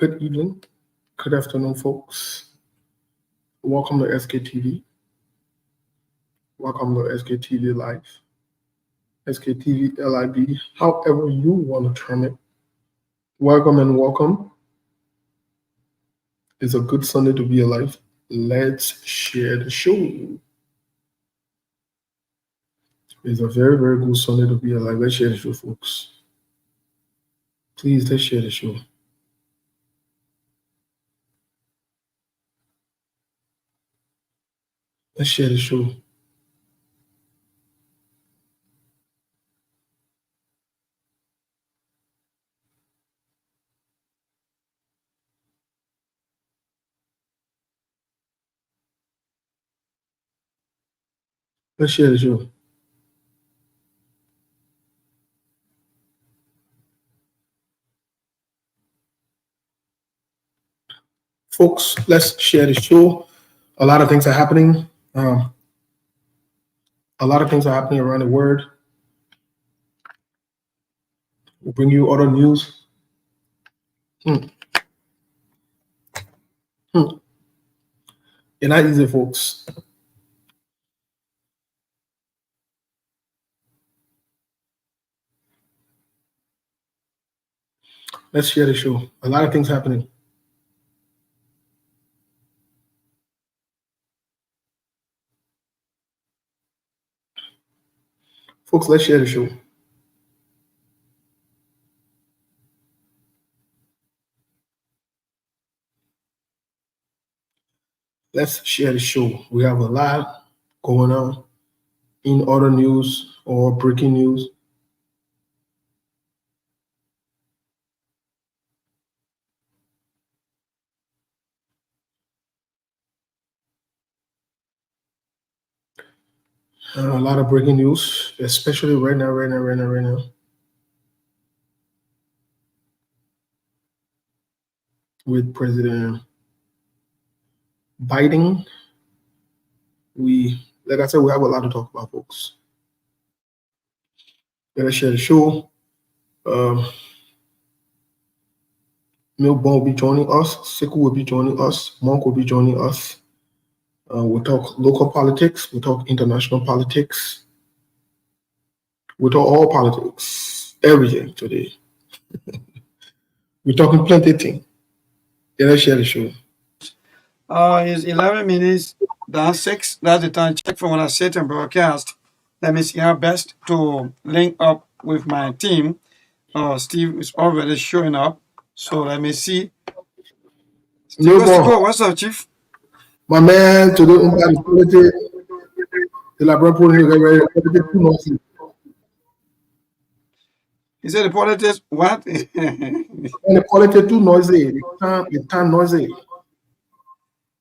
Good evening, good afternoon, folks. Welcome to SKTV. Welcome to SKTV Live, SKTV LIB, however you want to term it. Welcome and welcome. It's a good Sunday to be alive. Let's share the show. It's a very, very good Sunday to be alive. Let's share the show, folks. Please, let's share the show. Let's share the show. Let's share the show. Folks, let's share the show. A lot of things are happening. A lot of things are happening around the world. We'll bring you other news. Hmm. It's not easy, folks. Let's share the show. A lot of things happening. Folks, let's share the show. Let's share the show. We have a lot going on in other news or breaking news. A lot of breaking news, especially right now. With President Biden. Like I said, we have a lot to talk about, folks. Let's share the show. Milbon will be joining us. Sekou will be joining us. Monk will be joining us. We'll talk local politics. We'll talk international politics. We'll talk all politics, everything today. We're talking plenty of things. Let's share the show. It's 11 minutes, that's 6. That's the time check for when I set and broadcast. Let me see how best to link up with my team. Steve is already showing up. So let me see. Steve, what's up, Chief? My man, today, politics. He said the politics, what? And the politics too noisy. It's time noisy.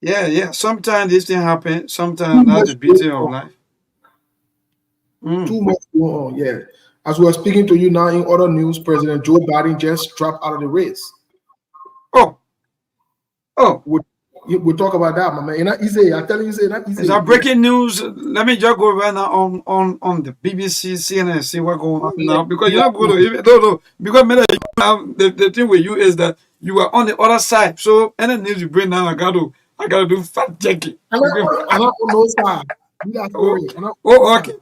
Yeah. Sometimes this thing happen. Sometimes that's the beauty of life. Too much going on, yeah. As we are speaking to you now in other news, President Joe Biden just dropped out of the race. Oh. We'll talk about that, my man. It's not easy. I tell you, it's not easy. Is that breaking news? Let me just go right now on the BBC, CNN, see what's going on now. Because you're not going to, no, because the thing with you is that you are on the other side. So any news you bring down, I gotta do fact checking. I'm not on no side. Okay.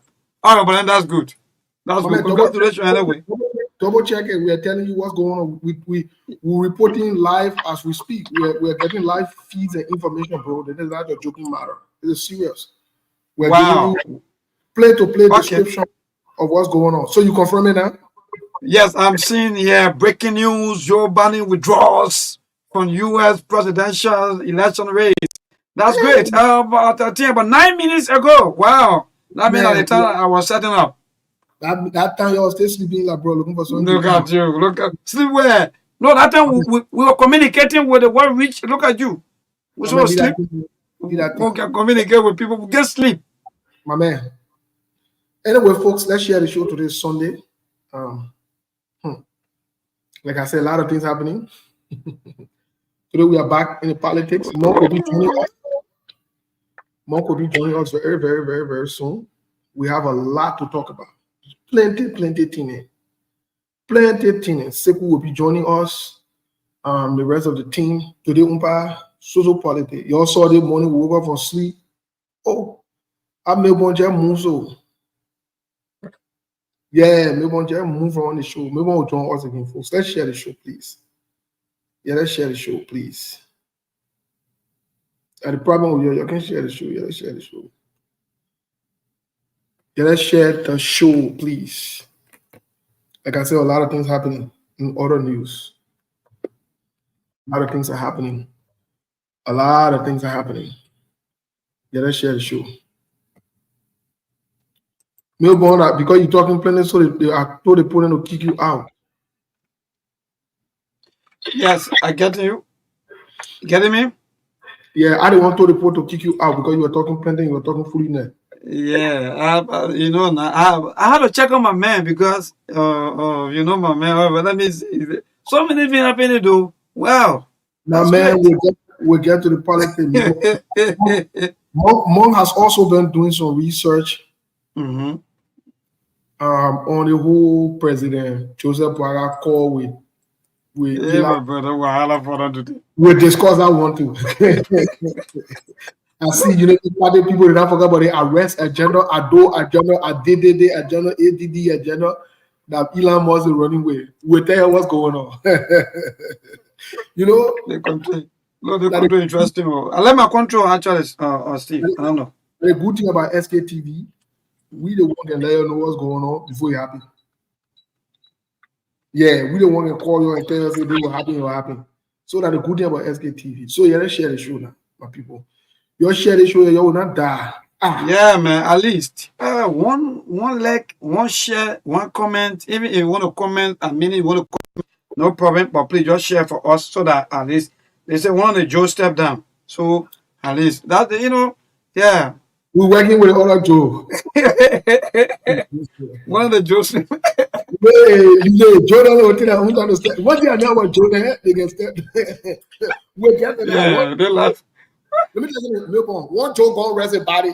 All right, but then that's good. That's good. Congratulations anyway. Double check it. We are telling you what's going on. We're reporting live as we speak. We're getting live feeds and information, bro. This is not a joking matter. It's serious. We're giving you play-to-play description of what's going on. So you confirm it now? Yes, I'm seeing here breaking news. Joe Biden withdraws from U.S. presidential election race. That's great. About 9 minutes ago. Wow. That means at the time I was setting up. That time you was still sleeping, like, bro, looking for something. Look at you. Look at sleep where? No, that time we were communicating with the world rich. Look at you. We supposed to sleep. We can communicate with people. We get sleep. My man. Anyway, folks, let's share the show today, Sunday. Like I said, a lot of things happening. Today we are back in the politics. Monk will be joining us very, very, very, very soon. We have a lot to talk about. Plenty things. Sekou will be joining us. The rest of the team today umpa social politics. Y'all saw the morning we woke up from sleep. Oh, I made one jam move so. Yeah, maybe one jam move on the show. Maybe one will join us again, folks. Let's share the show, please. Yeah, let's share the show, please. And the problem with you can share the show. Yeah, let's share the show. Yeah, let's share the show, please. Like I said, a lot of things happening in other news. A lot of things are happening. A lot of things are happening. Yeah, let's share the show. Melbourne, because you're talking plenty, so I told the opponent to kick you out. Yes, I get you. Getting me? Yeah, I didn't want to the opponent to kick you out because you were talking plenty, you were talking fully net. Yeah, you know, now I had to check on my man because, you know, my man. But let me see. So many things happening, though. Wow, Now, that's man, great. we'll get to the politics. Mong has also been doing some research Mm-hmm. on the whole President Joseph Boaga call with Yeah, Elon. my brother, wahala for that today. We'll discuss that one too. I see, party people did not forget about the arrest agenda, ADO agenda, ADDD agenda, ADD agenda that Elon Musk is running with. We'll tell you what's going on. you know, The country, no, the that the, country interesting. Oh. I let my control actually, Steve. I don't know. the good thing about SKTV, we the one can let you know what's going on before you happen. Yeah, we the one can call you and tell you say they will happen, it will happen. So that the good thing about SKTV. So yeah, let's share the show now, my people. You share the show, you will not die. Yeah, man. At least one like, one share, one comment. Even if you want to comment, I mean, you want to comment, no problem. But please just share for us so that at least they say one of the Joe step down. So at least that yeah. We're working with other Joe. One of the Joe step. Jordan will tell them, understand. What they are now about Jordan, they can step. We'll get to that. Yeah, they laugh. Let me tell you, look on. One Joe gonna rest his body.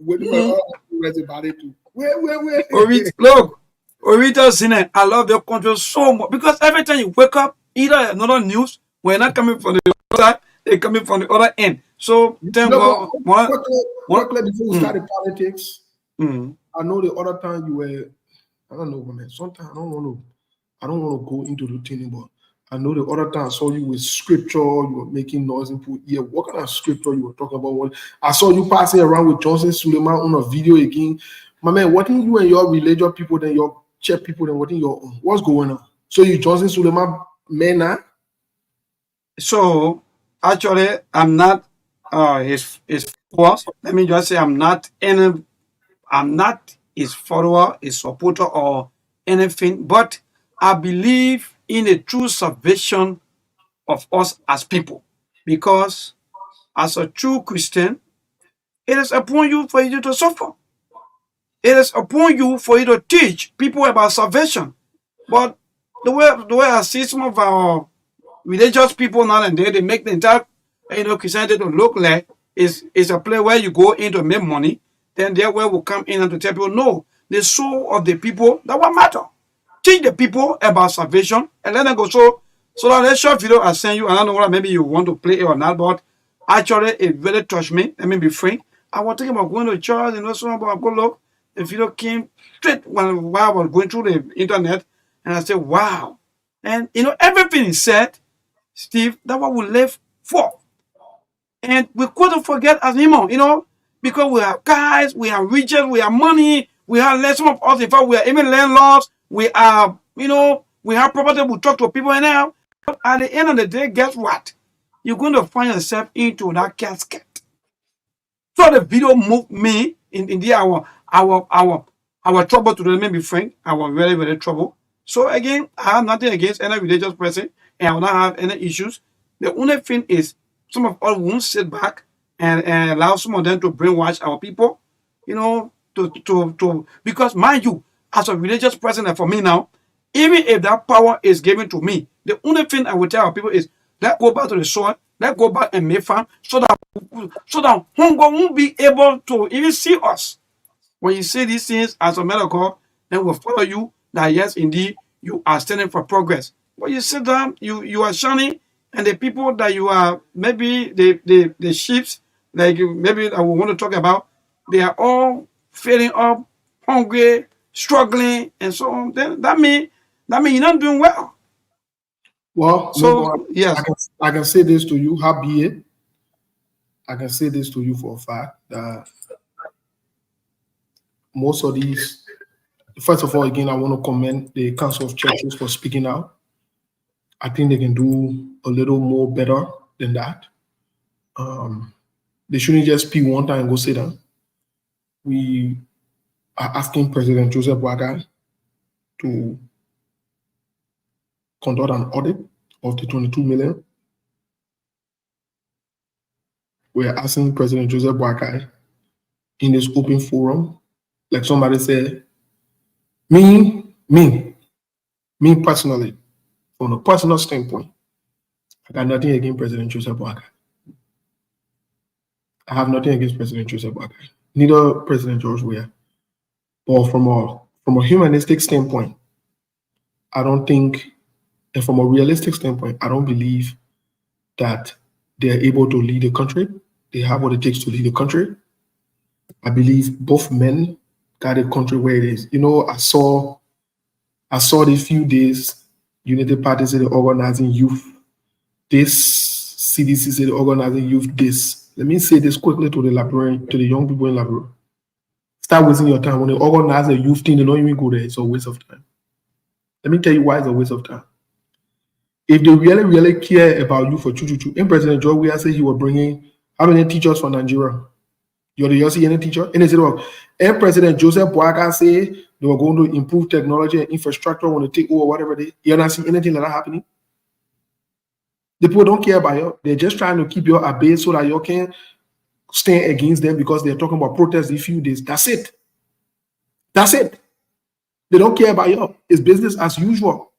With the other rest his body too. Where? Look, Orita Zine, I love your control so much because every time you wake up, either another news, we're not coming from the other side, they're coming from the other end. So thank God. Quickly before we start the politics, Mm. I know the other time you were, I don't know, man. Sometimes I don't want to go into the thing, but I know the other time I saw you with scripture, you were making noise and put ear. What kind of scripture you were talking about? I saw you passing around with Johnson Suleiman on a video again. My man, what in you and your religious people, then your church people, then what in your own? What's going on? So you Johnson Suleiman man now? So actually, I'm not his followers. Let me just say I'm not his follower, his supporter, or anything, but I believe in a true salvation of us as people. Because as a true Christian, it is upon you for you to suffer. It is upon you for you to teach people about salvation. But the way I see some of our religious people now and then, they make the entire Christianity to look like is a place where you go in to make money. Then there where will come in and to tell people, no, the soul of the people that what matter. Teach the people about salvation and let them go. So that short video I send you, I don't know what maybe you want to play it or not, but actually it really touched me. Let me be frank. I was thinking about going to church, so about go look. The video came straight while I was going through the internet, and I said, wow. And everything he said, Steve, that's what we live for. And we couldn't forget as human, because we have guys, we have riches, we have money, we have less of us. In fact, we are even landlords, we are, we have property, we talk to people and now. But at the end of the day, guess what? You're going to find yourself into that casket. So the video moved me in the our trouble today. Let me be frank. I was very, very trouble. So again, I have nothing against any religious person and I will not have any issues. The only thing is some of us won't sit back and allow some of them to brainwash our people, to because mind you, as a religious person and for me now, even if that power is given to me, the only thing I will tell our people is let's go back to the soil, let's go back and make farm so that hunger won't be able to even see us. When you say these things as a matter of God, then we'll follow you that yes, indeed, you are standing for progress. But you sit down, you are shining, and the people that you are maybe the ships like maybe I will want to talk about, they are all filling up, hungry, struggling, and so on. Then that mean you're not doing well. Well, Milton, So I yes. can I can say this to you, howbeit, I can say this to you for a fact that most of these, first of all, again, I want to commend the Council of Churches for speaking out. I think they can do a little more better than that. Um, they shouldn't just speak one time and go sit down. We are asking President Joseph Boakai to conduct an audit of the 22 million. We are asking President Joseph Boakai in this open forum, like somebody said, me, me personally, from a personal standpoint, I got nothing against President Joseph Boakai. I have nothing against President Joseph Boakai, neither President George Weah. But from a humanistic standpoint, I don't think, and from a realistic standpoint, I don't believe that they're able to lead the country. They have what it takes to lead the country. I believe both men got the country where it is. You know, I saw these few days, Unity Party said they're organizing youth. This CDC said they're organizing youth this. Let me say this quickly to the Liberian, to the young people in Liberia. Start wasting your time. When they organize a youth thing, they don't even go there. It's a waste of time. Let me tell you why it's a waste of time. If they really, really care about you for choo, and President George Weah said he was bringing how many teachers from Nigeria? You see any teacher? And they said, well, and President Joseph Boakai said they were going to improve technology and infrastructure when they take over whatever they. You're not seeing anything like that happening. The people don't care about you. They're just trying to keep you at bay so that you can stand against them because they're talking about protests in a few days. That's it. That's it. They don't care about you. It's business as usual,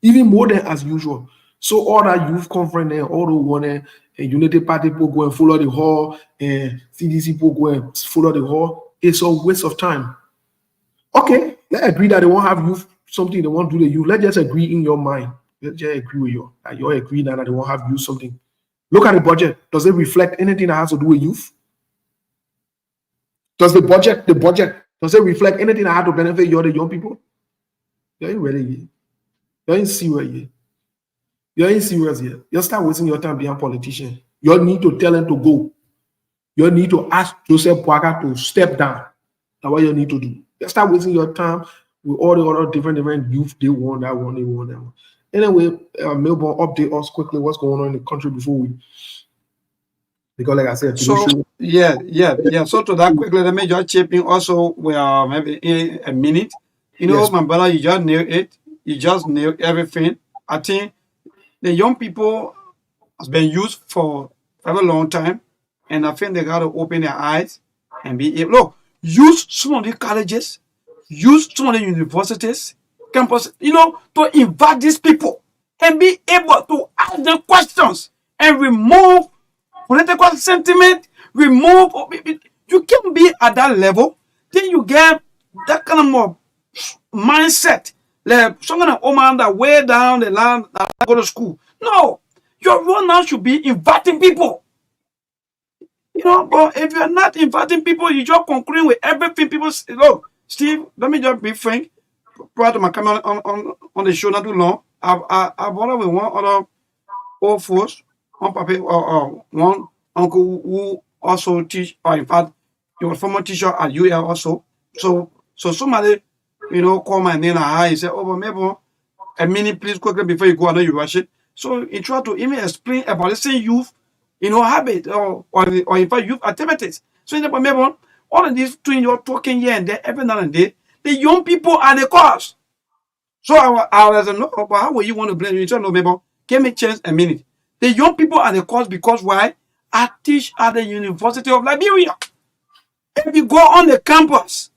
even more than as usual. So all that youth conference and all the one and Unity Party people go and follow the hall and CDC people go and follow the hall. It's a waste of time. Okay, let's agree that they won't have youth something they won't do the youth. Let's just agree in your mind. Let's just agree with you. That you agree now that they won't have youth something. Look at the budget. Does it reflect anything that has to do with youth? Does the budget, does it reflect anything that has to benefit you, the young people? You ain't ready yet. You ain't serious yet. You ain't serious yet. You start wasting your time being a politician. You need to tell them to go. You need to ask Joseph Boakai to step down. That's what you need to do. You start wasting your time with all the other different youth. They want that one, they want that one. Anyway, Melbourne, update us quickly what's going on in the country before we, because like I said, today's So show. yeah. So to that quickly, let me just chip in also. We are maybe in a minute. You know, Yes, my brother, you just nailed it. You just nailed everything. I think the young people has been used for a very long time, and I think they got to open their eyes and be able. Look, use some of the colleges, use some of the universities, campus, to invite these people and be able to ask them questions and remove political sentiment, remove. You can be at that level, then you get that kind of more mindset. Like some kind of woman that way down the line that go to school. No, your role now should be inviting people. But if you're not inviting people, you just concluding with everything people say. Look, Steve, let me just be frank. Prior to my coming on the show not too long, I brought up with one other old folks, one papa, one uncle who also teach, or in fact, he was former teacher at UL also. So somebody, call my name and I say, oh, but maybe a minute, please, quickly before you go, I know you rush it. So he tried to even explain about the same youth, habit or in fact, youth activities. So maybe all of these things you're talking here and there, every now and then, the young people are the cause. So I was like, no, but how will you want to blame me? No, maybe give me chance a minute. The young people are the cause because why? I teach at the University of Liberia. If you go on the campus,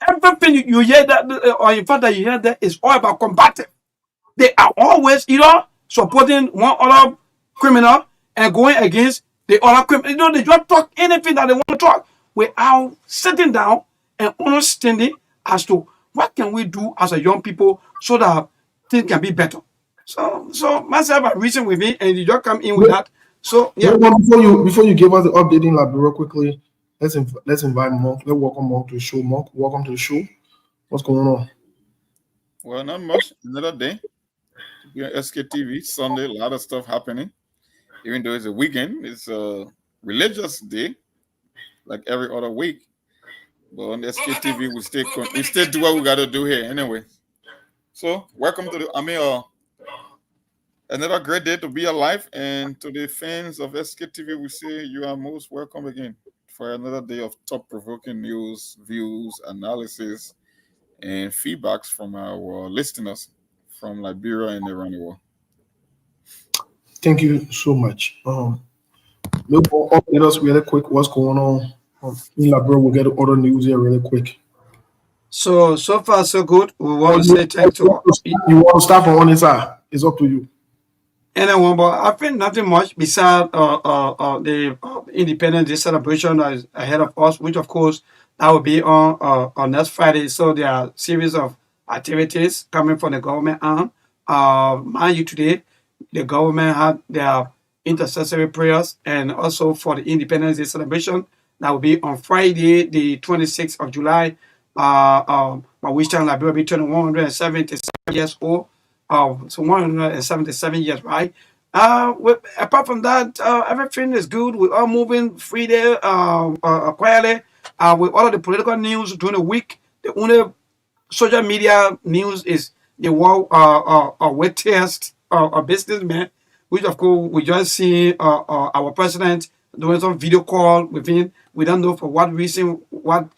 everything you hear that, or in fact that you hear there is all about combative. They are always either supporting one other criminal and going against the other criminal. They just talk anything that they want to talk without sitting down and understanding as to what can we do as a young people so that things can be better. So myself, I reason with it, and you just come in with Wait, that. So yeah. wait, before you give us the update in Liberia quickly, let's invite Monk. Let's welcome Monk to the show. Monk, welcome to the show. What's going on? Well, not much. Another day to be on SKTV. Sunday, a lot of stuff happening. Even though it's a weekend, it's a religious day, like every other week. But on the SKTV, we still do what we got to do here anyway. So, welcome to the. Another great day to be alive, and to the fans of SKTV, we say you are most welcome again for another day of thought-provoking news, views, analysis, and feedbacks from our listeners from Liberia and around the world. Thank you so much. We'll update us really quick. What's going on in Liberia? We'll get the other news here really quick. So far so good. We Or want to say thanks to you want to start from one side? It's up to you. anyone, but I think nothing much besides the Independence Day celebration that is ahead of us, which of course that will be on next Friday. So there are series of activities coming from the government arm. Mind you, today the government had their intercessory prayers, and also for the Independence Day celebration that will be on Friday, the 26th of July. By which time Liberia will be turning 177 years old. So 177 years, right? Apart from that, everything is good. We're all moving freely, quietly. With all of the political news during the week, the only social media news is the war weight test a businessman, which of course we just see our president doing some video call with him. We don't know for what reason, what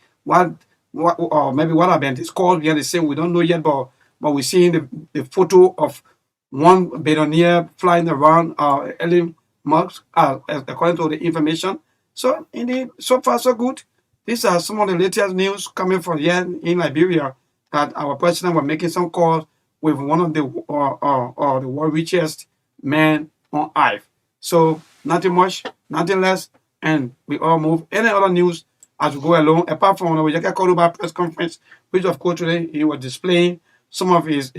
or maybe what happened. It's called behind the scene. We don't know yet, but we're seeing the photo of one billionaire flying around Elon Musk, according to the information. So indeed, so far so good. These are some of the latest news coming from here in Liberia, that our president was making some calls with one of the world richest men on earth. So nothing much, nothing less, and we all move. Any other news as we go along, apart from the Wajaka Koruba press conference, which of course today he was displaying some of his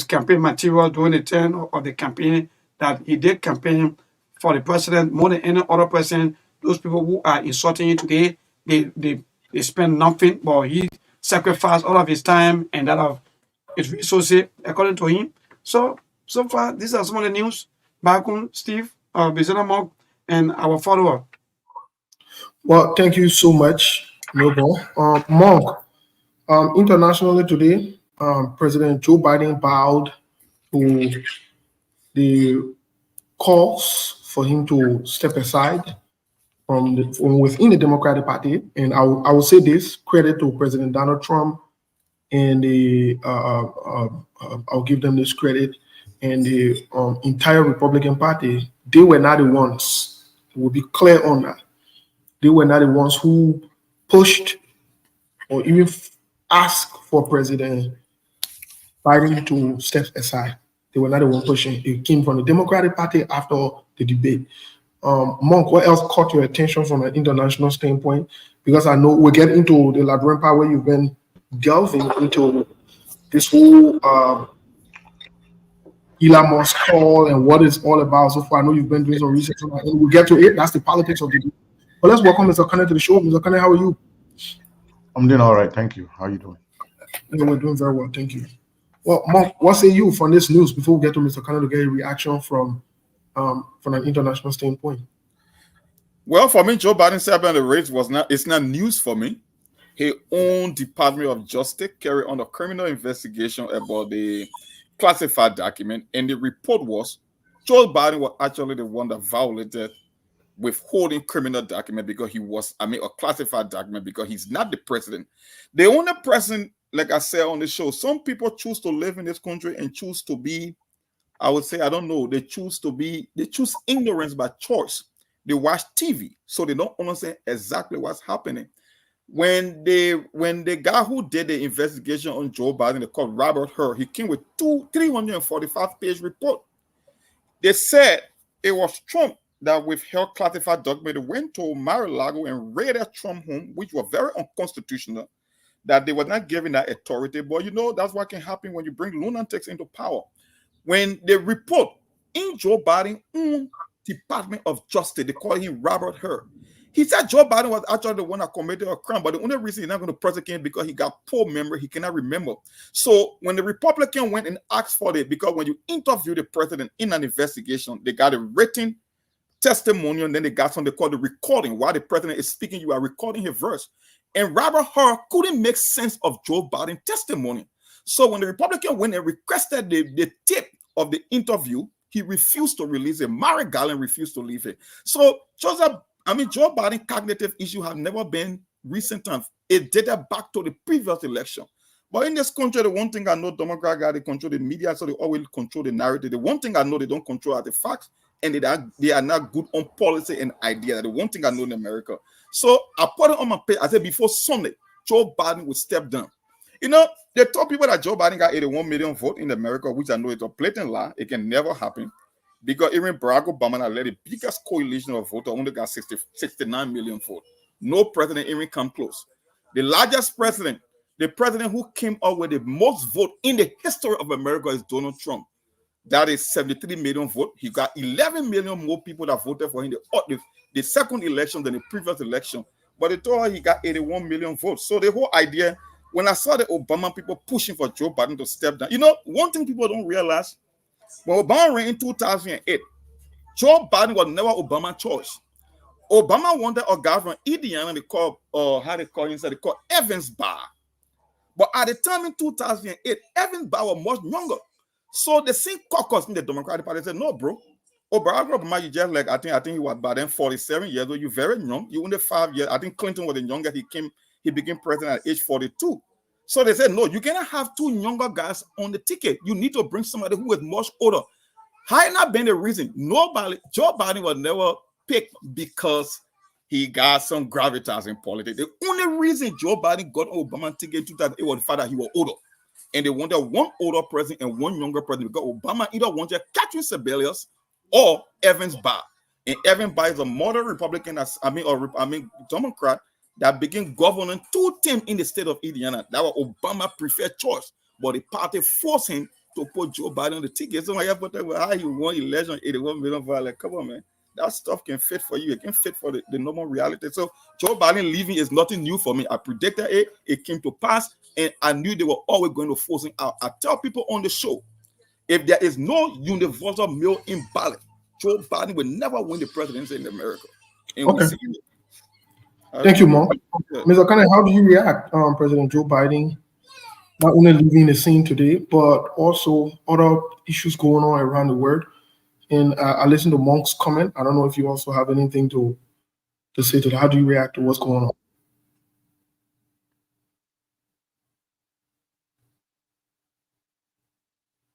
campaign material during the turn of the campaign, that he did campaign for the president more than any other person. Those people who are insulting him today, they spend nothing, but he sacrificed all of his time and that of his resources, according to him. So far, these are some of the news. Back on Steve, Bizana Monk, and our follower. Well, thank you so much, Noble. Monk, internationally today, President Joe Biden bowed to the calls for him to step aside from within the Democratic Party. And I will say this credit to President Donald Trump and I'll give them this credit, and the entire Republican Party. They were not the ones. We'll be clear on that. They were not the ones who pushed or even asked for President Biden to step aside. They were not the one pushing. It came from the Democratic Party after the debate. Monk, what else caught your attention from an international standpoint? Because I know we'll get into the Liberian part where you've been delving into this whole Elon Musk call and what it's all about so far. I know you've been doing some research on that, and we'll get to it. That's the politics of the day. But let's welcome Mr. Kane to the show. Mr. Kane, how are you? I'm doing all right, thank you. How are you doing? Yeah, we're doing very well, thank you. Well, Monk, what say you from this news before we get to Mr. Kane to get a reaction from an international standpoint? Well, for me, Joe Biden said about the race it's not news for me. His own Department of Justice carried on a criminal investigation about the classified document, and the report was Joe Biden was actually the one that violated withholding criminal document because a classified document because he's not the president. The only president, like I said on the show, some people choose to live in this country and choose to be, I would say, I don't know, they choose ignorance by choice. They watch TV, so they don't understand exactly what's happening. When the guy who did the investigation on Joe Biden, they called Robert Hur, he came with 345-page report. They said it was Trump that withheld classified document. They went to Mar-a-Lago and raided Trump's home, which was very unconstitutional, that they were not given that authority. But that's what can happen when you bring lunatics into power. when they report in Joe Biden own Department of Justice, they call him Robert Hur. He said Joe Biden was actually the one that committed a crime, but the only reason he's not going to prosecute him because he got poor memory, he cannot remember. So when the Republican went and asked for it, because when you interview the president in an investigation, they got a written testimony, and then they got something called the recording. While the president is speaking, you are recording his verse. And Robert Hur couldn't make sense of Joe Biden's testimony. So when the Republican went and requested the tape of the interview, he refused to release it. Merrick Garland refused to leave it. So Joe Biden's cognitive issue have never been recent times. It dated back to the previous election. But in this country, the one thing I know, Democrats got to control the media, so they always control the narrative. The one thing I know they don't control are the facts, and they are not good on policy and idea. The one thing I know in America. So I put it on my page. I said before Sunday, Joe Biden would step down. You know, they told people that Joe Biden got 81 million votes in America, which I know is a blatant lie. It can never happen. Because even Barack Obama led the biggest coalition of voters, only got 69 million votes. No president even come close. The largest president, the president who came out with the most vote in the history of America is Donald Trump. That is 73 million votes. He got 11 million more people that voted for him the second election than the previous election. But they told her he got 81 million votes. So the whole idea, when I saw the Obama people pushing for Joe Biden to step down, you know, one thing people don't realize, when Obama ran in 2008, Joe Biden was never Obama's choice. Obama wanted a guy from Indiana, they call Evans Barr. But at the time in 2008, Evans Barr was much younger. So the same caucus in the Democratic Party said, no, bro. Barack Obama, you just like, I think he was by then 47 years old. You're very young. You only 5 years. I think Clinton was the youngest. He became president at age 42. So they said, no, you cannot have two younger guys on the ticket. You need to bring somebody who is much older. Had not been the reason. Joe Biden was never picked because he got some gravitas in politics. The only reason Joe Biden got Obama ticket in 2008 was the fact that he was older. And they wanted one older president and one younger president because Obama either wanted Catherine Sebelius or Evans Barr. And Evans Barr is a moderate Republican, Democrat that began governing 2 terms in the state of Indiana. That was Obama's preferred choice. But the party forced him to put Joe Biden on the ticket. So how he won election, 81 million votes. Like, come on, man. That stuff can fit for you. It can fit for the normal reality. So Joe Biden leaving is nothing new for me. I predicted it. It came to pass. And I knew they were always going to force him out. I tell people on the show, if there is no universal mail-in ballot, Joe Biden will never win the presidency in America. And okay. Thank you, Mark. Ms. Okane, how do you react, President Joe Biden, not only leaving the scene today, but also other issues going on around the world? And I listened to Monk's comment. I don't know if you also have anything to say to that. How do you react to what's going on?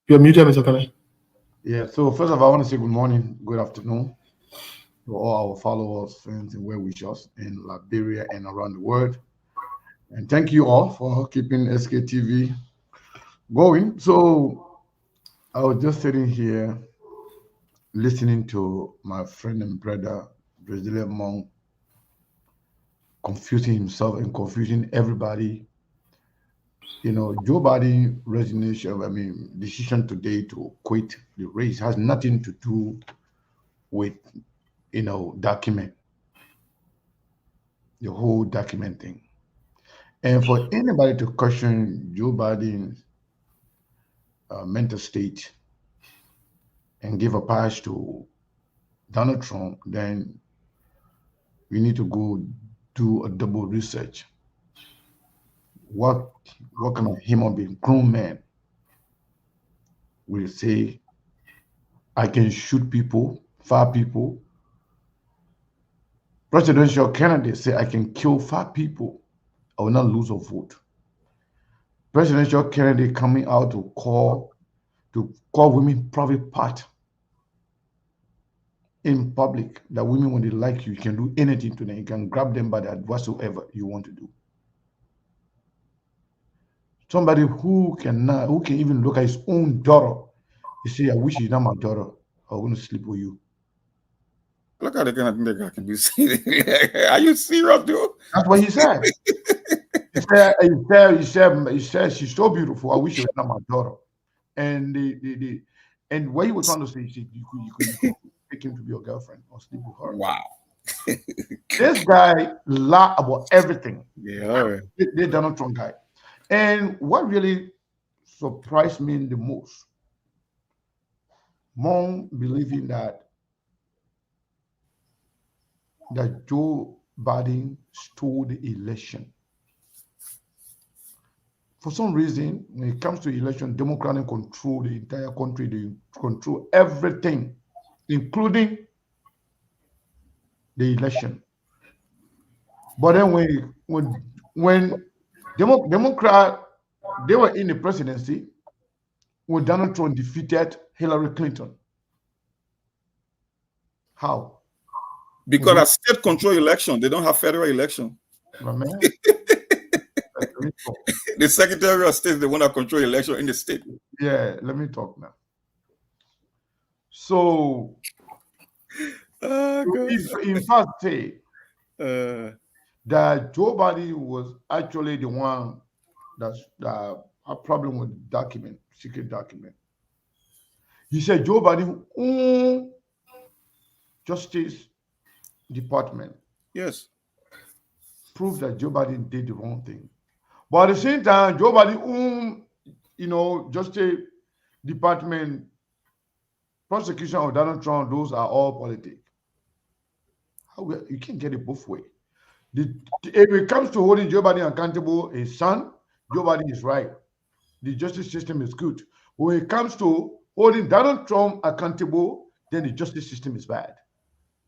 You're muted, Mr. Okane. Yeah, so first of all, I want to say good morning, good afternoon to all our followers, friends, and well-wishers in Liberia and around the world. And thank you all for keeping SKTV going. So I was just sitting here listening to my friend and brother, Brazilian Monk, confusing himself and confusing everybody. You know, Joe Biden resignation, decision today to quit the race has nothing to do with, document, the whole document thing. And for anybody to question Joe Biden's mental state and give a pass to Donald Trump, then we need to go do a double research. What kind of human being, grown man, will say, I can shoot people, fire people? Presidential candidate say, I can kill 5 people, I will not lose a vote. Presidential candidate coming out to call women private part in public, that women, when they like you, you can do anything to them. You can grab them by that whatsoever you want to do. Somebody who can even look at his own daughter, he say, I wish you're not my daughter. I want to sleep with you. Look at the kind of thing that guy can be saying. Are you serious, dude? That's what he said. He said, she's so beautiful. I wish she was not my daughter. And And what he was trying to say is you could pick him to be your girlfriend or sleep with her. Wow. This guy lied about everything. Yeah, all right. The Donald Trump guy. And what really surprised me the most, Mom believing that Joe Biden stole the election. For some reason, when it comes to election, Democrats control the entire country. They control everything, including the election. But then when Democrat, they were in the presidency, when Donald Trump defeated Hillary Clinton. How? Because a state control election, they don't have federal election. My man. The Secretary of State is the one that control election in the state. Yeah, let me talk now. So, in fact, say that Joe Biden was actually the one that had a problem with the document, secret document. He said Joe Biden Justice Department. Yes. Proved that Joe Biden did the wrong thing. But at the same time, Joe Biden, Justice Department, prosecution of Donald Trump, those are all politics. You can't get it both ways. If it comes to holding Joe Biden accountable, his son, Joe Biden is right. The justice system is good. When it comes to holding Donald Trump accountable, then the justice system is bad.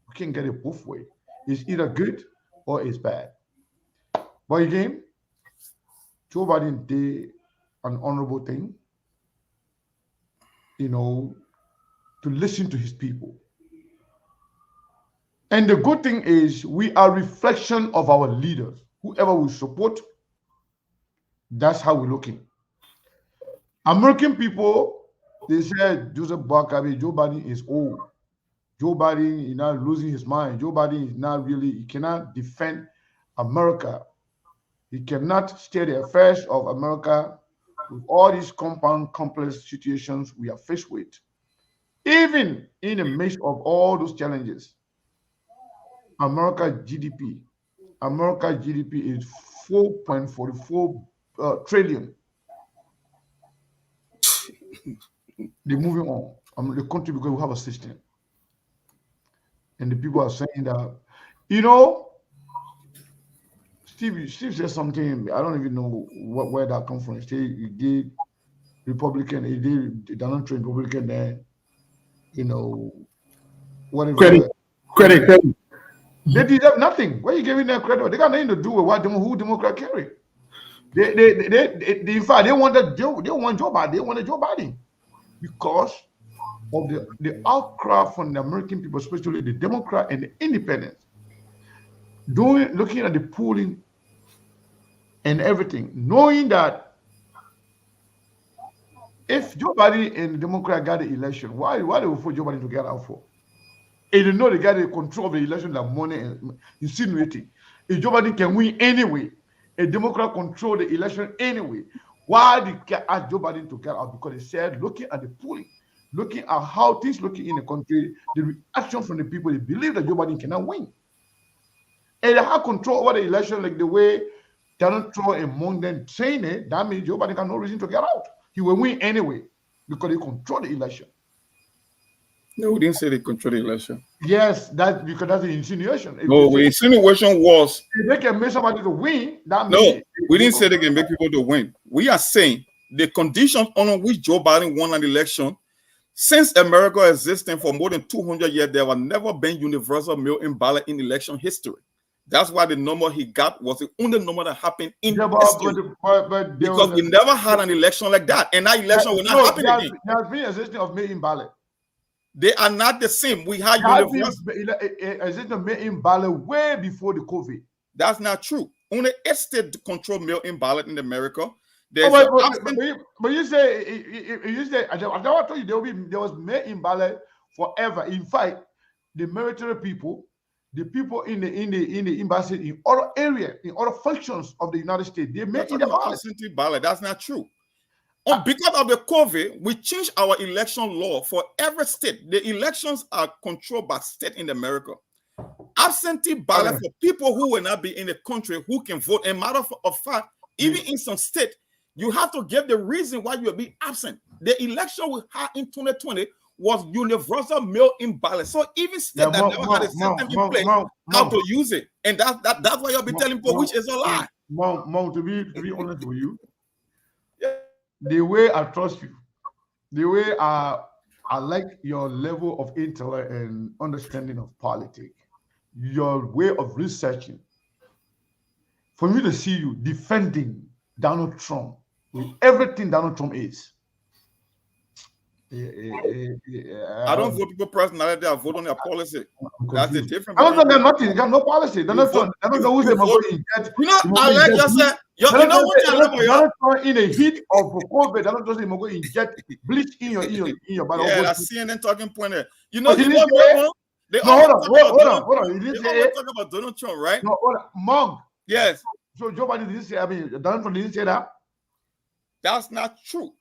You can't get it both ways. It's either good or it's bad. But again, Joe Biden did an honorable thing, to listen to his people. And the good thing is we are a reflection of our leaders. Whoever we support, that's how we're looking. American people, they said Joseph Boakai, Joe Biden is old. Joe Biden is not losing his mind. Joe Biden is not really, he cannot defend America. He cannot steer the affairs of America with all these complex situations we are faced with. Even in the midst of all those challenges, America's GDP is 4.44 trillion. They're moving on. The country, because we have a system. And the people are saying that, Steve said something, I don't even know where that comes from. He did Republican, he did Donald Trump Republican there, whatever. Credit. They deserve nothing. Why are you giving them credit? They got nothing to do with who Democrat carry. In fact, they wanted Joe Biden. They wanted Joe Biden because of the outcry from the American people, especially the Democrat and the Independents, looking at the polling and everything, knowing that if Joe Biden and the Democrat got the election, why they would put Joe Biden to get out for? And they know they got the control of the election, that money and insinuating. If Joe Biden can win anyway, a Democrat control the election anyway, why did they ask Joe Biden to get out? Because they said, looking at the polling, looking at how things looking in the country, the reaction from the people, they believe that Joe Biden cannot win. And they have control over the election like the way Donald Trump among them saying it, that means Joe Biden got no reason to get out. He will win anyway because they control the election. No, we didn't say they control the election. Yes, that's because that's the insinuation. No, the insinuation was if they can make somebody to win, that no, means we didn't say they can make people to win. We are saying the conditions on which Joe Biden won an election, since America existing for more than 200 years, there have never been universal mail-in ballot in election history. That's why the number he got was the only number that happened in history. Because we never had an election like that, and that election will not happen again. There has been a system of mail-in ballot. They are not the same. We had a system of mail-in ballot way before the COVID. That's not true. Only a state control mail-in ballot in America. But you say I told you there was mail-in ballot forever. In fact, the military people, the people in the embassy, in other areas, in other functions of the United States, they made in the ballot. Ballot. That's not true. Because of the COVID, we changed our election law for every state. The elections are controlled by state in America. Absentee ballot for people who will not be in the country who can vote. And matter of fact, even in some state, you have to give the reason why you will be absent. The election we had in 2020 was universal mail-in ballot. So even state that never had a system in place, how to use it. And that's why you'll be telling people, which is a lie. To be honest with you, the way I trust you, the way I like your level of intellect and understanding of politics, your way of researching, for me to see you defending Donald Trump with everything Donald Trump is. I don't vote people personality, I vote on their policy. That's the difference. I don't think there's nothing, they got no policy. They're not going to get. You know, I like just said, you know what I love about you? In the heat of COVID, they're not just going to inject bleach in your body. Yeah, that's CNN talking point there. You know, hold on. You didn't talk about Donald Trump, right? No, hold on. Mom. Yes. So Joe Biden didn't say, Donald Trump didn't say that. That's not true.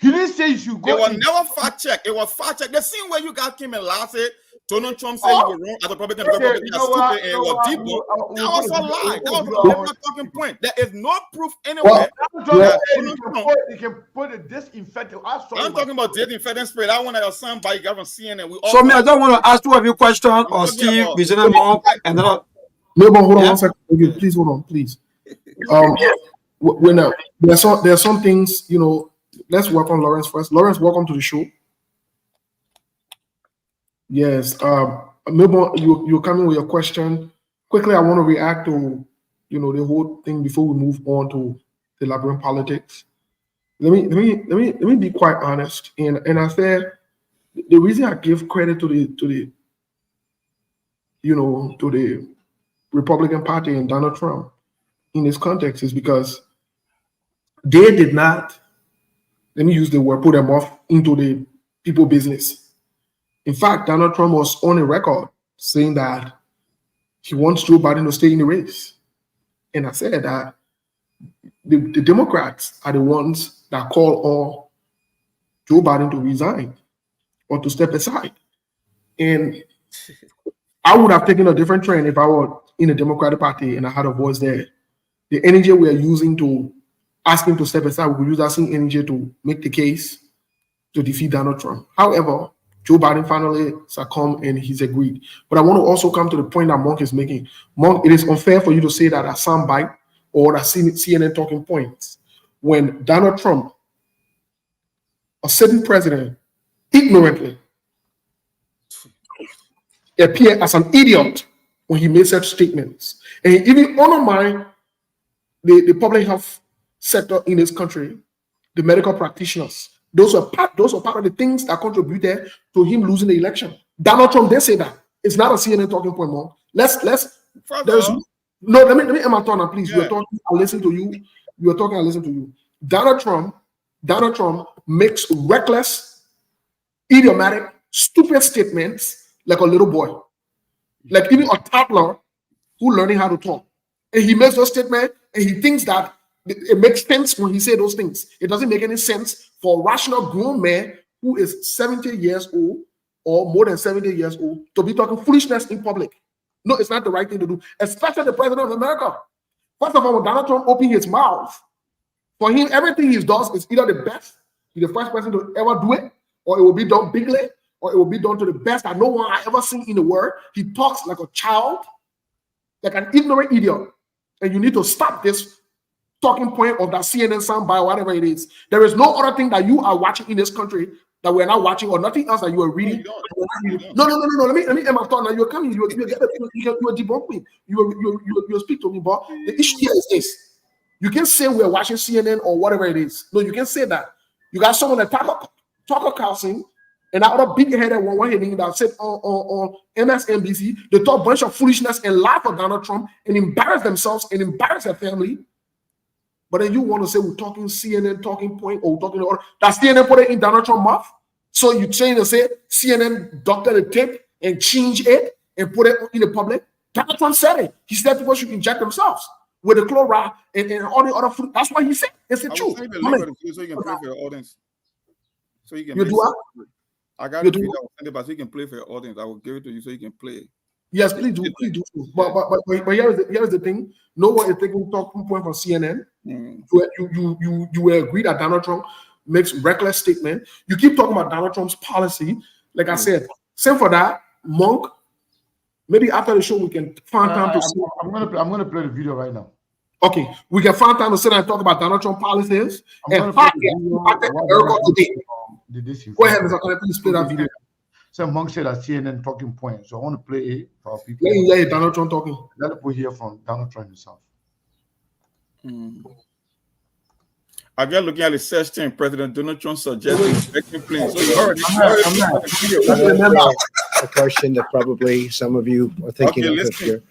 He didn't say you should go. It was never fact check. It was fact check. The scene where you guys came and last said Donald Trump said he was wrong as a Republican, stupid and it was deep. That was a lie. That was a different talking point. There is no proof anywhere. You can put a disinfectant. I'm talking about disinfectant spray. That one that your son by got from CNN. So me, I don't want to ask two of you questions or Steve, Vision Monk, and then no, but hold on 1 second. Okay, please hold on, please. There are some things, you know. Let's welcome Lawrence first. Lawrence, welcome to the show. Yes, Milburn, you're coming with your question. Quickly, I want to react to, you know, the whole thing before we move on to the Liberian politics. Let me be quite honest. And I said the reason I give credit to the Republican Party and Donald Trump in this context is because they did not, let me use the word, put them off into the people business. In fact, Donald Trump was on a record saying that he wants Joe Biden to stay in the race. And I said that the Democrats are the ones that call on Joe Biden to resign or to step aside. And I would have taken a different trend if I were in the Democratic Party and I had a voice there. The energy we are using to ask him to step aside, we could use that same energy to make the case to defeat Donald Trump. However, Joe Biden finally succumbed and he's agreed. But I want to also come to the point that Monk is making. Monk, it is unfair for you to say that a soundbite or a CNN talking points when Donald Trump, a sitting president, ignorantly appeared as an idiot when he made such statements. And he even undermined the public health sector in this country, the medical practitioners. Those are part of the things that contributed to him losing the election. Donald Trump did say that. It's not a CNN talking point, Monk. Let me end my turn, please. Yeah. You're talking, I listen to you. You're talking, I listen to you. Donald Trump makes reckless, idiomatic, stupid statements like a little boy. Like even a toddler who learning how to talk. And he makes those statements and he thinks that it makes sense when he says those things. It doesn't make any sense for a rational grown man who is 70 years old or more than 70 years old to be talking foolishness in public. No, it's not the right thing to do, especially the president of America. First of all, when Donald Trump opened his mouth, for him, everything he does is either the best, he's the first person to ever do it, or it will be done bigly, or it will be done to the best that no one I ever seen in the world. He talks like a child, like an ignorant idiot. And you need to stop this talking point of that CNN soundbite or whatever it is. There is no other thing that you are watching in this country that we're not watching, or nothing else that you are reading. No. Let me end my thought. Now you're coming. You debunk me. You speak to me, but the issue here is this: you can say we're watching CNN or whatever it is. No, you can say that. You got someone that Tucker Carlson and that other big-headed one that said on MSNBC, they talk a bunch of foolishness and laugh at Donald Trump and embarrass themselves and embarrass their family. But then you want to say we're talking CNN talking point or talking or that CNN put it in Donald Trump's mouth. So you're trying to say CNN doctored the tape and changed it and put it in the public. Donald Trump said it. He said people should inject themselves. with the chloride and all the other food. That's what he said. It's the I will truth. send you the link of the video so you can play for your audience. So you can You make do what? I got You the do video. what? I will send it back so you can play for your audience. I will give it to you so you can play it. Yes, please do. Please do. But here's the thing. No one is taking talking point from CNN. You will agree that Donald Trump makes reckless statement. You keep talking about Donald Trump's policy. Like I said, same for that. Monk, maybe after the show we can find time to see. I'm gonna play the video right now. Okay, we can find time to sit and talk about Donald Trump policies and fight America today. Go ahead, Mr. Kennedy, please play that video. So Monk said that CNN talking point. So I want to play it for our people. Yeah, Donald Trump talking. Let people hear from Donald Trump himself. I'm just looking at the search thing. President Donald Trump suggested infecting planes. So you already a question that probably some of you are thinking of if you're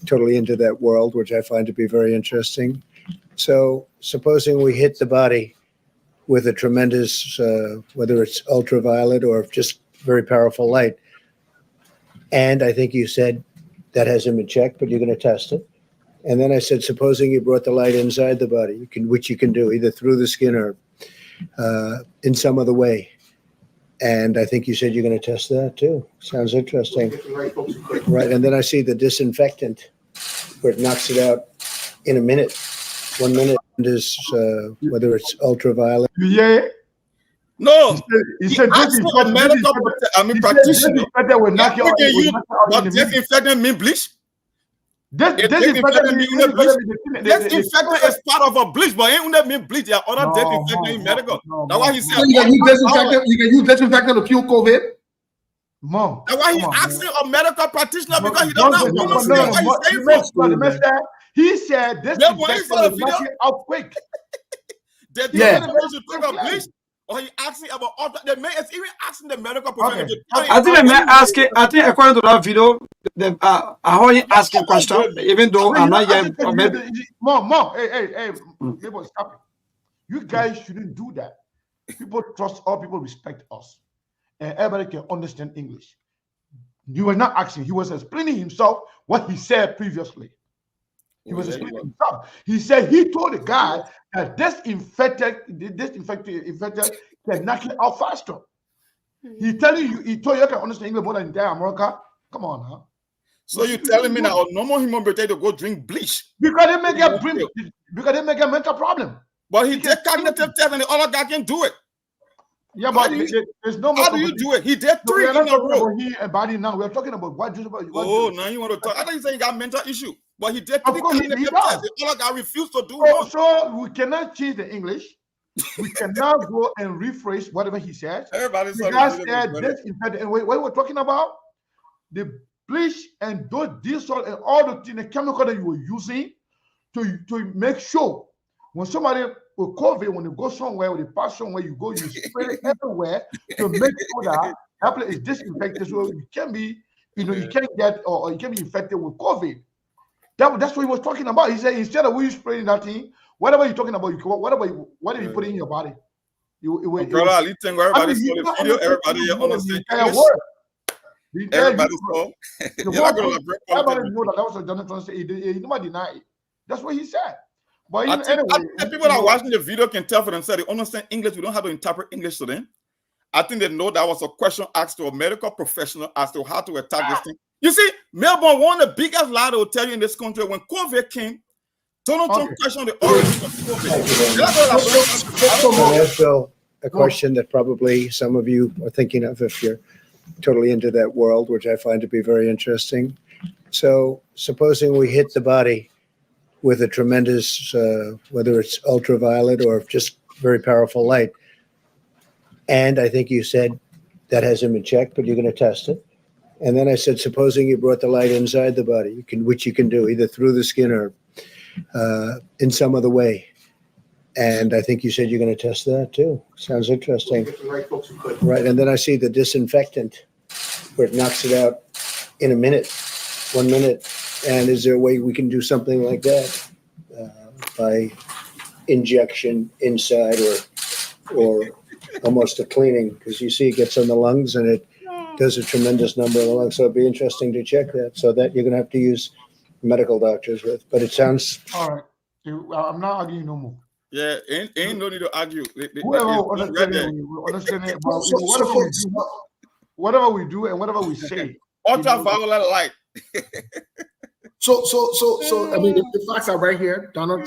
totally into that world, which I find to be very interesting. So supposing we hit the body with a tremendous, whether it's ultraviolet or just very powerful light, and I think you said that hasn't been checked, but you're going to test it. And then I said, supposing you brought the light inside the body, which you can do either through the skin or in some other way. And I think you said you're going to test that too. Sounds interesting. Right. And then I see the disinfectant where it knocks it out in a minute. 1 minute is whether it's ultraviolet. Yeah. No, he said practitioner. Disinfectant mean bleach. Disinfectant is part of a bleach, but ain't that mean bleach? There are other disinfectant in medical. That's why he said you can use disinfectant to kill COVID. Mom, that's why he's asking a medical practitioner because he doesn't understand what he's saying. He said disinfectant will knock it out quick. Yeah. Bleach. Or he asking about all that. It's even asking the medical professional. I think the man asking. I think according to that video, I heard him asking questions, even though I'm not yet. Mom, hey, people, stop it. You guys shouldn't do that. People trust all people respect us, and everybody can understand English. You were not asking; he was explaining himself what he said previously. He was explaining himself. He said he told the guy that disinfected can knock it out faster. He told you can understand English more than entire America. Come on, huh? So you're telling me now a normal human being to go drink bleach because they make a mental problem. But he did cognitive test and the other guy can do it. Yeah, but there's no more. How do you do it? He did 3 in a row. He and body now. We're talking about what juice about. Now you want to talk? I thought you said he got mental issue, but he did 3 cognitive tests. The other guy refused to do it. So we cannot change the English. We cannot go and rephrase whatever he says. Everybody said disinfectant. And what we're talking about, the bleach and those diesel and all the chemical that you were using to make sure when somebody with COVID, when you go somewhere, when you pass somewhere, you go, you spray it everywhere to make sure that that place is disinfected, so you can be, you can't get or you can be infected with COVID. That's what he was talking about. He said instead of we spraying that thing, whatever you're talking about, what did you put in your body? Brother, Ali think everybody saw the video, everybody understand English. Everybody saw. Everybody know that was what Jonathan said. He never denied it. That's what he said. But I think people that are watching the video can tell for themselves. They understand English. We don't have to interpret English to them. I think they know that was a question asked to a medical professional as to how to attack this thing. You see, Melbourne, one of the biggest lies they will tell you in this country, when COVID came, Donald Trump questioned the origin of COVID. So a question that probably some of you are thinking of if you're totally into that world, which I find to be very interesting. So supposing we hit the body with a tremendous, whether it's ultraviolet or just very powerful light. And I think you said that hasn't been checked, but you're going to test it. And then I said, supposing you brought the light inside the body, which you can do either through the skin or in some other way. And I think you said you're going to test that too. Sounds interesting. Right. And then I see the disinfectant where it knocks it out in a minute, 1 minute. And is there a way we can do something like that by injection inside or almost a cleaning? Because you see it gets on the lungs and it does a tremendous number of the lungs. So it'd be interesting to check that. So that you're going to have to use medical doctors with. But it sounds All right. I'm not arguing no more. Yeah, ain't no need to argue. Whoever It's right understand there. it, we understand it. But So, whatever we do and whatever we say, Ultraviolet light. I mean, the facts are right here. Donald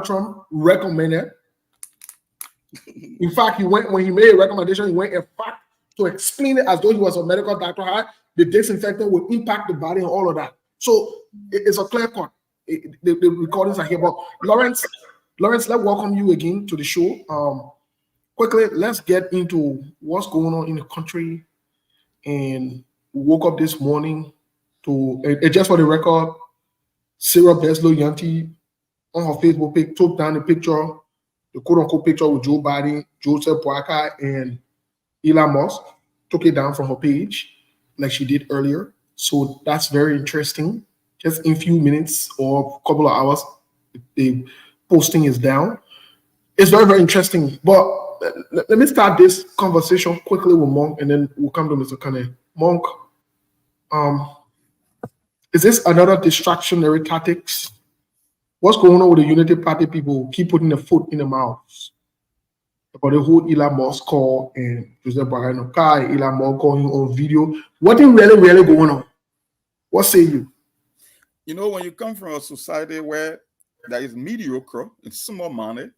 Trump recommended. In fact, when he made a recommendation, he went in fact to explain it as though he was a medical doctor, how the disinfectant would impact the body and all of that. So it's a clear cut. The recordings are here. But Lawrence, let's welcome you again to the show. Quickly, let's get into what's going on in the country. And we woke up this morning to, just for the record, Sarah Beslow Yanti on her Facebook page took down the picture, the quote-unquote picture with Joe Biden, Joseph Boakai, and Elon Musk. Took it down from her page like she did earlier. So that's very interesting. Just in a few minutes or a couple of hours, the posting is down. It's very, very interesting. But let me start this conversation quickly with Monk, and then we'll come to Mr. Kane. Monk, is this another distractionary tactics? What's going on with the Unity Party people keep putting their foot in the mouths? About the whole Elon Musk call and Joseph Barano Kai, Elon Musk calling on video. What is really going on? What say you? You know, when you come from a society where there is mediocre in small money,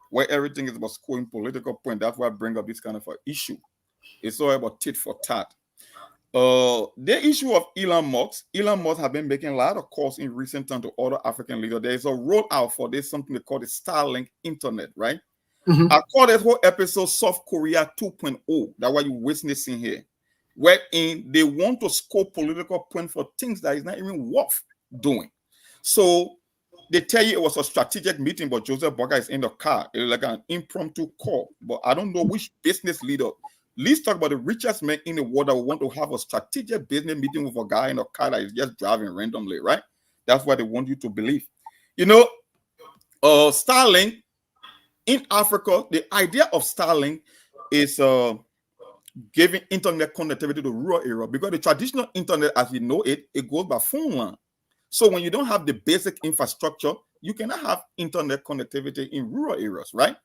where everything is about scoring political point, that's why I bring up this kind of an issue. It's all about tit for tat. The issue of Elon Musk have been making a lot of calls in recent time to other African leaders. There is a rollout for this, something they call the Starlink internet, right? Mm-hmm. I call this whole episode South Korea 2.0. That's what you're witnessing here. Wherein they want to score political point for things that is not even worth doing. So they tell you it was a strategic meeting, but Joseph Boakai is in the car. It was like an impromptu call. But I don't know which business leader. Let's talk about the richest man in the world that would want to have a strategic business meeting with a guy in a car that is just driving randomly, right? That's what they want you to believe. You know, Starlink in Africa, the idea of Starlink is giving internet connectivity to rural area, because the traditional internet, as we know it, it goes by phone line. So when you don't have the basic infrastructure, you cannot have internet connectivity in rural areas, right?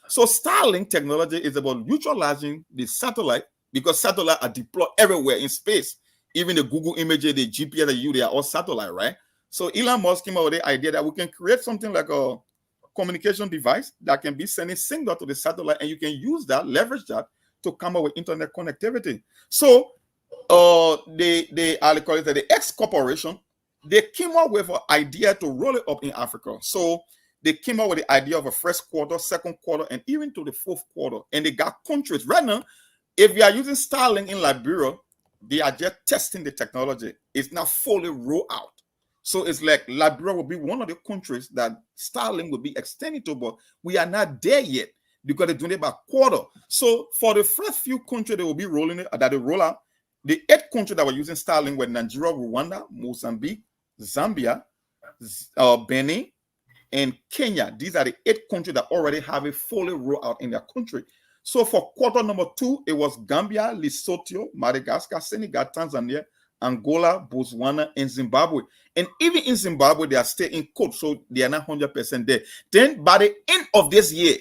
So Starlink technology is about neutralizing the satellite, because satellites are deployed everywhere in space. Even the Google images, the GPS that you, they are all satellite, right? So Elon Musk came up with the idea that we can create something like a communication device that can be sending signal to the satellite, and you can use that, leverage that to come up with internet connectivity. So I call it the X Corporation, they came up with an idea to roll it up in Africa. So they came up with the idea of a first quarter, second quarter, and even to the fourth quarter. And they got countries. Right now, if you are using Starlink in Liberia, they are just testing the technology. It's not fully rolled out. So it's like Liberia will be one of the countries that Starlink will be extended to, but we are not there yet because they're doing it by quarter. So for the first few countries that will be rolling it, that they roll out, the 8 countries that were using Starlink were Nigeria, Rwanda, Mozambique, Zambia, Benin, and Kenya. These are the 8 countries that already have a fully rolled out in their country. So for quarter number 2, it was Gambia, Lesotho, Madagascar, Senegal, Tanzania, Angola, Botswana, and Zimbabwe. And even in Zimbabwe, they are still in code, so they are not 100% there. Then by the end of this year,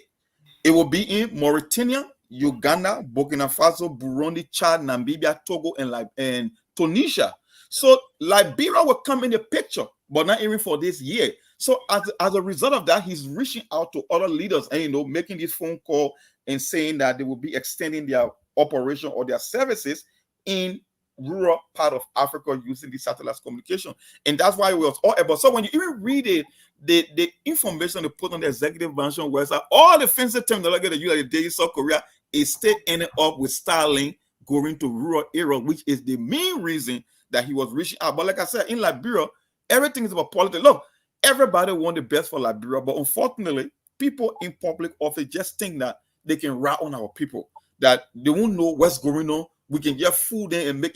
it will be in Mauritania, Uganda, Burkina Faso, Burundi, Chad, Namibia, Togo, and Tunisia. So Liberia will come in the picture, but not even for this year. So as a result of that, he's reaching out to other leaders and, making this phone call and saying that they will be extending their operation or their services in rural part of Africa using the satellite communication. And that's why it was all about. So when you even read it, the information they put on the executive mansion website, all the fancy terminology that you use in South Korea is still ending up with Starlink going to rural areas, which is the main reason that he was reaching out. But like I said, in Liberia, everything is about politics. Look, everybody wants the best for Liberia, but unfortunately, people in public office just think that they can rat on our people, that they won't know what's going on. We can get food in and make,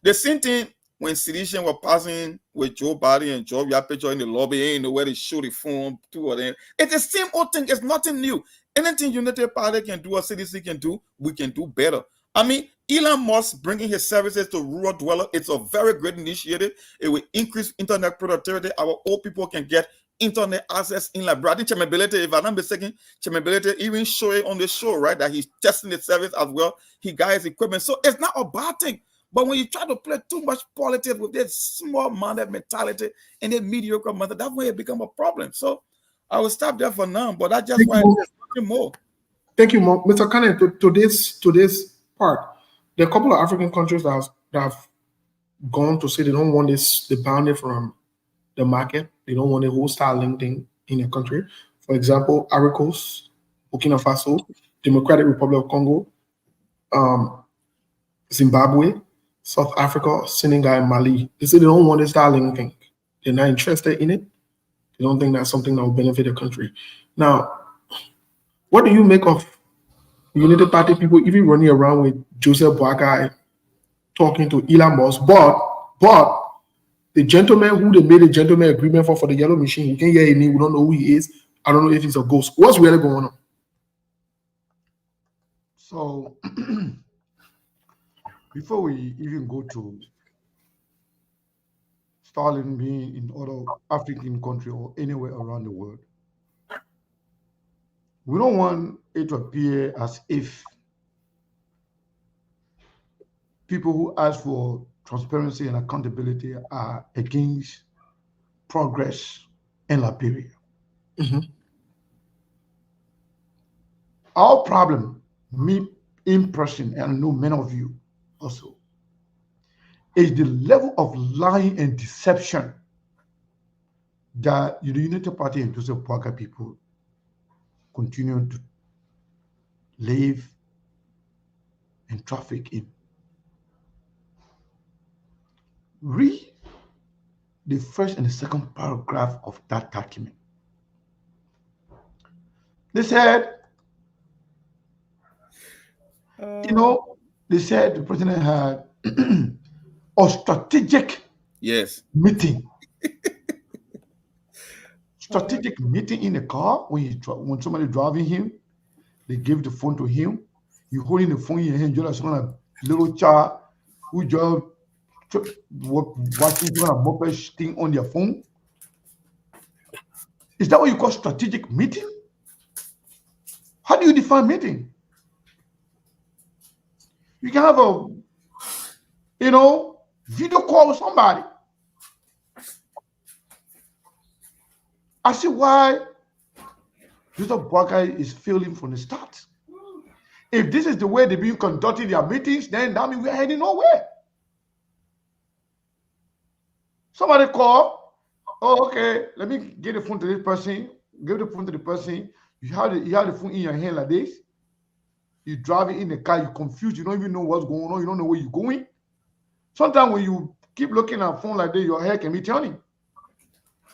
the same thing when sedition were passing with Joe Biden and Joe Yapich in the lobby, ain't know where they show the phone, two of them. It's the same old thing. It's nothing new. Anything United Party can do or CDC can do, we can do better. I mean, Elon Musk bringing his services to rural dwellers, it's a very great initiative. It will increase internet productivity. Our old people can get internet access in Liberia. I think Chemability, if I'm not mistaken, Chemability even show it on the show, right, that he's testing the service as well. He got his equipment. So it's not a bad thing. But when you try to play too much politics with this small-minded mentality and this mediocre method, that's when it becomes a problem. So I will stop there for now, but that's just Thank why you. it's more. Thank you, Mr. Kane. To this part, there are a couple of African countries that have gone to say they don't want the ban it from the market. They don't want a whole Starlink thing in their country. For example, Ivory Coast, Burkina Faso, Democratic Republic of Congo, Zimbabwe, South Africa, Senegal, and Mali. They say they don't want a Starlink thing. They're not interested in it. They don't think that's something that will benefit the country. Now, what do you make of United Party people even running around with Joseph Boakai talking to Elon Musk? But the gentleman who they made a gentleman agreement for the yellow machine, you can hear him, we don't know who he is. I don't know if he's a ghost. What's really going on? So before we even go to Stalin being in other African country or anywhere around the world, we don't want it to appear as if people who ask for transparency and accountability are against progress in Liberia. Mm-hmm. Our problem, me in person, and I know many of you also, is the level of lying and deception that the United Party and Joseph Boakai people continue to live and traffic in. Read the first and the second paragraph of that document. They said, they said the president had a strategic meeting. Strategic meeting in the car when somebody driving him, they give the phone to him. You holding the phone in your hand, just like a little child who just watching a mobile thing on their phone. Is that what you call strategic meeting? How do you define meeting? You can have a, video call with somebody. I see why Joseph Boakai is failing from the start. If this is the way they've been conducting their meetings, then that means we're heading nowhere. Somebody call, okay, let me get the phone to this person, give the phone to the person. You have the phone in your hand like this. You drive it in the car, you're confused, you don't even know what's going on, you don't know where you're going. Sometimes when you keep looking at a phone like that, your head can be turning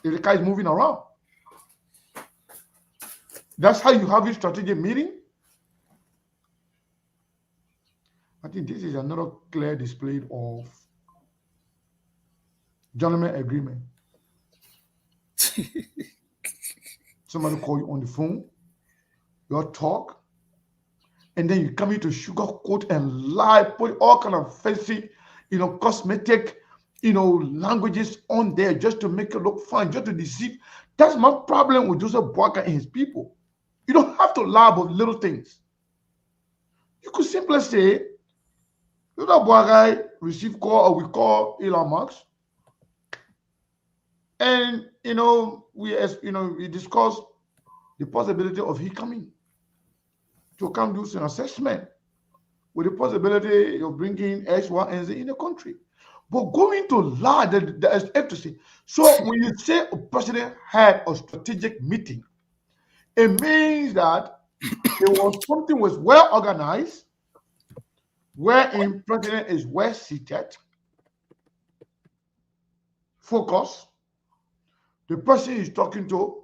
if the car is moving around. That's how you have a strategic meeting. I think this is another clear display of gentleman agreement. Somebody call you on the phone, you talk, and then you come in to sugarcoat and lie, put all kind of fancy, cosmetic, languages on there just to make it look fine, just to deceive. That's my problem with Joseph Boakai and his people. You don't have to lie about little things. You could simply say, Joseph Boakai received call, or we call Elon Musk, and we discuss the possibility of he coming to come do some assessment with the possibility of bringing X, Y, and Z in the country. But going to lie, that is ecstasy. So when you say a president had a strategic meeting, it means that it was something was well organized, wherein president is well seated, focused. The person he's talking to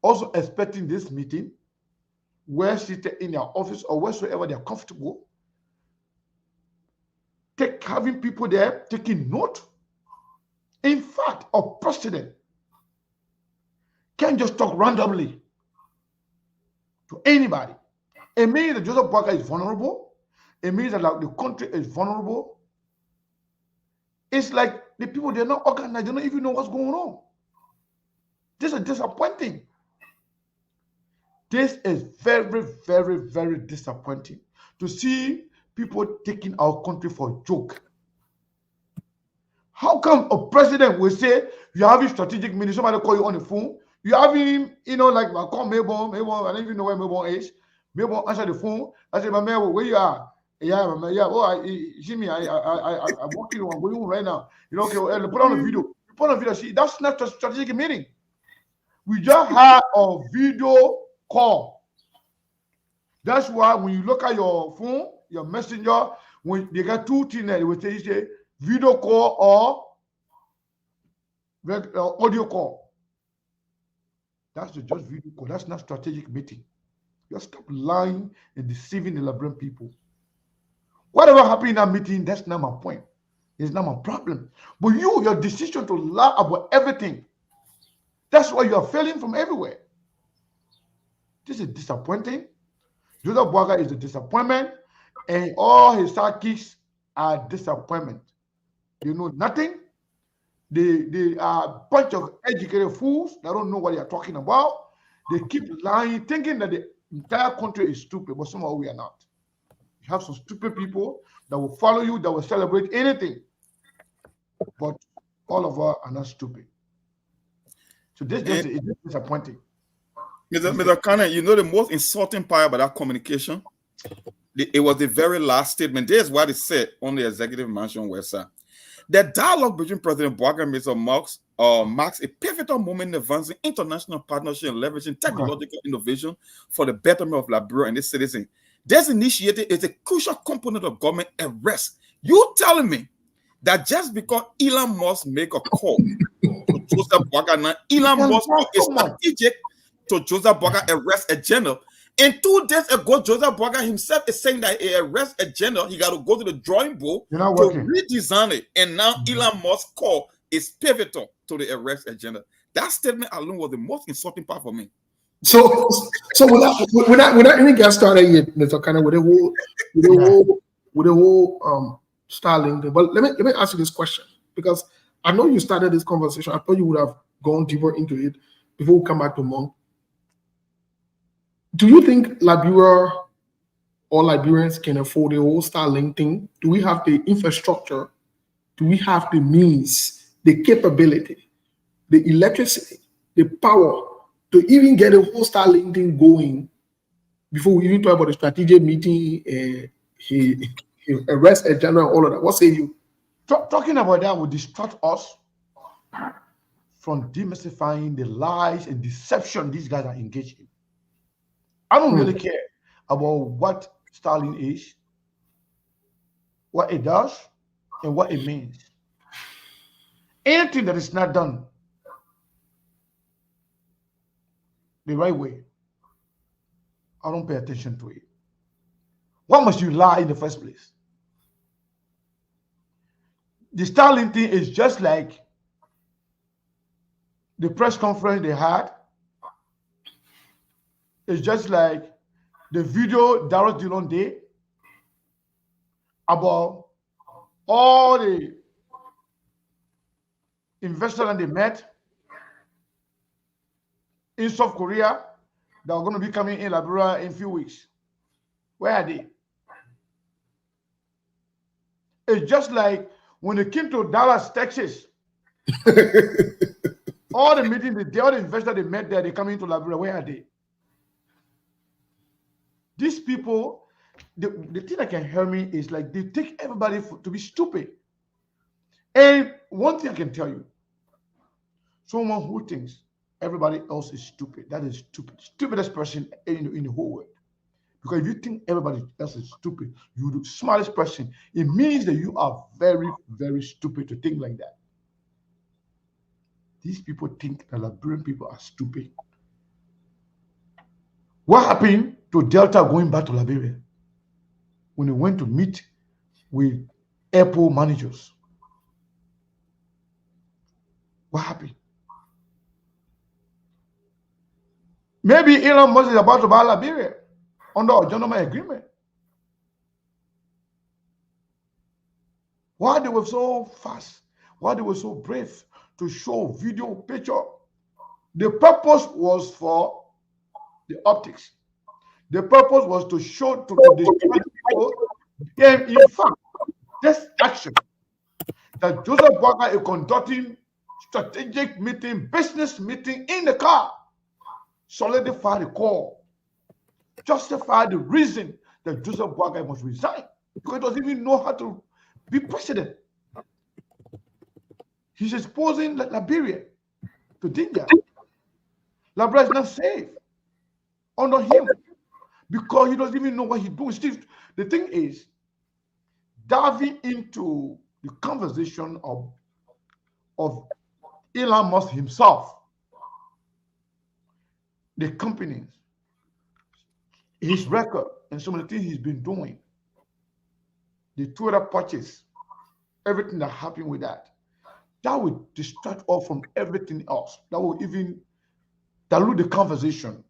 also expecting this meeting, well seated in their office or wheresoever they're comfortable. Having people there taking note. In fact, a president can't just talk randomly to anybody. It means that Joseph Boakai is vulnerable. it means that like the country is vulnerable. It's like the people, they're not organized, they don't even know what's going on. This is disappointing. This is very, very, very disappointing to see people taking our country for a joke. How come a president will say you're having strategic meeting, somebody call you on the phone, you're having, like I call Melbourne, I don't even know where Melbourne is. Melbourne answer the phone. I say, my man, where you are? Yeah, my man, yeah. Oh, you see me, I'm working on going on right now. Okay, well, put on a video. You put on a video. See, that's not a strategic meeting. We just had a video call. That's why when you look at your phone, your messenger, when they got two things that they will say video call or audio call. That's just video call. That's not strategic meeting. You stop lying and deceiving the Liberian people. Whatever happened in that meeting, that's not my point. It's not my problem. But your decision to lie about everything, that's why you are failing from everywhere. This is disappointing. Joseph Boaga is a disappointment, and all his sidekicks are disappointment. They know nothing. They are a bunch of educated fools that don't know what they are talking about. They keep lying, thinking that the entire country is stupid, but somehow we are not. You have some stupid people that will follow you, that will celebrate anything. But all of us are not stupid. So this is disappointing. Mr. Kane, the most insulting part about that communication, it was the very last statement. This is what it said on the executive mansion website. The dialogue between President Boaga and Mr. marks a pivotal moment in advancing international partnership and leveraging technological innovation for the betterment of Liberia and its citizens. This initiative is a crucial component of government arrest. You telling me that just because Elon Musk make a call to Joseph Boaga, now Elon Musk is strategic to Joseph Boaga arrest agenda. And 2 days ago, Joseph Boaga himself is saying that a arrest agenda, he got to go to the drawing board to redesign it. And now Elon Musk's call is pivotal to the arrest agenda. That statement alone was the most insulting part for me. So we're not even get started yet, Mr. Kane, with the whole Starlink thing. But let me ask you this question, because I know you started this conversation. I thought you would have gone deeper into it before we come back to Monk. Do you think Liberia or Liberians can afford the whole Starlink thing? Do we have the infrastructure? Do we have the means, the capability, the electricity, the power to even get a whole Starlink thing going before we even talk about the strategic meeting, he arrest a general, all of that? What say you? Talking about that will distract us from demystifying the lies and deception these guys are engaged in. I don't really care about what Starlink is, what it does, and what it means. Anything that is not done the right way, I don't pay attention to it. Why must you lie in the first place? The Starlink thing is just like the press conference they had. It's just like the video Darrell Dillon did about all the investors that they met in South Korea that are going to be coming in Liberia in a few weeks. Where are they? It's just like when they came to Dallas, Texas, all the meetings, all the investors they met there, they come into Liberia. Where are they? These people, the thing that can hurt me is like they take everybody to be stupid. And one thing I can tell you, someone who thinks everybody else is stupid, that is stupid. Stupidest person in the whole world. Because if you think everybody else is stupid, you're the smartest person. It means that you are very, very stupid to think like that. These people think the Liberian people are stupid. What happened to Delta going back to Liberia when they went to meet with airport managers? What happened? Maybe Elon Musk is about to buy Liberia under a gentleman agreement. Why they were so fast, why they were so brave to show video picture. The purpose was for the optics. The purpose was to show to distract people. And in fact, this action that Joseph Boakai is conducting strategic meeting, business meeting in the car, solidify the call, justify the reason that Joseph Boakai must resign because he doesn't even know how to be president. He's exposing Liberia to danger. Liberia is not safe under him because he doesn't even know what he's doing. Steve, the thing is, diving into the conversation of Elon Musk himself, the companies, his record, and some of the things he's been doing, the Twitter purchase, everything that happened with that would distract us from everything else. That will even dilute the conversation.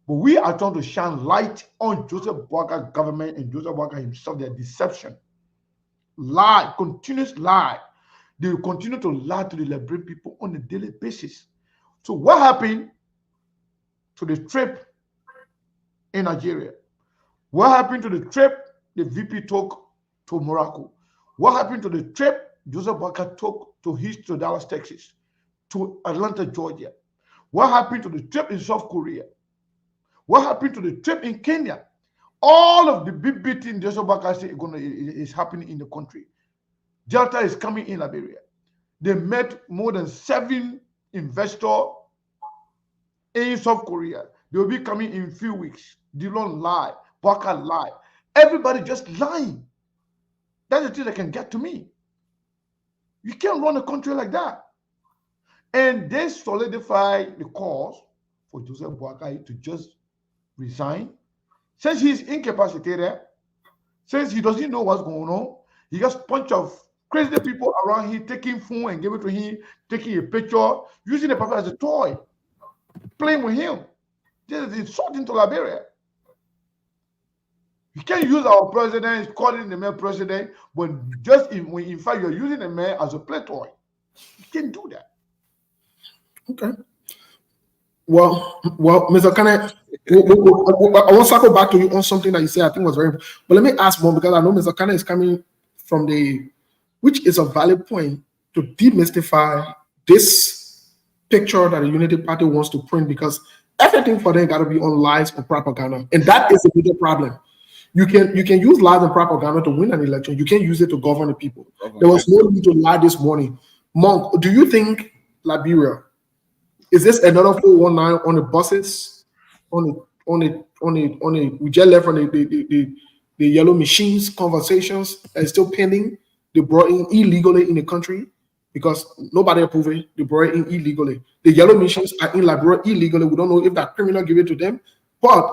But we are trying to shine light on Joseph Boakai's government and Joseph Boakai himself, their deception. Lie, continuous lie. They will continue to lie to the Liberian people on a daily basis. So what happened to the trip in Nigeria? What happened to the trip the VP took to Morocco? What happened to the trip Joseph Boakai took to Dallas, Texas, to Atlanta, Georgia? What happened to the trip in South Korea? What happened to the trip in Kenya? All of the big beating Joseph Boakai is happening in the country. Delta is coming in Liberia. They met more than 7 investors in South Korea. They will be coming in a few weeks. Dillon lie, Boakai lie. Everybody just lying. That's the thing that can get to me. You can't run a country like that. And they solidify the cause for Joseph Boakai to just resign. Since he's incapacitated, since he doesn't know what's going on, he just a bunch of crazy people around him taking phone and giving it to him, taking a picture, using the paper as a toy, playing with him. This is insulting to Liberia. You can't use our president, calling the man president, but just in fact you're using the man as a play toy. You can't do that. Okay. Well, Mr. Kane, I want to circle back to you on something that you said I think was very important. But let me ask more because I know Mr. Kane is coming from which is a valid point to demystify this picture that the Unity Party wants to print because everything for them got to be on lies or propaganda. And that is a major problem. You can use lies and propaganda to win an election. You can't use it to govern the people. There was no need to lie this morning. Monk, do you think Liberia, is this another 419 on the buses? We just left on the yellow machines conversations that is still pending. They brought in illegally in the country because nobody approved it. They brought it in illegally. The yellow machines are in Liberia illegally. We don't know if that criminal gave it to them, but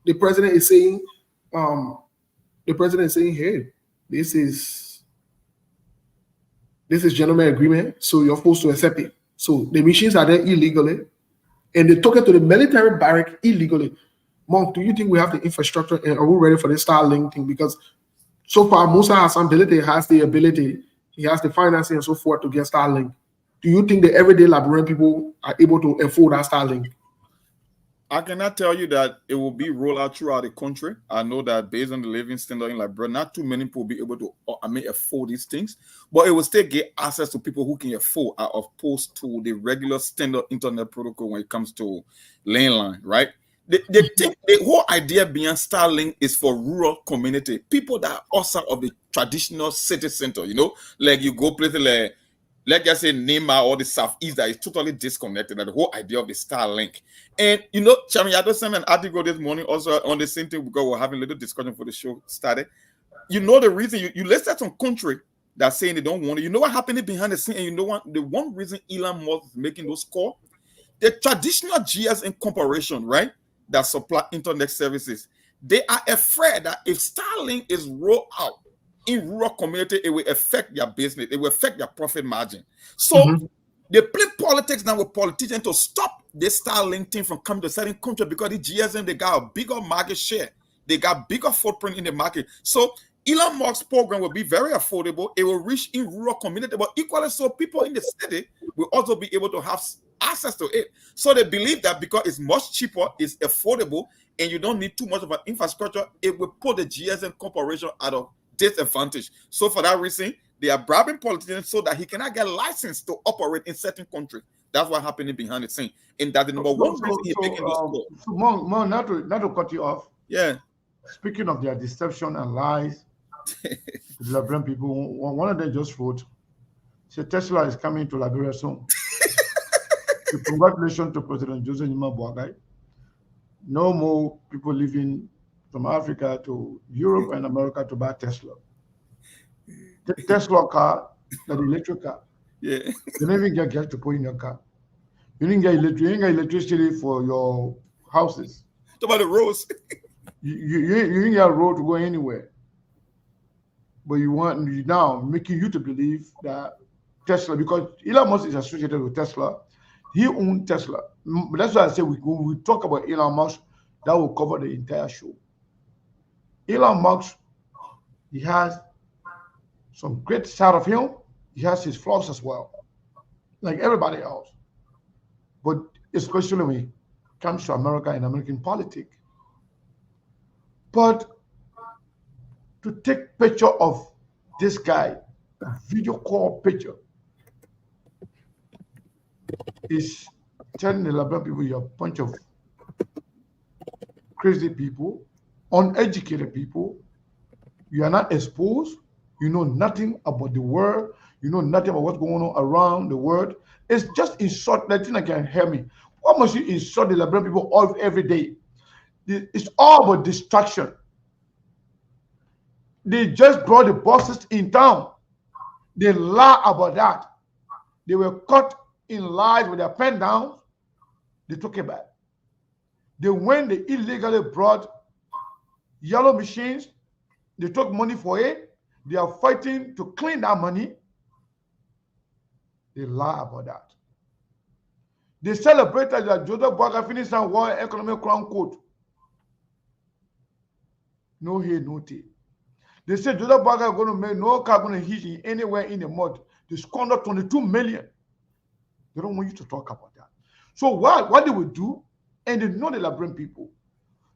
the president is saying, hey, this is gentleman agreement, so you're supposed to accept it. So the machines are there illegally, and they took it to the military barrack illegally. Monk, do you think we have the infrastructure and are we ready for this Starlink thing? Because so far, Musa has the ability, he has the financing and so forth to get Starlink. Do you think the everyday Liberian people are able to afford that Starlink? I cannot tell you that it will be rolled out throughout the country. I know that based on the living standard in Liberia, not too many people will be able to afford these things, but it will still get access to people who can afford as opposed to the regular standard internet protocol when it comes to landline, right? The whole idea behind Starlink is for rural community, people that are outside of the traditional city center, like you go places like, let's just say Nema or the Southeast that is totally disconnected, and the whole idea of the Starlink. And Chami, I just sent an article this morning also on the same thing because we're having a little discussion for the show started. The reason you listed some country that's saying they don't want it. You know what happened behind the scene, and you know what? The one reason Elon Musk is making those calls, the traditional GSM corporation, right, that supply internet services, they are afraid that if Starlink is rolled out in rural community, it will affect their business, it will affect their profit margin. So they play politics now with politicians to stop this Starlink thing from coming to certain country because the GSM, they got a bigger market share, they got bigger footprint in the market. So Elon Musk's program will be very affordable. It will reach in rural community, but equally so, people in the city will also be able to have access to it. So they believe that because it's much cheaper, it's affordable, and you don't need too much of an infrastructure, it will put the GSM corporation at a disadvantage. So for that reason, they are bribing politicians so that he cannot get licensed to operate in certain countries. That's what's happening behind the scene. And that's the number one reason he's making this call. So more, not to cut you off. Yeah. Speaking of their deception and lies, the Liberian people, one of them just wrote, said Tesla is coming to Liberia soon. So congratulations to President Joseph Nima Boakai. No more people living from Africa to Europe and America to buy Tesla. The Tesla car, the electric car. Yeah. You don't even get gas to put in your car. You didn't get electricity for your houses. Talk about the roads. You didn't get a road to go anywhere. But you want now making you to believe that Tesla, because Elon Musk is associated with Tesla, he owns Tesla. That's why I say when we talk about Elon Musk, that will cover the entire show. Elon Musk, he has some great side of him. He has his flaws as well, like everybody else. But especially when it comes to America and American politics. But to take picture of this guy, a video call picture, is telling the Liberian people you're a bunch of crazy people, uneducated people. You are not exposed. You know nothing about the world. You know nothing about what's going on around the world. It's just insult. That thing I can hear me. Why must you insult the Liberian people all every day? It's all about distraction. They just brought the bosses in town. They lie about that. They were caught in lies with their pen down. They took it back. They went, they illegally brought yellow machines. They took money for it. They are fighting to clean that money. They lie about that. They celebrated that Joseph Boakai finished and won economic crown court. No hay, no tea. They said Joseph Boakai is going to make no car going to hit you anywhere in the mud. They squandered 22 million. They don't want you to talk about that. So what they will do, and they know the Liberian people,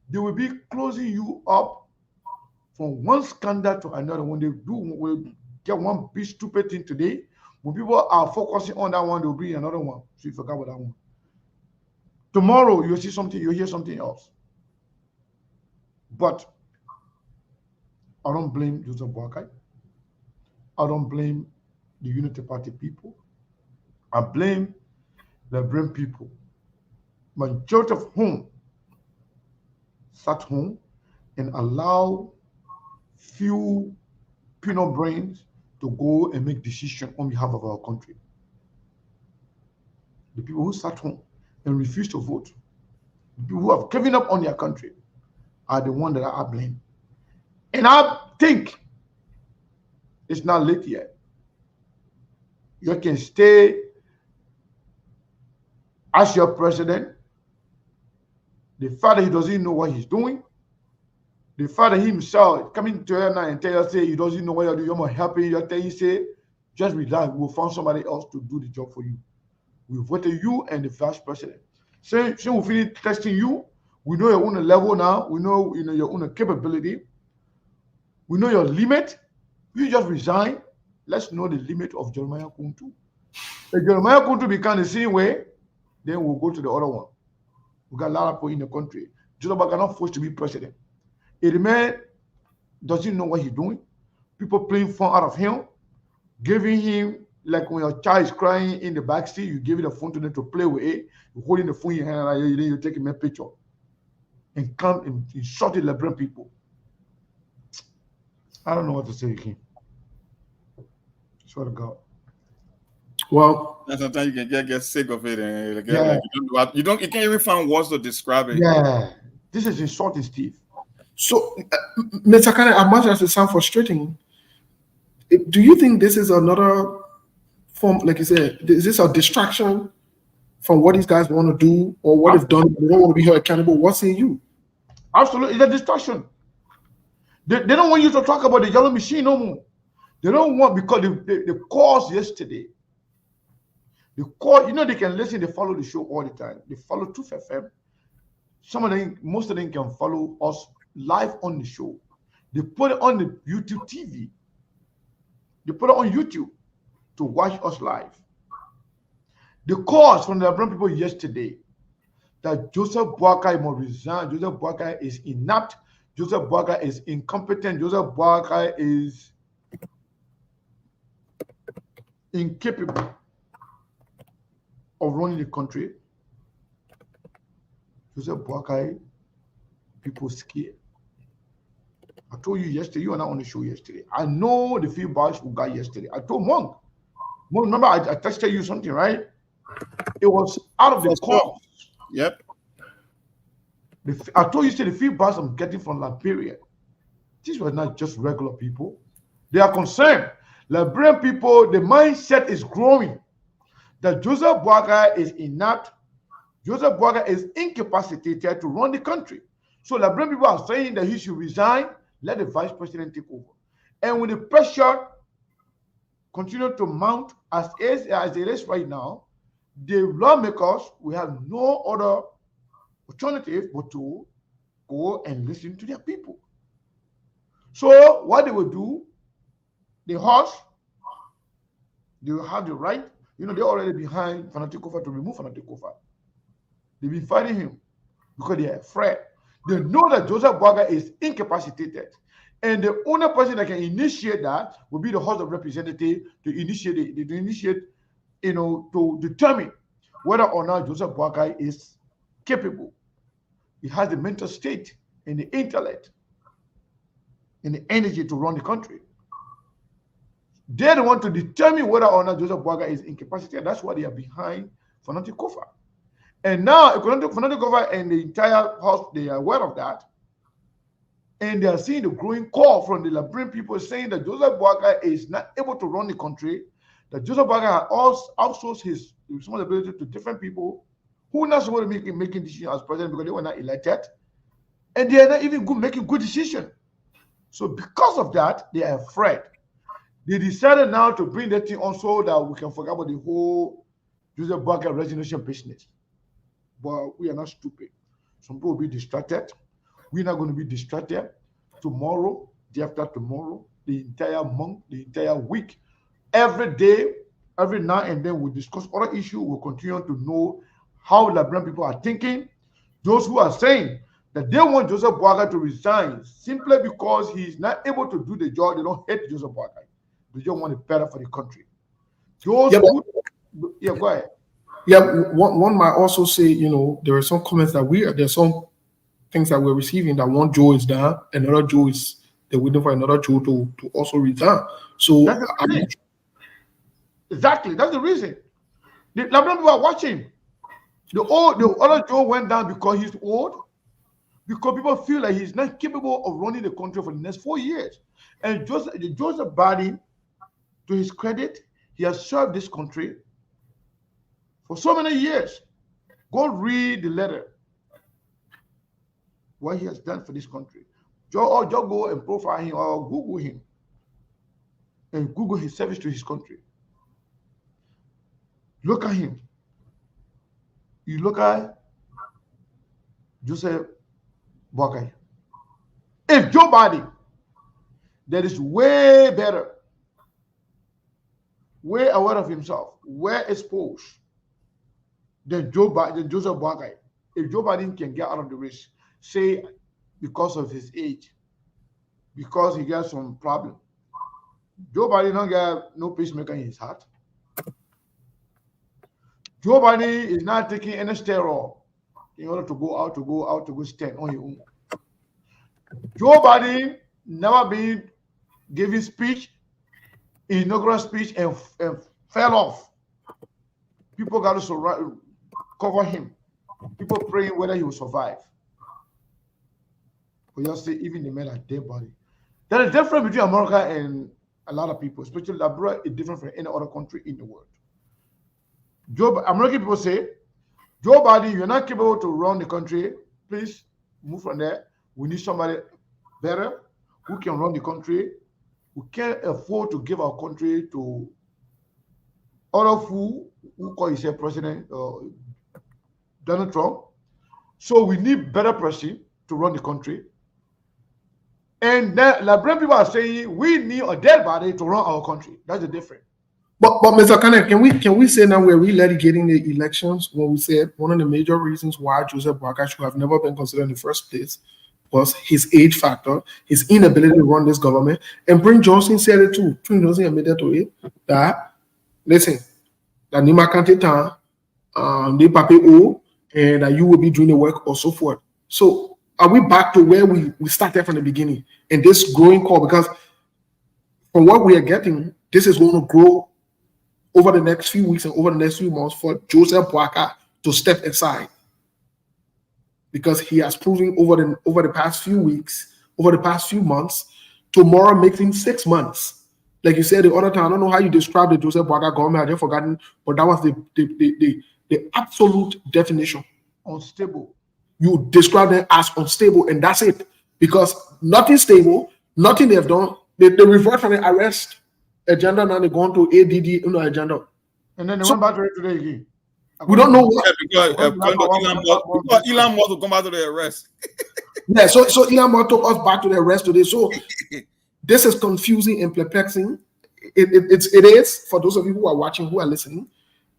they will be closing you up from one scandal to another. When they get one big stupid thing today, when people are focusing on that one, they'll bring another one. So you forgot about that one. Tomorrow you'll see something, you'll hear something else. But I don't blame Joseph Boakai. I don't blame the Unity Party people. I blame the Liberian people, majority of whom sat home and allow few peanut brains to go and make decisions on behalf of our country. The people who sat home and refused to vote, the people who have given up on their country, are the ones that I blame. And I think it's not late yet. You can stay as your president. The fact that he doesn't know what he's doing, the fact that he himself coming to you now and tell you, say he doesn't know what you're doing, you're not helping, you're telling you, say, just relax, we'll find somebody else to do the job for you. We voted you and the vice president. So we finish testing you. We know your own level now. We know, your own capability. We know your limit. You just resign. Let's know the limit of Jeremiah Kuntu. If Jeremiah Kuntu becomes the same way, then we'll go to the other one. We got a lot of people in the country. Joseph Boakai not forced to be president. A man doesn't know what he's doing. People playing fun out of him, giving him, like when your child is crying in the backseat, you give it a phone to them to play with it. You're holding the phone in your hand, and then you take a picture and come and insult the Liberian people. I don't know what to say again. Swear to God. Well, And sometimes you can get sick of it, and Yeah. you can't even find words to describe it. Yeah, this is insulting, Steve. so Mr. Kane, as much as it sounds frustrating, do you think this is another form, like you said, is this a distraction from what these guys want to do or what they've done? They don't want to be held accountable. What's in you? Absolutely, it's a distraction. They don't want you to talk about the yellow machine no more. They don't want, because the calls yesterday, the call, they can listen, they follow the show all the time. They follow Truth FM. Some of them, most of them can follow us live on the show. They put it on the YouTube TV. They put it on YouTube to watch us live. The calls from the Liberian people yesterday that Joseph Boakai must resign, Joseph Boakai is inept, Joseph Boakai is incompetent, Joseph Boakai is incapable of running the country. Joseph Boakai, people scared. I told you yesterday, you were not on the show yesterday. I know the feedback we got yesterday. I told Monk, remember I texted you something, right? It was out of the call. Yep. I told you the feedback I'm getting from Liberia. These were not just regular people. They are concerned. Liberian people, the mindset is growing that Joseph Boakai is inept. Joseph Boakai is incapacitated to run the country. So Liberian people are saying that he should resign, let the vice president take over. And when the pressure continue to mount as it is right now, the lawmakers will have no other alternative but to go and listen to their people. So what they will do, the horse, they will have the right. They're already behind Fanatic Kofa to remove Fanatic Kofa. They've been fighting him because they are afraid. They know that Joseph Boakai is incapacitated. And the only person that can initiate that will be the House of Representatives to determine whether or not Joseph Boakai is capable. He has the mental state and the intellect and the energy to run the country. They don't want to determine whether or not Joseph Boakai is incapacitated. That's why they are behind Fanatic Kofa. And now, Fanatic Kofa and the entire house, they are aware of that. And they are seeing the growing call from the Liberian people saying that Joseph Boakai is not able to run the country, that Joseph Boakai has outsourced his responsibility to different people who are not supposed to be making decisions as president because they were not elected. And they are not even making good decisions. So because of that, they are afraid. They decided now to bring that thing on so that we can forget about the whole Joseph Boakai resignation business. But we are not stupid. Some people will be distracted. We're not going to be distracted. Tomorrow, day after tomorrow, the entire month, the entire week, every day, every now and then, we'll discuss other issues. We'll continue to know how Liberian people are thinking. Those who are saying that they want Joseph Boakai to resign simply because he's not able to do the job, they don't hate Joseph Boakai. They just want it better for the country. Those go ahead. Yeah, one might also say, there are some comments that there's some things that we're receiving that one Joe is down, another Joe is, they're waiting for another Joe to also resign. So exactly, that's the reason. The Liberian people are watching. The other Joe went down because he's old, because people feel like he's not capable of running the country for the next 4 years. And Joseph Biden, to his credit, he has served this country for so many years. Go read the letter, what he has done for this country. Just go and profile him or Google him and Google his service to his country. Look at him. You look at Joseph Boakai. If Joe Biden, that is way better, way aware of himself, way exposed than Joseph Boakai. If Joe Biden can get out of the race, say because of his age, because he got some problem, Joe Biden don't get no pacemaker in his heart. Joe Biden is not taking any steroid in order to go out, stand on your own. Joe Biden never been giving speech, inaugural speech, and fell off. People got to cover him. People praying whether he will survive. But you see, even the men are dead body. There is a difference between America and a lot of people, especially Liberia is different from any other country in the world. American people say, Joe Biden, you're not capable to run the country. Please move from there. We need somebody better. who can run the country. We can't afford to give our country to other fool who call himself President Donald Trump. So we need better person to run the country. And then Liberian people are saying we need a dead body to run our country. That's the difference. But Mr. Kane, can we say now we're relitigating the elections when we said one of the major reasons why Joseph Boakai should have never been considered in the first place was his age factor, his inability to run this government. And Brent Johnson said it too. Brent Johnson admitted to it that, listen, that Nima can't take time, they pape O, and that you will be doing the work or so forth. So are we back to where we started from the beginning in this growing call? Because from what we are getting, this is going to grow over the next few weeks and over the next few months for Joseph Boakai to step aside, because he has proven over the past few weeks, over the past few months, tomorrow makes him 6 months. Like you said the other time, I don't know how you described the Joseph Boakai government, I just forgotten, but that was the absolute definition. Unstable. You describe them as unstable, and that's it. Because nothing stable, nothing they've done. They revert from the arrest agenda, now they're going to ADD agenda. And then they went back to it today again. We don't know what. Because Elon Musk will come out to the arrest. Yeah, so Elon Musk took us back to the arrest today. So this is confusing and perplexing. It is for those of you who are watching, who are listening.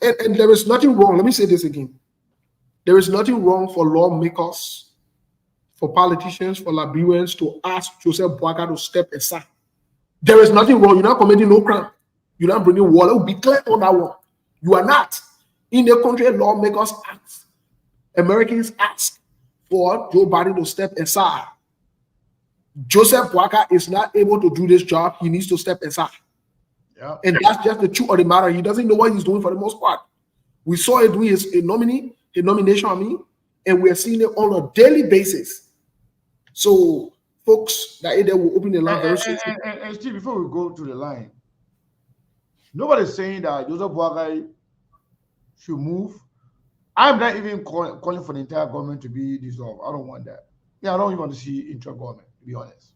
And there is nothing wrong. Let me say this again. There is nothing wrong for lawmakers, for politicians, for Liberians to ask Joseph Boakai to step aside. There is nothing wrong. You're not committing no crime. You're not bringing water. Be clear on that one. You are not. In the country, lawmakers ask, Americans ask for Joe Biden to step aside. Joseph Boakai is not able to do this job. He needs to step aside. Yeah. And that's just the truth of the matter. He doesn't know what he's doing for the most part. We saw it doing his nomination, and we're seeing it on a daily basis. So, folks, that either will open the line very soon. And Steve, before we go to the line, nobody's saying that Joseph Boakai should move. I'm not even calling for the entire government to be dissolved. I don't want that. Yeah, I don't even want to see intra-government, to be honest,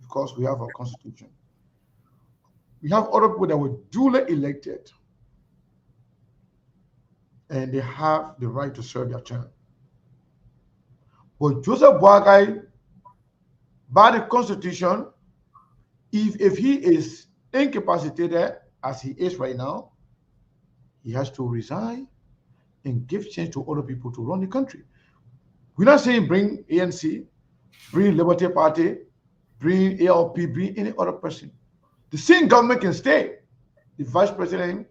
because we have a constitution. We have other people that were duly elected, and they have the right to serve their term. But Joseph Boakai, by the constitution, if he is incapacitated as he is right now, he has to resign and give chance to other people to run the country. We're not saying bring ANC, bring Liberty Party, bring ALP, bring any other person. The same government can stay. The vice president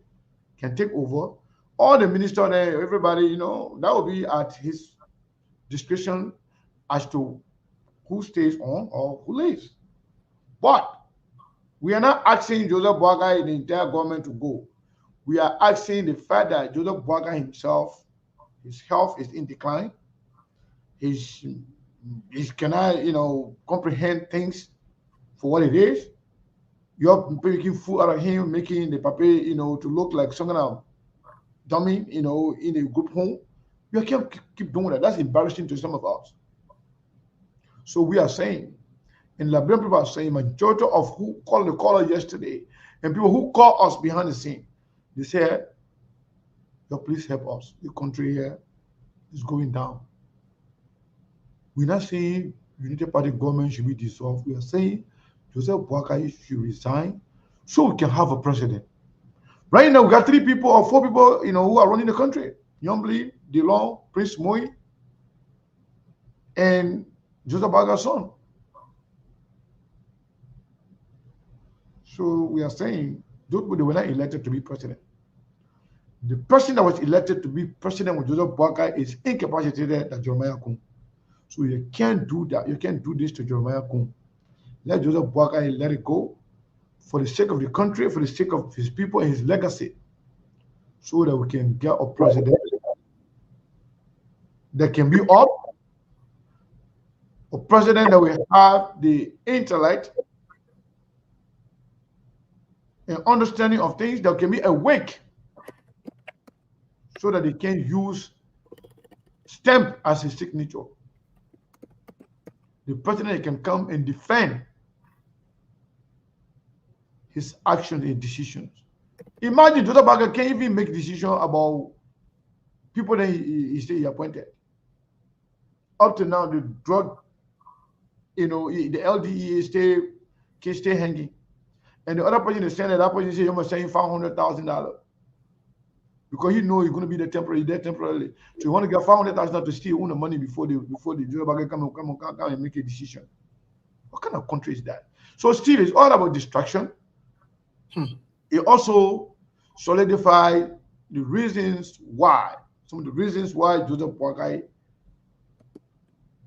can take over. All the minister there, everybody, that will be at his discretion as to who stays on or who leaves. But we are not asking Joseph Boakai and the entire government to go. We are asking the fact that Joseph Boakai himself, his health is in decline. He cannot, comprehend things for what it is. You're making fool out of him, making the papi, to look like some kind of dummy, in a group home. You can't keep doing that. That's embarrassing to some of us. So we are saying, and Liberian people are saying, majority of who called the caller yesterday, and people who call us behind the scene, they said, please help us. The country here is going down. We're not saying Unity Party government should be dissolved. We are saying Joseph Boakai should resign so we can have a president. Right now, we got 3 people or 4 people, who are running the country. Yombly, DeLong, Prince Moy, and Joseph Boakai's son. So we are saying those people, they were not elected to be president. The person that was elected to be president with Joseph Boakai is incapacitated at Jeremiah Kun. So you can't do that. You can't do this to Jeremiah Kun. Let Joseph Boakai let it go for the sake of the country, for the sake of his people and his legacy, so that we can get a president that can be up, a president that will have the intellect and understanding of things, that can be awake, so that they can use stamp as his signature. The president can come and defend his actions and decisions. Imagine Joseph Barker can't even make decisions about people that he say he appointed. Up to now, the drug, the LDEA can stay hanging. And the other person is saying that person say you must send him $500,000. Because you know you're going to be there temporarily. So you want to get $500,000 to steal own the money before the Joseph Barker come and make a decision. What kind of country is that? So still, it's all about distraction. It also solidified the reasons why, some of the reasons why Joseph Boakai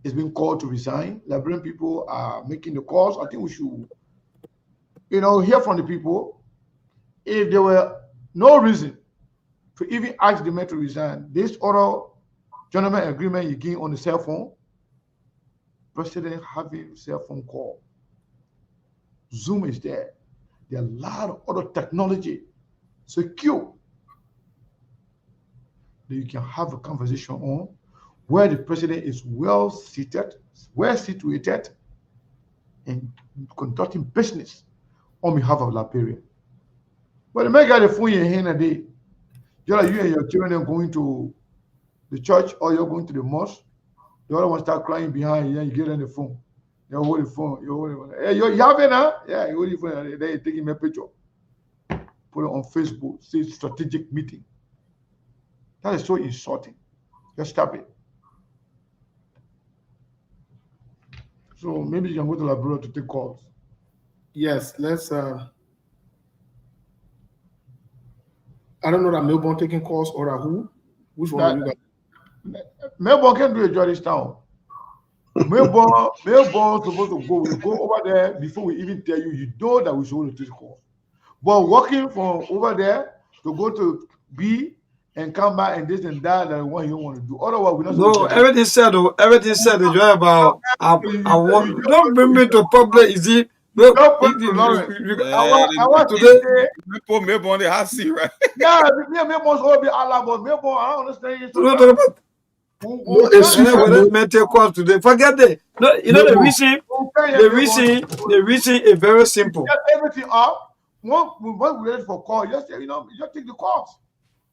is being called to resign. Liberian people are making the calls. I think we should, hear from the people. If there were no reason to even ask the man to resign, this other gentleman agreement you get on the cell phone, president having cell phone call, Zoom is there. There are a lot of other technology, secure, that you can have a conversation on, where the president is well situated, and conducting business on behalf of Liberia. But the man got a phone in your hand a day. Just like you and your children are going to the church or you're going to the mosque, the other one start crying behind you and you get on the phone. You hold the phone. Hey, you have it now? Yeah, you hold the phone. Then you're taking a picture. Put it on Facebook. Say strategic meeting. That is so insulting. Just stop it. So maybe you can go to Liberia to take calls. Yes, let's. I don't know that Melbourne taking calls or that who. Which one you got? Melbourne can do a job this town. Melbourne supposed to go. We go over there before we even tell you. You know that we should take calls. But working from over there to go to B and come back and this and that what you want to do. Otherwise, we're not. No, everything said. Everything said. Is about. I want. Don't bring me to public. Is it? No, I want today. People Melbourne they have see right. Yeah, Melbourne's all be Allah, but Melbourne, I don't understand. Mental calls today. Forget it. No, the reason is very simple. Get everything up. When we ready for call, you just take the calls.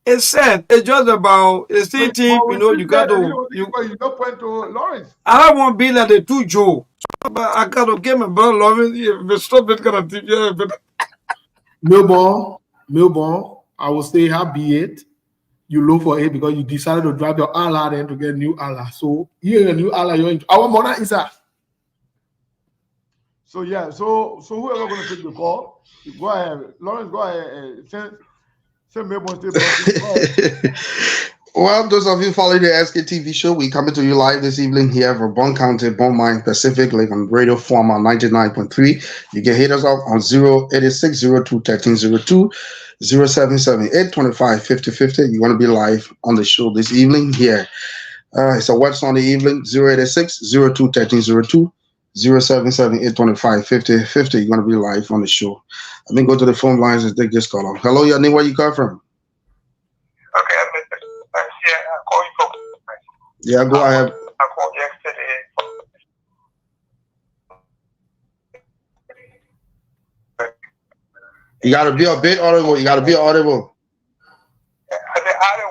It's said it's just about a state team. You got to. You don't point to Lawrence. I don't want to be like the two Joe. But I got to get my brother Lawrence. Stop it, kind of thing. Yeah, but Melbourne. I will say, how be it. You look for it because you decided to drop your Allah then to get new Allah. So here a new Allah, you're into our mother is that. So yeah, so whoever gonna take the call, go ahead. Lawrence, go ahead. Send Melbourne to Well, those of you following the SKTV show, we coming to you live this evening here from Bond County, Bond Mine, Pacific, like on Radio Forma 99.3. You can hit us up on 086021302, 0778255050. You want to be live on the show this evening here. It's a Web Sunday evening, 086021302, 0778255050. You want to be live on the show. Let me go to the phone lines and take this call off. Hello, your name, where you come from? Okay, I call you from. Yeah, go ahead. I called yesterday. You gotta be a bit audible. I had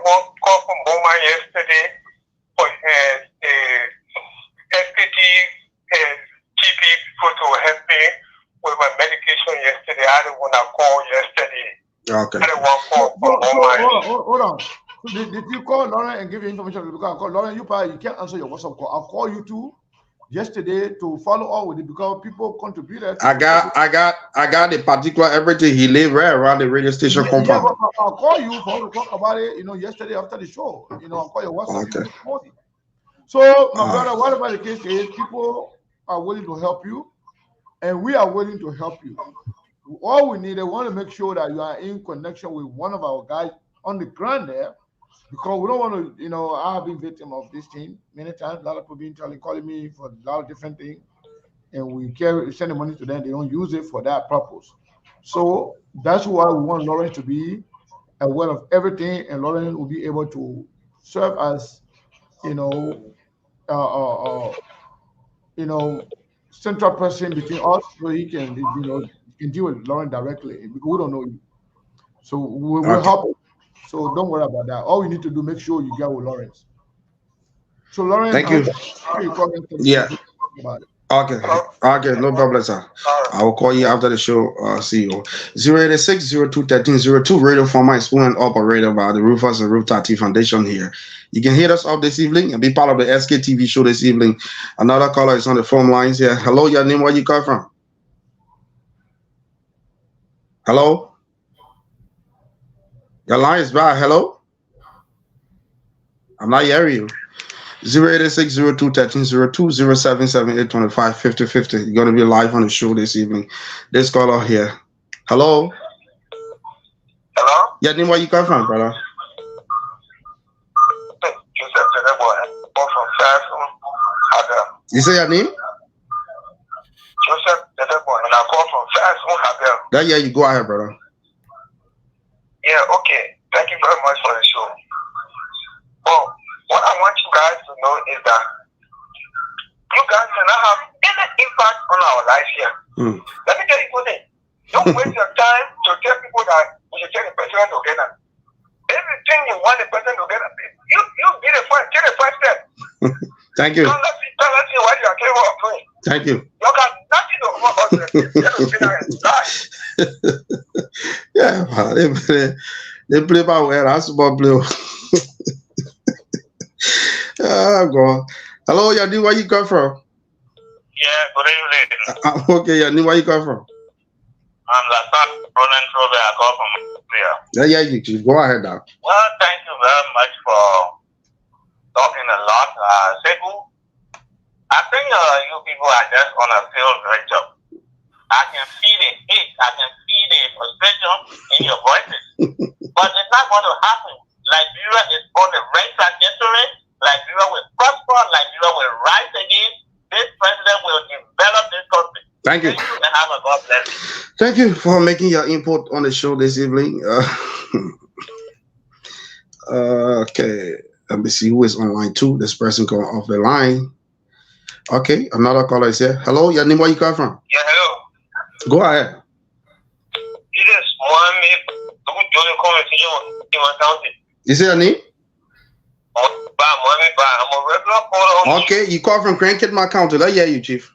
one call from Boma yesterday for SPT and GP people to help me with my medication yesterday. I had one call yesterday. Okay. I had one call from Boma. Hold on. Did you call Lauren and give you information? Because I call Lauren, you can't answer your WhatsApp call. I'll call you too yesterday to follow up with it because people contributed. I got the particular everything. He lived right around the radio station compound. Yeah, I'll call you to talk about it. Yesterday after the show. I'll call your WhatsApp. Okay. So my brother, whatever the case is, people are willing to help you, and we are willing to help you. All we need, I want to make sure that you are in connection with one of our guys on the ground there. Because we don't want to, I have been victim of this thing many times. A lot of people been calling me for a lot of different things, and we send the money to them. They don't use it for that purpose. So that's why we want Lauren to be aware of everything, and Lauren will be able to serve as, central person between us, so he can, can deal with Lauren directly because we don't know you. So we'll Okay. help. So don't worry about that. All you need to do, make sure you get with Lawrence. So Lawrence, Thank you. you call him Yeah. about it. Okay. Okay. No problem, sir. I will call you after the show. See you. 086-02-1302 radio format is and operated by the Roofers and Roof Tati Foundation here. You can hit us up this evening and be part of the SKTV show this evening. Another caller is on the phone lines here. Hello, your name, where you come from? Hello? Your line is bad. Hello? I'm not hearing you. 086-02-1302-0778-25-5050. You're going to be live on the show this evening. This caller here. Hello? Hello? Your name, where you come from, brother? You say your name? Joseph, and I call from Fast on Habel. Yeah, you go ahead, brother. Yeah, okay. Thank you very much for the show. Well, what I want you guys to know is that you guys cannot have any impact on our lives here. Let me tell you something. Don't waste your time to tell people that we should take the president together. Everything you want the president together, you be the first, take the first step. Thank you. Tell us what you are capable of doing. Thank you. You got nothing to come about Yeah, they play by where that's about blue. Oh, God. Hello, Yadi, where you come from? Yeah, good evening. Okay, Yadi, where you come from? I'm Lasan Ronan Trobe. I call from Liberian. Yeah, you go ahead now. Well, thank you very much for talking a lot. Sekou, I think you people are just on a field great job. I can see the hate, I can see the frustration in your voices. But it's not going to happen. Liberia is on the right trajectory. Liberia will prosper. Liberia will rise again. This president will develop this country. Thank you. Thank you and have a God bless you. Thank you for making your input on the show this evening. Okay, let me see who is online too. This person going off the line. Okay, another caller is here. Hello, your name, where you come from? Yeah, hello. Go ahead. You just want me to join the conversation in my county. You say your name? I'm a regular caller. Okay, you call from Crankit, County. I hear you, Chief.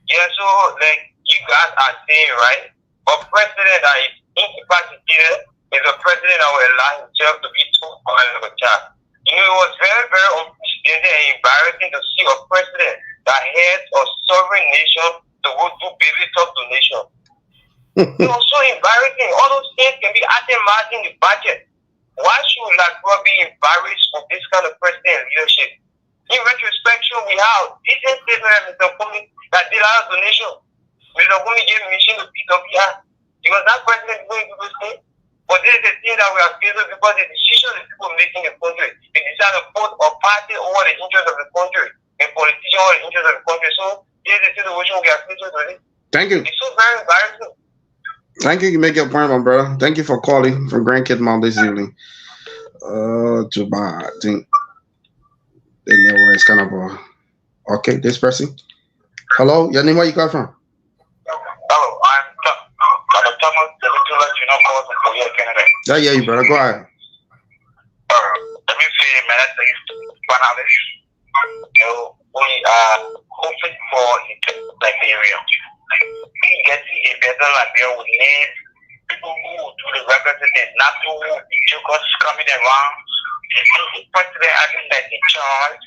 Yeah, so like you guys are saying, right? A president that is incapacitated is a president that will allow himself to be too far of a child. You know, it was very, very unprecedented and embarrassing to see a president that heads a sovereign nation to go do baby talk to nation. It was so embarrassing. All those things can be itemized in the budget. Why should Liberia be embarrassed with this kind of president leadership? In retrospection, we have decent statement of Mr. Kumi that did our donation. Mr. Kumi gave mission to PWR. Because that president going to do this thing. But this is the thing that we are facing because the decision the people making in the country, they decide to put a party over the interest of the country, a politician over the interest of the country. So this is the situation we are facing today. Thank you. It's so very embarrassing. Thank you. You make your point, my brother. Thank you for calling from Grandkid Mount this evening. I think the network is kind of okay. This person. Hello, your name, where you come from? Hello, I'm Thomas. Yeah, you brother. Go ahead. Let me say, man, Bangladesh. We are hoping for Liberia. We get a better Liberia. We need people who do the representative, not to just coming around. The president having that in charge,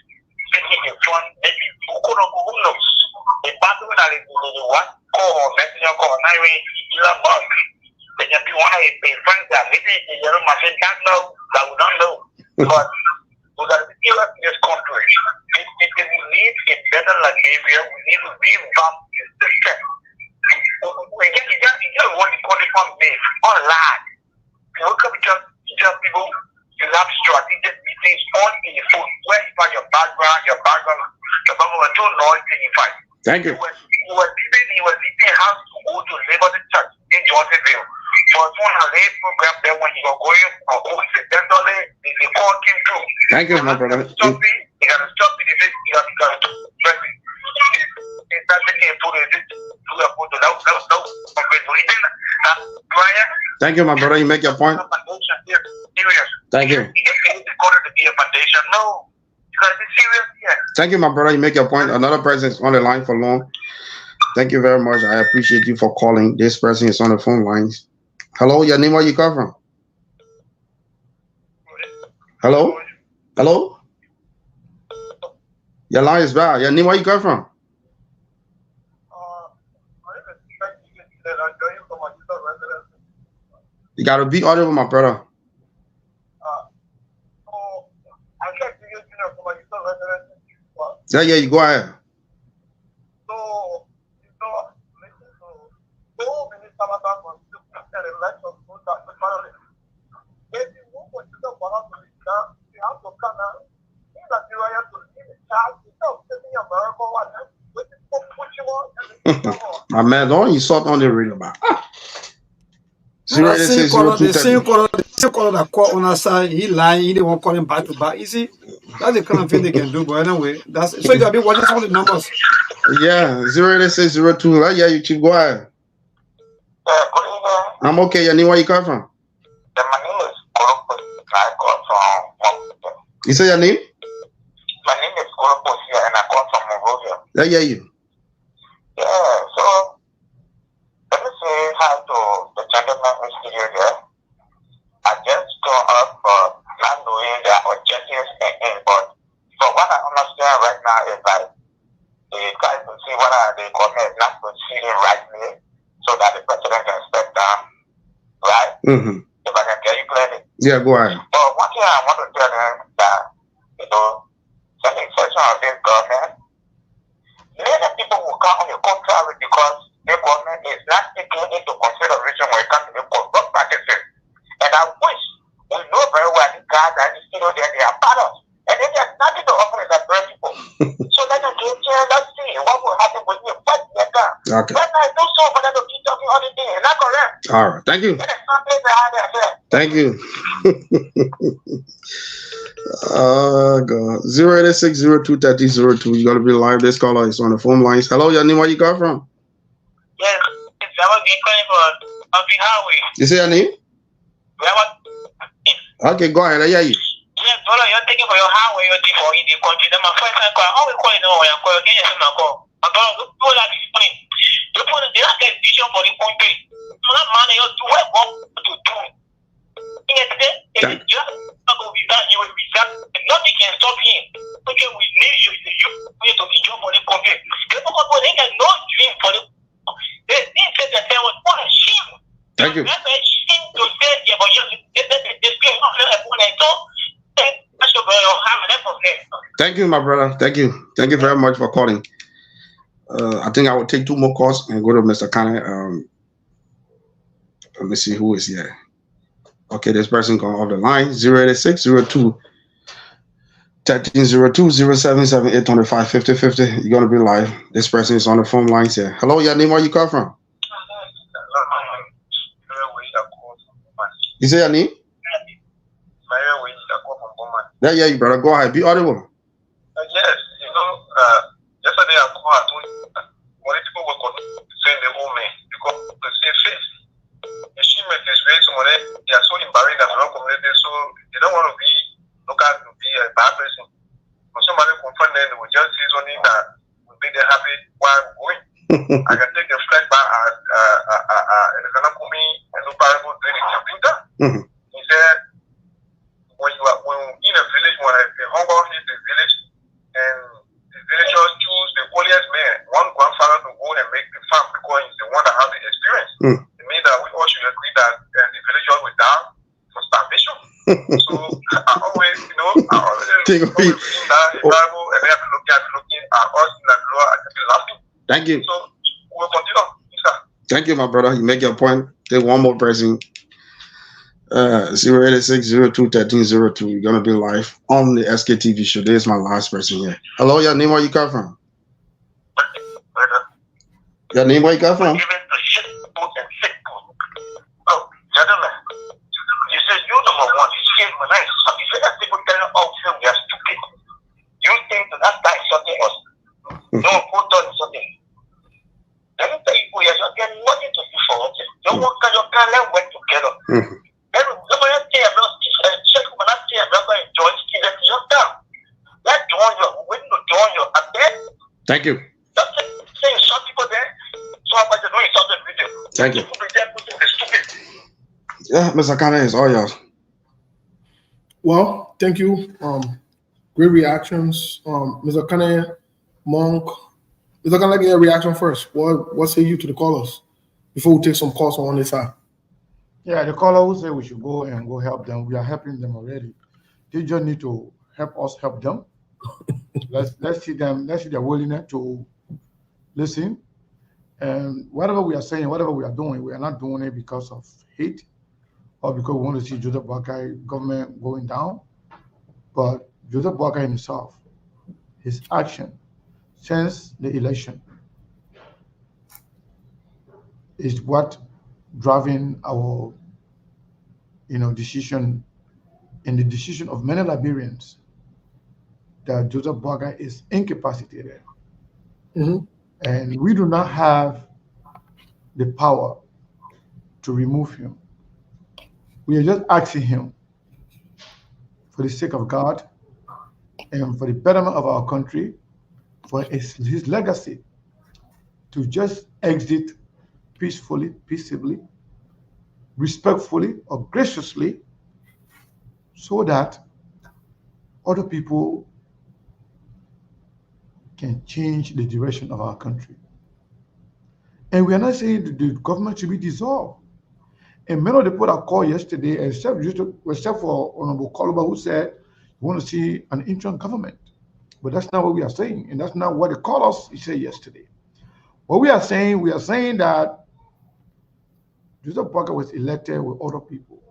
taking the front, maybe who knows? The battle that is the what call messenger call, not even Elon Musk. They can be one of the friends that maybe the other machine can't know, that we don't know. But we got to deal with this country. If we need a better Liberia, we need to revamp the system. We just want the country from me, online. You look up just people, you have strategic meetings on the phone, where you find your background, was too noisy in fact. Thank you. He was leaving house to go to Liberty Church in Josephaville. For one late program there when he was going coincidentally, the call came through. Thank you, my brother. You got to stop it. You got to press it. It's not taking food. Thank you, my brother. You make your point. Thank you. Thank you, my brother. You make your point. Another person is on the line for long. Thank you very much. I appreciate you for calling. This person is on the phone lines. Hello, your name, where you come from? Hello? Hello? Your line is bad. Your name, where you come from? You got to be audible, my brother. Yeah, you go ahead. My man, don't insult on the radio, man. The same color that caught on our side, he lying, he didn't want to call him back to back. You see, that's the kind of thing they can do. But anyway, that's so you gotta be watching some of the numbers. Yeah, 08602. Yeah, you keep go ahead. I'm okay. Your name, where you come from? My name is Kolopos. I come from. You say your name? My name is Kolopos here, and I come from Monrovia. Yeah, you. Yeah, so let me say hi to the gentleman in studio there. I just come up not knowing their objectives but from what I understand right now is like they try to see what are the government not proceeding rightly so that the president can step down, right? Mm-hmm. If I can get you clearly. Yeah, go ahead. But one thing I want to tell them that, some exception of this government, many people will come on the contrary because the government is not taking into consideration when it comes to the corrupt practices. And I wish we know very well the guys that is still there, they are part of. And then there's nothing to offer as a people. So let us get here, let's see what will happen with you. What they done. Okay. When I do so for them to keep talking all the things, is that correct? All right. Thank you. Thank you. God. 086023002. You gotta be live. This caller is on the phone lines. Hello, your name, where you come from? Yes, I was calling for Happy Highway. You say your name? Okay, go ahead. I hear you. Yes, brother, you're taking for your highway, you're for in the country. Then my first time call, how we call it now? I'm calling again, my call. My brother, look like this morning. You put the last vision for the country. Not man, you do what to do. If just not going to be done, you will be done. Nothing can stop him. Okay, we need you to be job for the country. People they can no dream for the. They said that there was what a shame. Thank you. That's a shame to say, yeah, but Thank you, my brother. Thank you. Thank you very much for calling. I think I will take 2 more calls and go to Mr. Kane. Let me see who is here. Okay, this person going off the line. 08602 1302 077 825 5050. You're gonna be live. This person is on the phone lines here. Hello, your name, where you come from? You say your name? Yeah, you brother. Go ahead. Be audible. Yes, yesterday I called political work on saying the old man because to save face. The shipment is very small. They are so embarrassed as well community, so they don't want to be look at to be a bad person. When somebody confront them, they will just say something that will make them happy while going. I can take the flag back and it's gonna put me and no parable doing the computer. He said when in a village, when the hunger hits the village and the villagers choose the holiest man, one grandfather to go and make the farm because he's the one that has the experience. It means that we all should agree that the villagers will die for starvation. So I always, think that the Bible and they have to look at us in the law and be laughing. Thank you. So we'll continue. Thank you, my brother. You make your point. Take one more person. 08602 1302. You're gonna be live on the SKTV show. This is my last person here. Hello, your name, where you come from? Your name, where you come from? Oh, gentlemen, you said you number one. You said when I you said that people tell you, oh, we are stupid. You think that guy is something else. No, put on something. Let me tell you Thank you. Thank you. Yeah, Mr. Kane, it's all yours. Well, thank you. Great reactions. Mr. Kane, Monk. Mr. Kane, get a reaction first. What say you to the callers before we take some calls on this side? Yeah, the caller who said we should go and go help them. We are helping them already. They just need to help us help them. Let's see them. Let's see their willingness to listen. And whatever we are saying, whatever we are doing, we are not doing it because of hate or because we want to see Joseph Boakai government going down. But Joseph Boakai himself, his action since the election is what driving our decision and the decision of many Liberians that Joseph Boakai is incapacitated. Mm-hmm. And we do not have the power to remove him. We are just asking him for the sake of God and for the betterment of our country, for his legacy, to just exit peacefully, peaceably, respectfully, or graciously, so that other people can change the direction of our country. And we are not saying that the government should be dissolved. And many of the people that called yesterday, except for Honorable Koluba, who said we want to see an interim government. But that's not what we are saying. And that's not what the callers said yesterday. What we are saying that Joseph Boakai was elected with other people.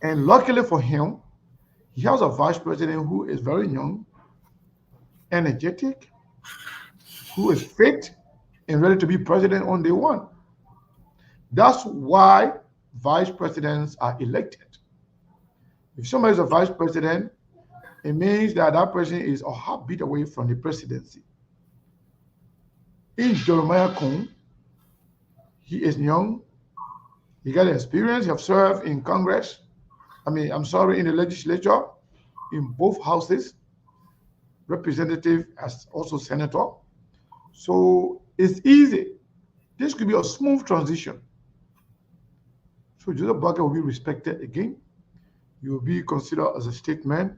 And luckily for him, he has a vice president who is very young, energetic, who is fit and ready to be president on day one. That's why vice presidents are elected. If somebody is a vice president, it means that that person is a heartbeat away from the presidency. In Jeremiah Kuhn, he is young, he got experience, he has served in Congress, in the legislature, in both houses, representative as also senator. So it's easy. This could be a smooth transition. So Joseph Boakai will be respected again. He will be considered as a statesman.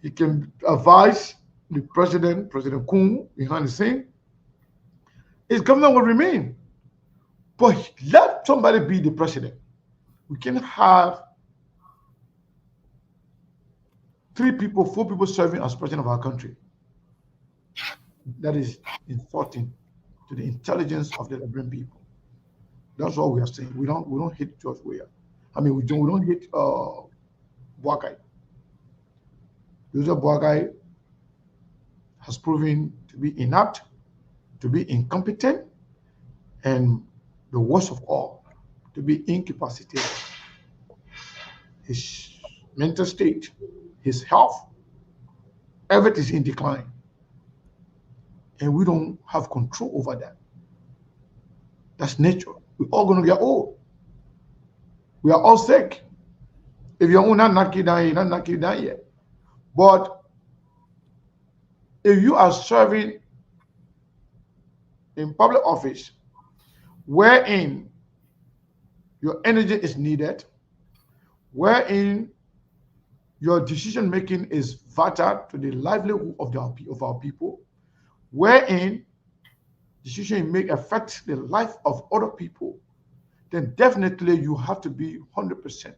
He can advise the President Kuhn behind the scene. His government will remain. But let somebody be the president. We can have 3 people, 4 people serving as president of our country. That is insulting to the intelligence of the Liberian people. That's all we are saying. We don't hate George Weah. We don't hate Boakai. Joseph Boakai has proven to be inept, to be incompetent, and the worst of all, to be incapacitated. His mental state, his health, everything is in decline. And we don't have control over that. That's nature. We're all going to get old. We are all sick. If you're not knocked down, you're not knocked down yet. But if you are serving in public office, wherein your energy is needed, wherein your decision making is vital to the livelihood of our people, wherein decision you make affects the life of other people, then definitely you have to be 100%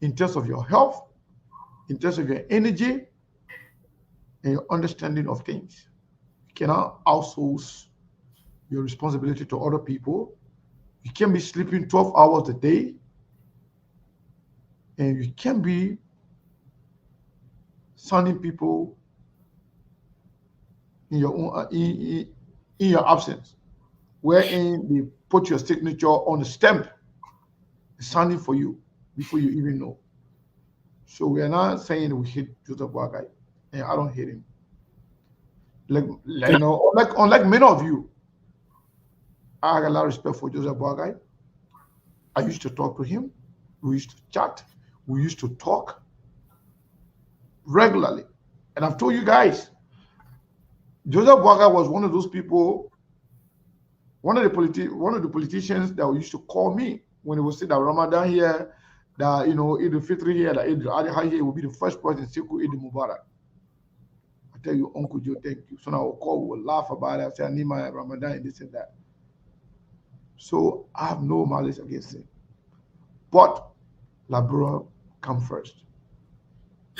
in terms of your health, in terms of your energy, and your understanding of things. You cannot outsource your responsibility to other people. You can't be sleeping 12 hours a day, and you can't be sending people in your own in your absence, wherein they put your signature on the stamp, signing for you before you even know. So we are not saying we hate Joseph Boakai, and I don't hate him. Unlike many of you, I have a lot of respect for Joseph Boakai. I used to talk to him. We used to chat. We used to talk regularly. And I've told you guys, Joseph Boakai was one of those people, one of the politicians that used to call me when he would say that Ramadan here, that Eid al-Fitr here, that Eid al-Adha here will be the first person to say Eid Mubarak. I tell you, Uncle Joe, thank you. So now I'll call, we'll laugh about it. I'll say, I need my Ramadan and this and that. So I have no malice against him. But Labra come first.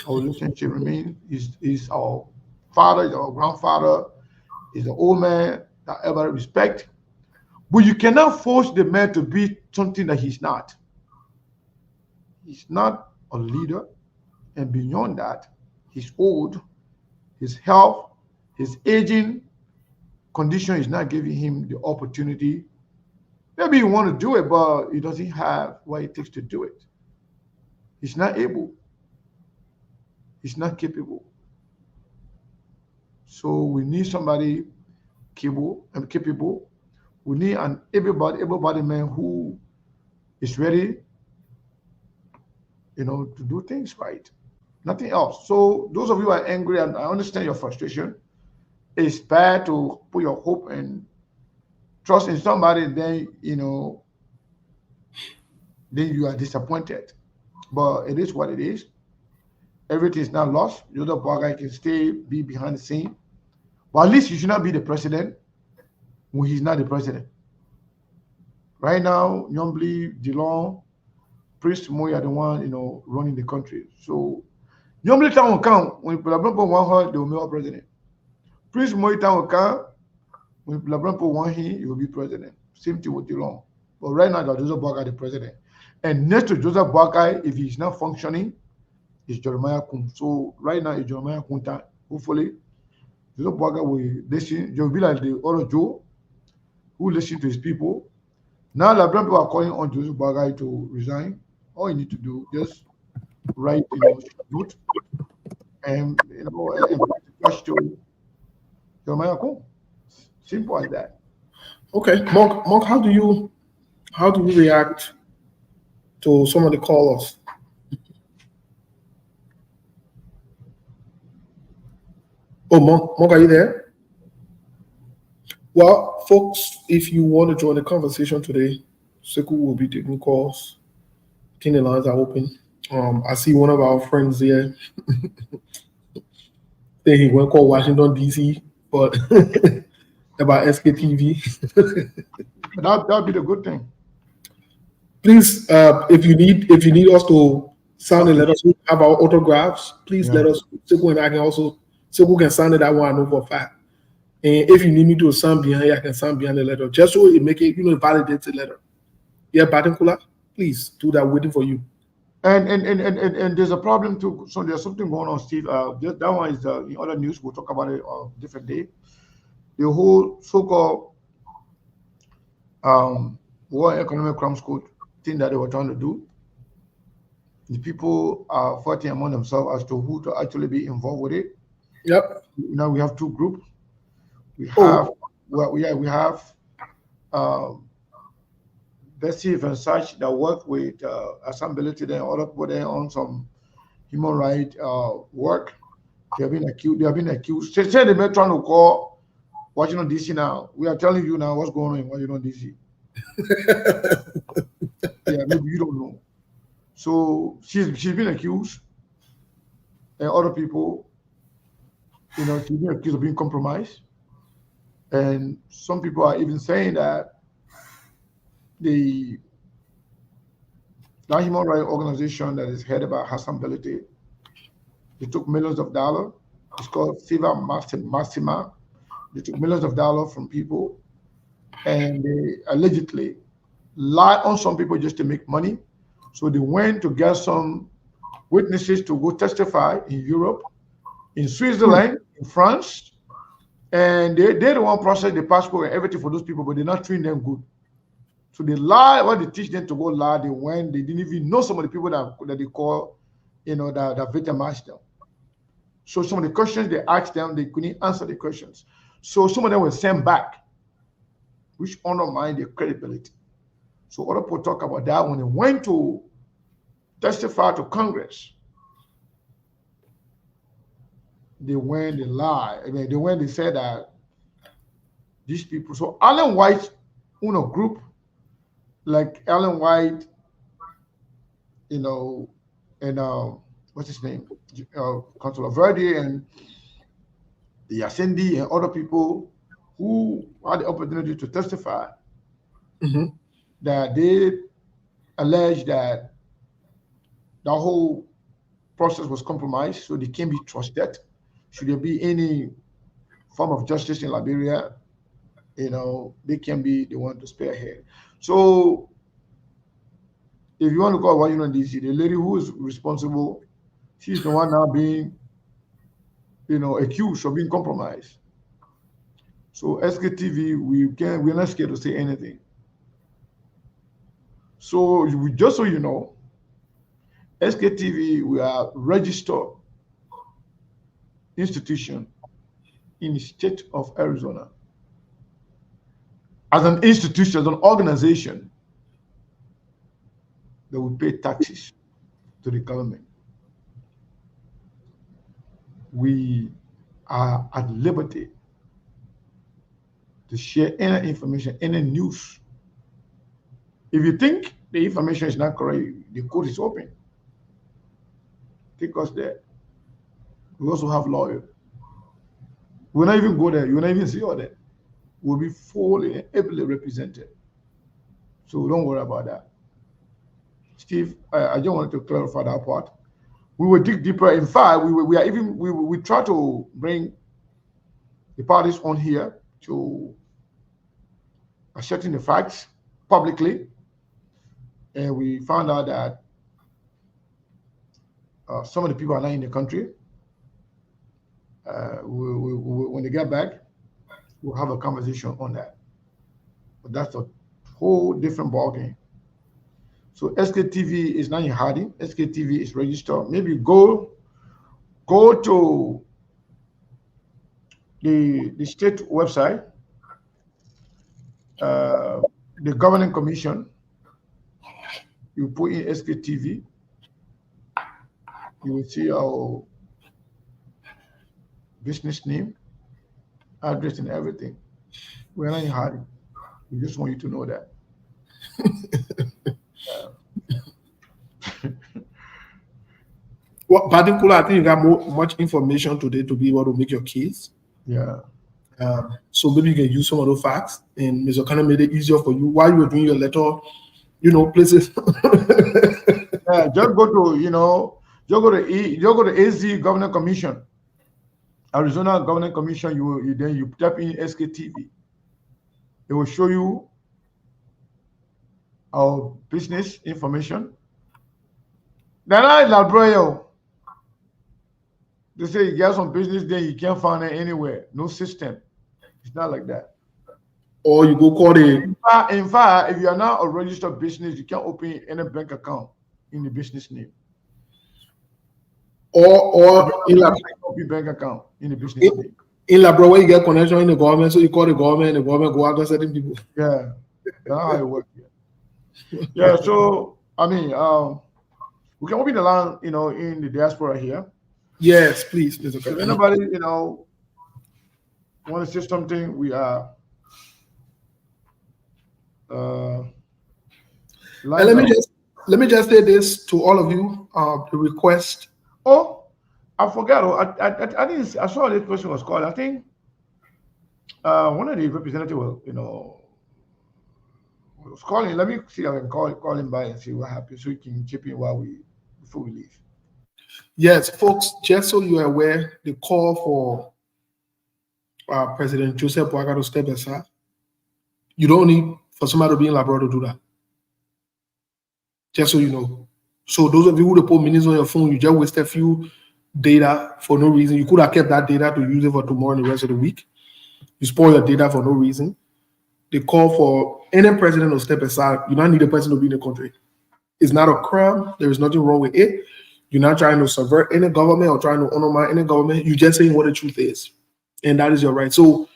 Our relationship remains. He's our father, he's our grandfather, he's an old man that ever respect. But you cannot force the man to be something that he's not. He's not a leader. And beyond that, he's old. His health, his aging condition is not giving him the opportunity. Maybe he want to do it, but he doesn't have what it takes to do it. He's not able. He's not capable. So we need somebody capable. We need an able-bodied man who is ready, to do things right. Nothing else. So those of you who are angry, and I understand your frustration. It's bad to put your hope and trust in somebody, then you are disappointed. But it is what it is. Everything is not lost. Joseph Boakai can be behind the scene. But at least you should not be the president when he's not the president. Right now, Nyombli, Dillon, Priest Moy are the one, running the country. So Nyombli town will count. When people put one heart, they will make president. Priest Moy town will count. When people put one he will be president. Same thing with Dillon. But right now, Joseph Boakai the president. And next to Joseph Boakai, if he's not functioning, is Jeremiah Kun. So right now, it's Jeremiah Kun time. Hopefully, Joseph Boakai will listen. You'll be like the other Joe who listen to his people. Now, the people are calling on Joseph Boakai to resign. All you need to do, just write, note and, push to Jeremiah Kun. Simple as that. Okay, Monk, how do you react to some of the callers? Oh, Monk, are you there? Well, folks, if you want to join the conversation today, Sekou will be taking calls. I think the lines are open. I see one of our friends here. He went call Washington DC, but about SKTV. That'd be the good thing. Please, if you need us to sign and let us have our autographs, please let us. Sekou and I can also. Sekou can sign it. I want to know for a fact. And if you need me to sign behind, I can sign behind the letter, just so it make it, validates the letter. Yeah, Batinkula, please do that. Waiting for you. And there's a problem too. So there's something going on, Steve. That one is in other news. We'll talk about it on a different day. The whole so-called World Economic Crimes Code thing that they were trying to do. The people are fighting among themselves as to who to actually be involved with it. Yep. Now we have two groups. We have Bessie and such that work with instability and other people there on some human rights work. They have been accused. They said they were trying to call Washington DC now. We are telling you now what's going on in Washington DC. Yeah, maybe you don't know. So she's been accused, and other people, she's been accused of being compromised. And some people are even saying that that human rights organization that is headed by instability, they took millions of dollars. It's called Siva Massima. They took millions of dollars from people, and they allegedly lied on some people just to make money. So they went to get some witnesses to go testify in Europe, in Switzerland, in France, and they the one process the passport and everything for those people, but they're not treating them good. So they lie. When they teach them to go lie, they didn't even know some of the people that they call, that victimized them. So some of the questions they asked them, they couldn't answer the questions. So some of them were sent back, which undermined their credibility. So other people talk about that when they went to testify to Congress. They lie. I mean, they said that these people. So Alan White, group like Alan White, and what's his name, Councilor Verde and the Yasendi and other people who had the opportunity to testify, that they allege that the whole process was compromised, so they can't be trusted. Should there be any form of justice in Liberia, they can be the one to spearhead. So if you want to call Washington DC, the lady who is responsible, she's the one now being, accused of being compromised. So SKTV, we're not scared to say anything. So just so you know, SKTV, we are registered institution in the state of Arizona. As an institution, as an organization, that will pay taxes to the government. We are at liberty to share any information, any news. If you think the information is not correct, the court is open. Take us there. We also have lawyers. We'll not even go there. You will not even see all that. We'll be fully and ably represented. So don't worry about that. Steve, I just wanted to clarify that part. We will dig deeper. In fact, we try to bring the parties on here to ascertain the facts publicly, and we found out that some of the people are not in the country. When they get back, we'll have a conversation on that. But that's a whole different ballgame. So SKTV is not in hiding. SKTV is registered. Maybe go to the state website, the governing commission. You put in SKTV, you will see our business name, address, and everything. We're not in hiding. We just want you to know that. Well, particularly, I think you got much information today to be able to make your case. Yeah. So maybe you can use some of those facts, and Mr. Kana made it easier for you while you were doing your letter, places. Yeah, just go to AZ Governor Commission, Arizona Governor Commission. You type in SKTV. It will show you our business information. Then they say you get some business there, you can't find it anywhere. No system. It's not like that. Or you go call it. In fact, if you are not a registered business, you can't open any bank account in the business name. Or in open bank account in the business name. In Labrador, where you get connection in the government, so you call the government, and the government go after certain people. Yeah, that's how it works. Yeah. So I mean, we can open the line, in the diaspora here. Yes, please. If anybody, want to say something, we are. Let me just say this to all of you. The request. Oh, I forgot. I didn't. I saw this question was called. I think one of the representatives, was calling. Let me see if I can call him by and see what happens, so we can chip in before we leave. Yes, folks. Just so you are aware, the call for President Joseph Boakai to step aside. You don't need for somebody to be in Labrador to do that. Just so you know. So those of you who put minutes on your phone, you just wasted a few data for no reason. You could have kept that data to use it for tomorrow and the rest of the week. You spoil your data for no reason. The call for any president to step aside, you don't need a person to be in the country. It's not a crime. There is nothing wrong with it. You're not trying to subvert any government or trying to undermine any government. You're just saying what the truth is. And that is your right. So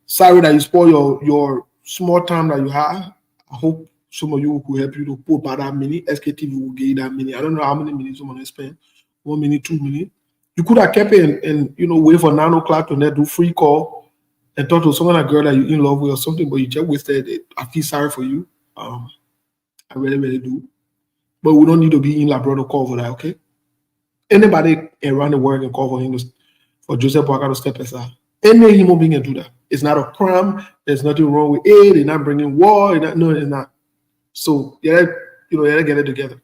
sorry that you spoil your small time that you have. I hope some of you could help you to put about that many. SKTV will give you that many. I don't know how many minutes someone spend. 1 minute, 2 minutes. You could have kept it and wait for 9 o'clock to then do free call and talk to someone, a girl that you're in love with or something, but you just wasted it. I feel sorry for you. I really, really do. But we don't need to be in La Brother call for that, okay? Anybody around the world can call for him for Joseph Parker to step aside. Any human being can do that. It's not a crime. There's nothing wrong with it. They're not bringing war. No, it's not. So yeah, get it together.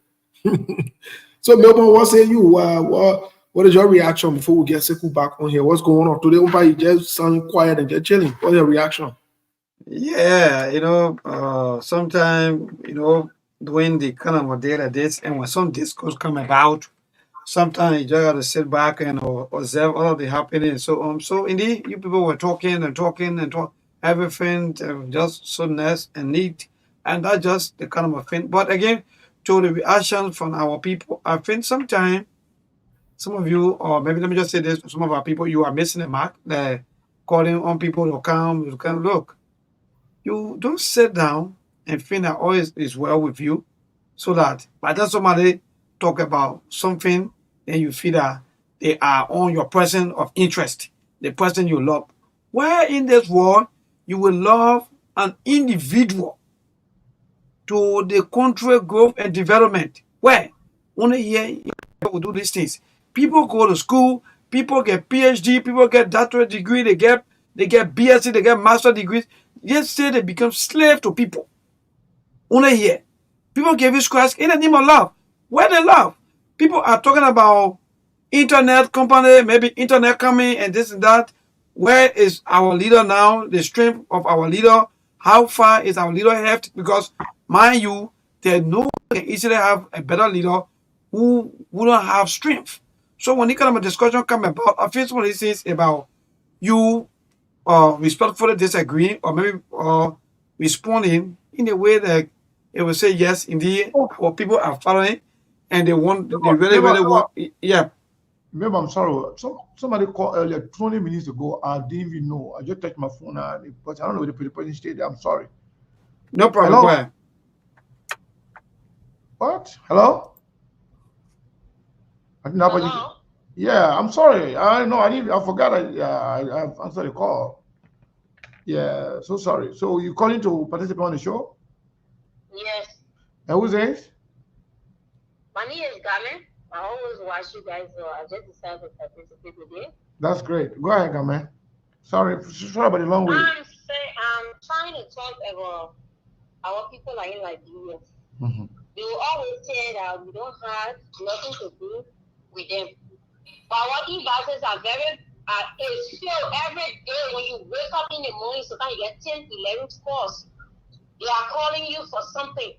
So Melbourne, what say you? What is your reaction before we get Sekou back on here? What's going on today? Everybody just sounding quiet and just chilling. What's your reaction? Yeah, sometimes, doing the kind of daily dates, and when some discourse come about, sometimes you just gotta sit back and observe all of the happening. So indeed, you people were talking and talking and talk, everything just so nice and neat, and that's just the kind of thing. But again, to the reaction from our people, I think sometimes some of you, or maybe let me just say this, some of our people, you are missing the mark. Calling on people to come, look. You don't sit down and think that all is well with you, so that by the time somebody talk about something, then you feel that they are on your person of interest, the person you love. Where in this world you will love an individual to the country growth and development? Where? Only here we do these things. People go to school, people get PhD, people get doctorate degree, they get BSc, they get master degrees. Yet say they become slave to people. Only here. People give you scratch in the name of love. Where they love? People are talking about internet company, maybe internet coming and this and that. Where is our leader now? The strength of our leader? How far is our leader left? Because mind you, there's no one can easily have a better leader who don't have strength. So when the kind of a discussion come about, I think what it is about you respectfully disagreeing or maybe responding in a way that it will say yes, indeed, our people are following and they really want, yeah. Remember, I'm sorry. Somebody called earlier 20 minutes ago. I didn't even know. I just touched my phone, but I don't know the person stayed there. I'm sorry. No problem. Hello? Go ahead. What? Hello? Hello? Yeah, I'm sorry. I know. I forgot. I answered the call. Yeah, so sorry. So you calling to participate on the show? Yes. And who's this? My name is Gamen. I always watch you guys, so I just decided to participate today. That's great. Go ahead, man. Sorry about the long way. I'm trying to talk about our people are in Liberia. Mm-hmm. They will always say that we don't have nothing to do with them. But our inboxes are very, it's still every day when you wake up in the morning, sometimes you get 10, 11 calls. They are calling you for something.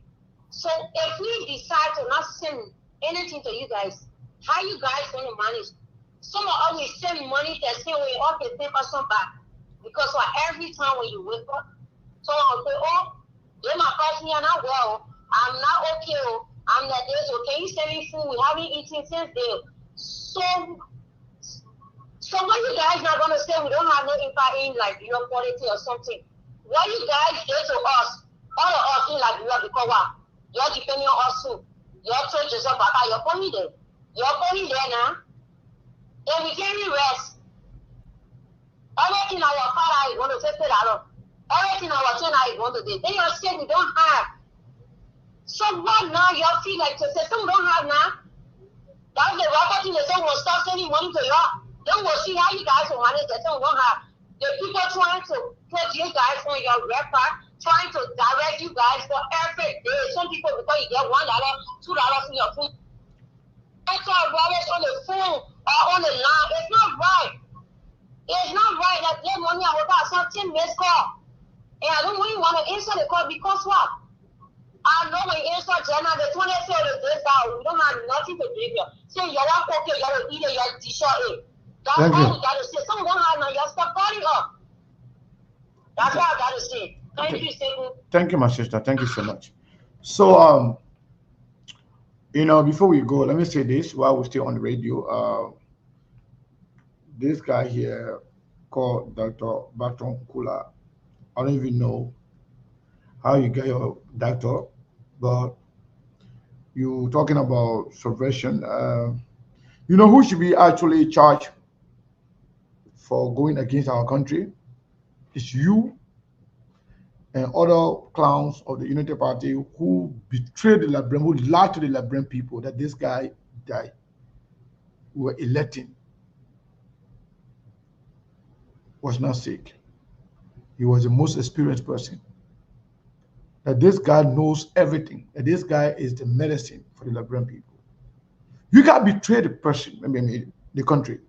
So if we decide to not send anything to you guys, how you guys going to manage? Some of us will send money that say we all can pay person back. Because for every time when you wake up, someone will say, oh, they're my person, you're not well. I'm not okay. I'm not this. So can you send me food? We haven't eaten since then. So what you guys not gonna say we don't have no impact in quality or something? What you guys do to us, all of us in Liberia, because what? You're depending on us too. You're told yourself about your money there. You're going there now. And we can't rest. Everything our father is going to take it out of. Everything our children is going to do. Then you're saying we don't have. So what now? You feel like to say some don't have now. That's the right thing. They say we'll start sending money to you. Then we'll see how you guys will manage that. Some don't have. The people trying to put you guys on your record, trying to direct you guys for every day. Some people, because you get $1, $2 in your food. I try brothers on the phone or on the line. It's not right. It's not right that get money I will pass on 10 missed call. And I don't really want to answer the call because what? I know when you answer Jenna, the 20 is this out. We don't have nothing to give you. Say you're one cookie, you're eating your t-shirt. That's all we got to say. Some don't have no, you stop calling up. That's all I got to say. Thank you, Satan. Thank you, my sister. Thank you so much. So, before we go, let me say this while we're still on the radio. This guy here called Dr. Baton Kula. I don't even know how you get your doctor, But you talking about subversion. You know who should be actually charged for going against our country? It's you and other clowns of the Unity Party who betrayed the Liberian, who lied to the Liberian people that this guy died. We were electing was not sick. He was the most experienced person. That this guy knows everything. That this guy is the medicine for the Liberian people. You got betrayed the person, the country.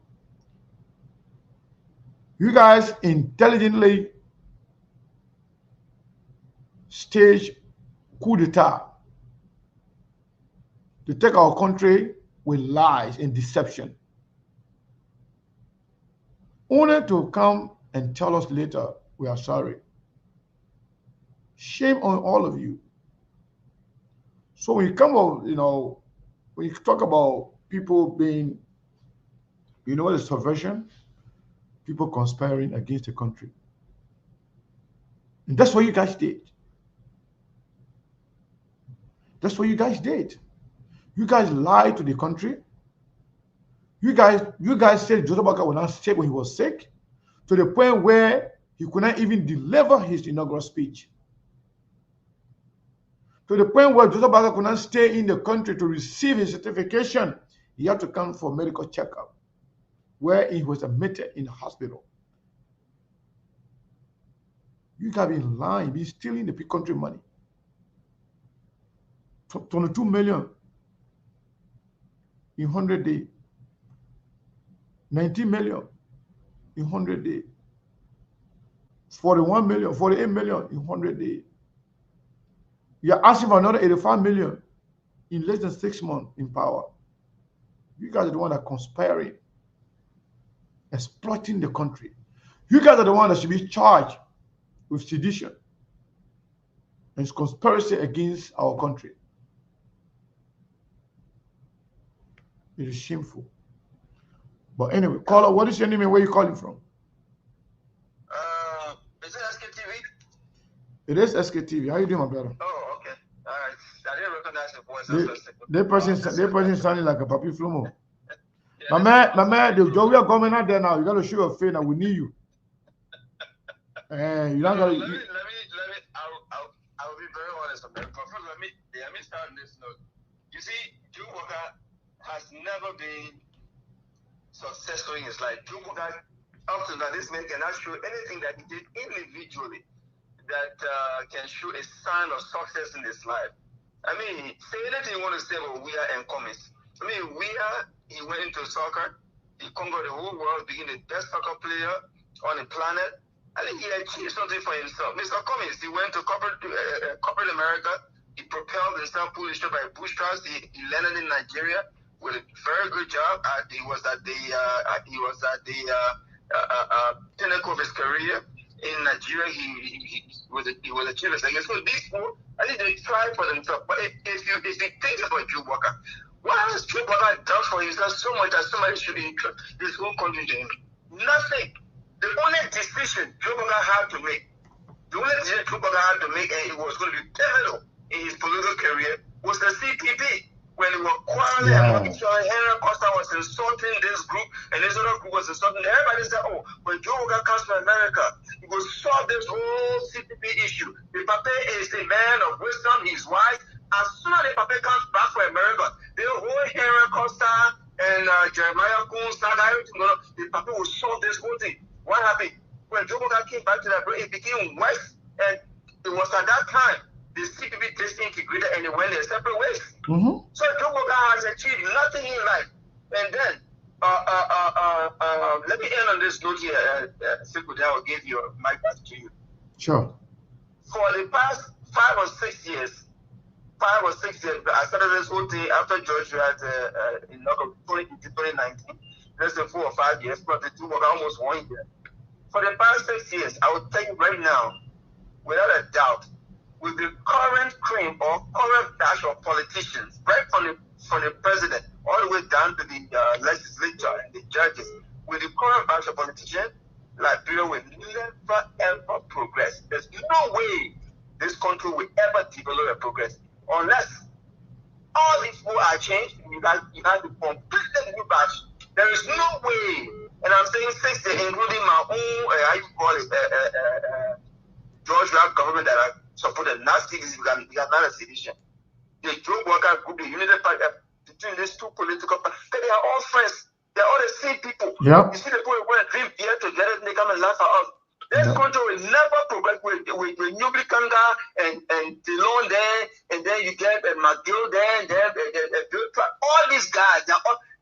You guys intelligently staged coup d'etat to take our country with lies and deception, only to come and tell us later we are sorry. Shame on all of you. So when you come up, when you talk about people being, what is subversion? People conspiring against the country. And that's what you guys did. That's what you guys did. You guys lied to the country. You guys said Joseph Baka was not sick when he was sick, to the point where he could not even deliver his inaugural speech. To the point where Joseph Baka could not stay in the country to receive his certification. He had to come for medical checkup, where he was admitted in the hospital. You guys been lying, been stealing the country money. 22 million in 100 days. 19 million in 100 days. 41 million, 48 million in 100 days. You're asking for another 85 million in less than 6 months in power. You guys are the one that are conspiring, exploiting the country. You guys are the one that should be charged with sedition and conspiracy against our country. It is shameful. But anyway, caller, what is your name and where you calling from? Is it SKTV? It is SKTV. How you doing, my brother? Oh, okay. All right. I didn't recognize the voice. That person sounding like a papi flomo. My man, the job we are coming out there now. You gotta show your face now. We need you. And you don't gotta. Let me. I will be very honest on that. But first, let me start on this note. You see, Joe Walker has never been successful in his life. Joe Walker, up to now, this man cannot show anything that he did individually that can show a sign of success in his life. I mean, say anything you want to say about Weah and Cummings. I mean, Weah, he went into soccer. He conquered the whole world, being the best soccer player on the planet. I think he achieved something for himself. Mr. Cummings, he went to corporate America. He propelled himself, pulled his by bootstraps. He landed in Nigeria with a very good job. He was at the pinnacle of his career in Nigeria. He was a chief. So these people, I think they try for themselves. But if you think about Joe Walker, what has Joe Walker done for himself so much that somebody should entrust this whole country to him? Nothing. The only decision Joe Walker had to make, and it was going to be pivotal in his political career, was the CPP. When they were quarreling among each other, Henry Costa was insulting this group, and this other group was insulting. Everybody said, "Oh, when Joe Walker comes to America, he will solve this whole CPP issue." The Pape is a man of wisdom; he's wise. As soon as the Pape comes back for America, the whole Henry Costa and Jeremiah Coons, the Pape will solve this whole thing. What happened? When Joe Walker came back to that, it became worse, and it was at that time the CPP disintegrated and they went their separate ways. Mm-hmm. So Joe Walker has achieved nothing in life. And then, let me end on this note here. Simple, I will give you my back to you. Sure. For the past 5 or 6 years, I started this whole thing after George had in 2019. Less than 4 or 5 years, but the Joe Walker almost 1 year. For the past 6 years, I will tell you right now, without a doubt, with the current cream or current batch of politicians, right from the president all the way down to the legislature and the judges, with the current batch of politicians, Liberia will never ever progress. There's no way this country will ever develop and progress. unless all these people are changed, you guys to completely new batch. There is no way, and I'm saying 60, including my own, how you call it, Georgia government that I supported last year, you got not a sedition. The Joe Worker Group, the United Party, between these two political parties, they are all friends. They're all the same people. Yep. You see the people who want to drink beer together and they come and laugh at us. This country will never progress with Newbie Kanga and Dillon there, and then you get McGill there, and then all these guys.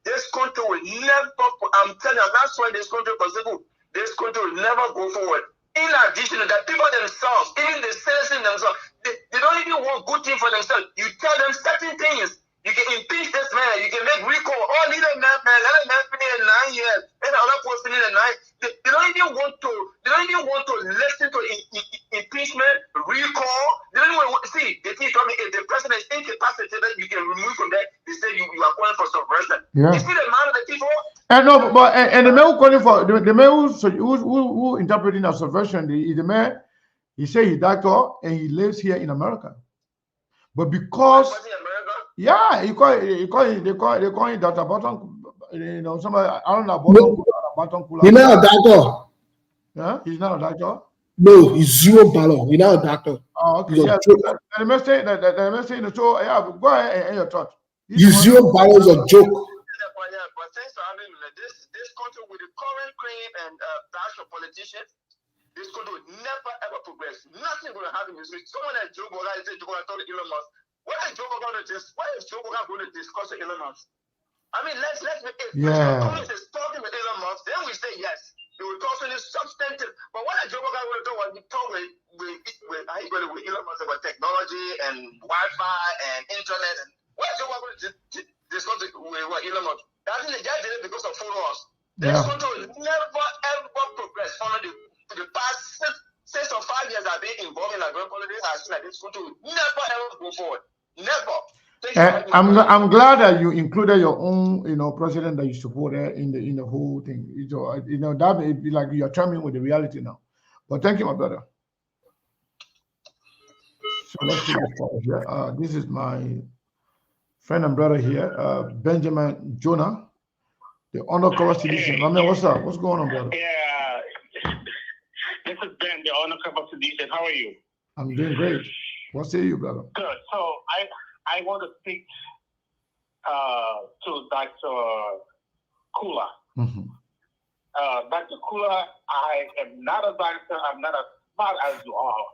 This country will never. I'm telling you, that's why this country possible. This country will never go forward. In addition to that, people themselves, even the citizens themselves, they don't even want good things for themselves. You tell them certain things. You can impeach this man. You can make recall. Oh, leave that man. Let him have been in 9 years. And another person in 9. They don't even want to. They don't even want to listen to impeachment, recall. They don't even want to see. They think probably if the president is incapacitated, you can remove from that. They say you are calling for subversion. Yeah. You see the amount of the people. And no, but the man who calling for the man who interpreting as subversion is the man. He say he's doctor and he lives here in America, but because. In America? Yeah, they call him Dr. Bottom, you know, somebody, I don't know, Bottom Cooler. He's not a doctor. Yeah, he's not a doctor. No, he's zero ballon. He's not a doctor. Oh, okay. He's Yeah, the man saying the show. Yeah, go ahead and your thought. He's zero ballon is a joke. Yeah, but thanks to having this country with the current cream and batch of politicians, this country would never ever progress. Nothing going to happen. Someone like Joe Boga is going to talk to Elon Musk. What is Joe Boga going to discuss with Elon Musk? I mean, let's if Congress is talking with Elon Musk, then we say yes. They will talk to this substantive. But what is Joe Boga going to do when we talk with Elon Musk about technology and Wi-Fi and internet? And what is Joe Boga going to discuss with Elon Musk? That's in the guy did it because of followers. This country will never ever progress. For the past 6 or 5 years I've been involved in agro-politics, I've seen that this country will never ever go forward. Never. I'm glad that you included your own, you know, president that you supported in the whole thing. You know, that may be like you're charming with the reality now. But thank you, my brother. So let's take this forward here. This is my friend and brother here, Benjamin Jonah, the undercover citizen. I mean, what's up? What's going on, brother? Yeah. This is Ben, the undercover citizen. How are you? I'm doing great. What say you, brother? Good. So I want to speak to Dr. Kula. Mm-hmm. Dr. Kula, I am not a doctor. I'm not as smart as you are.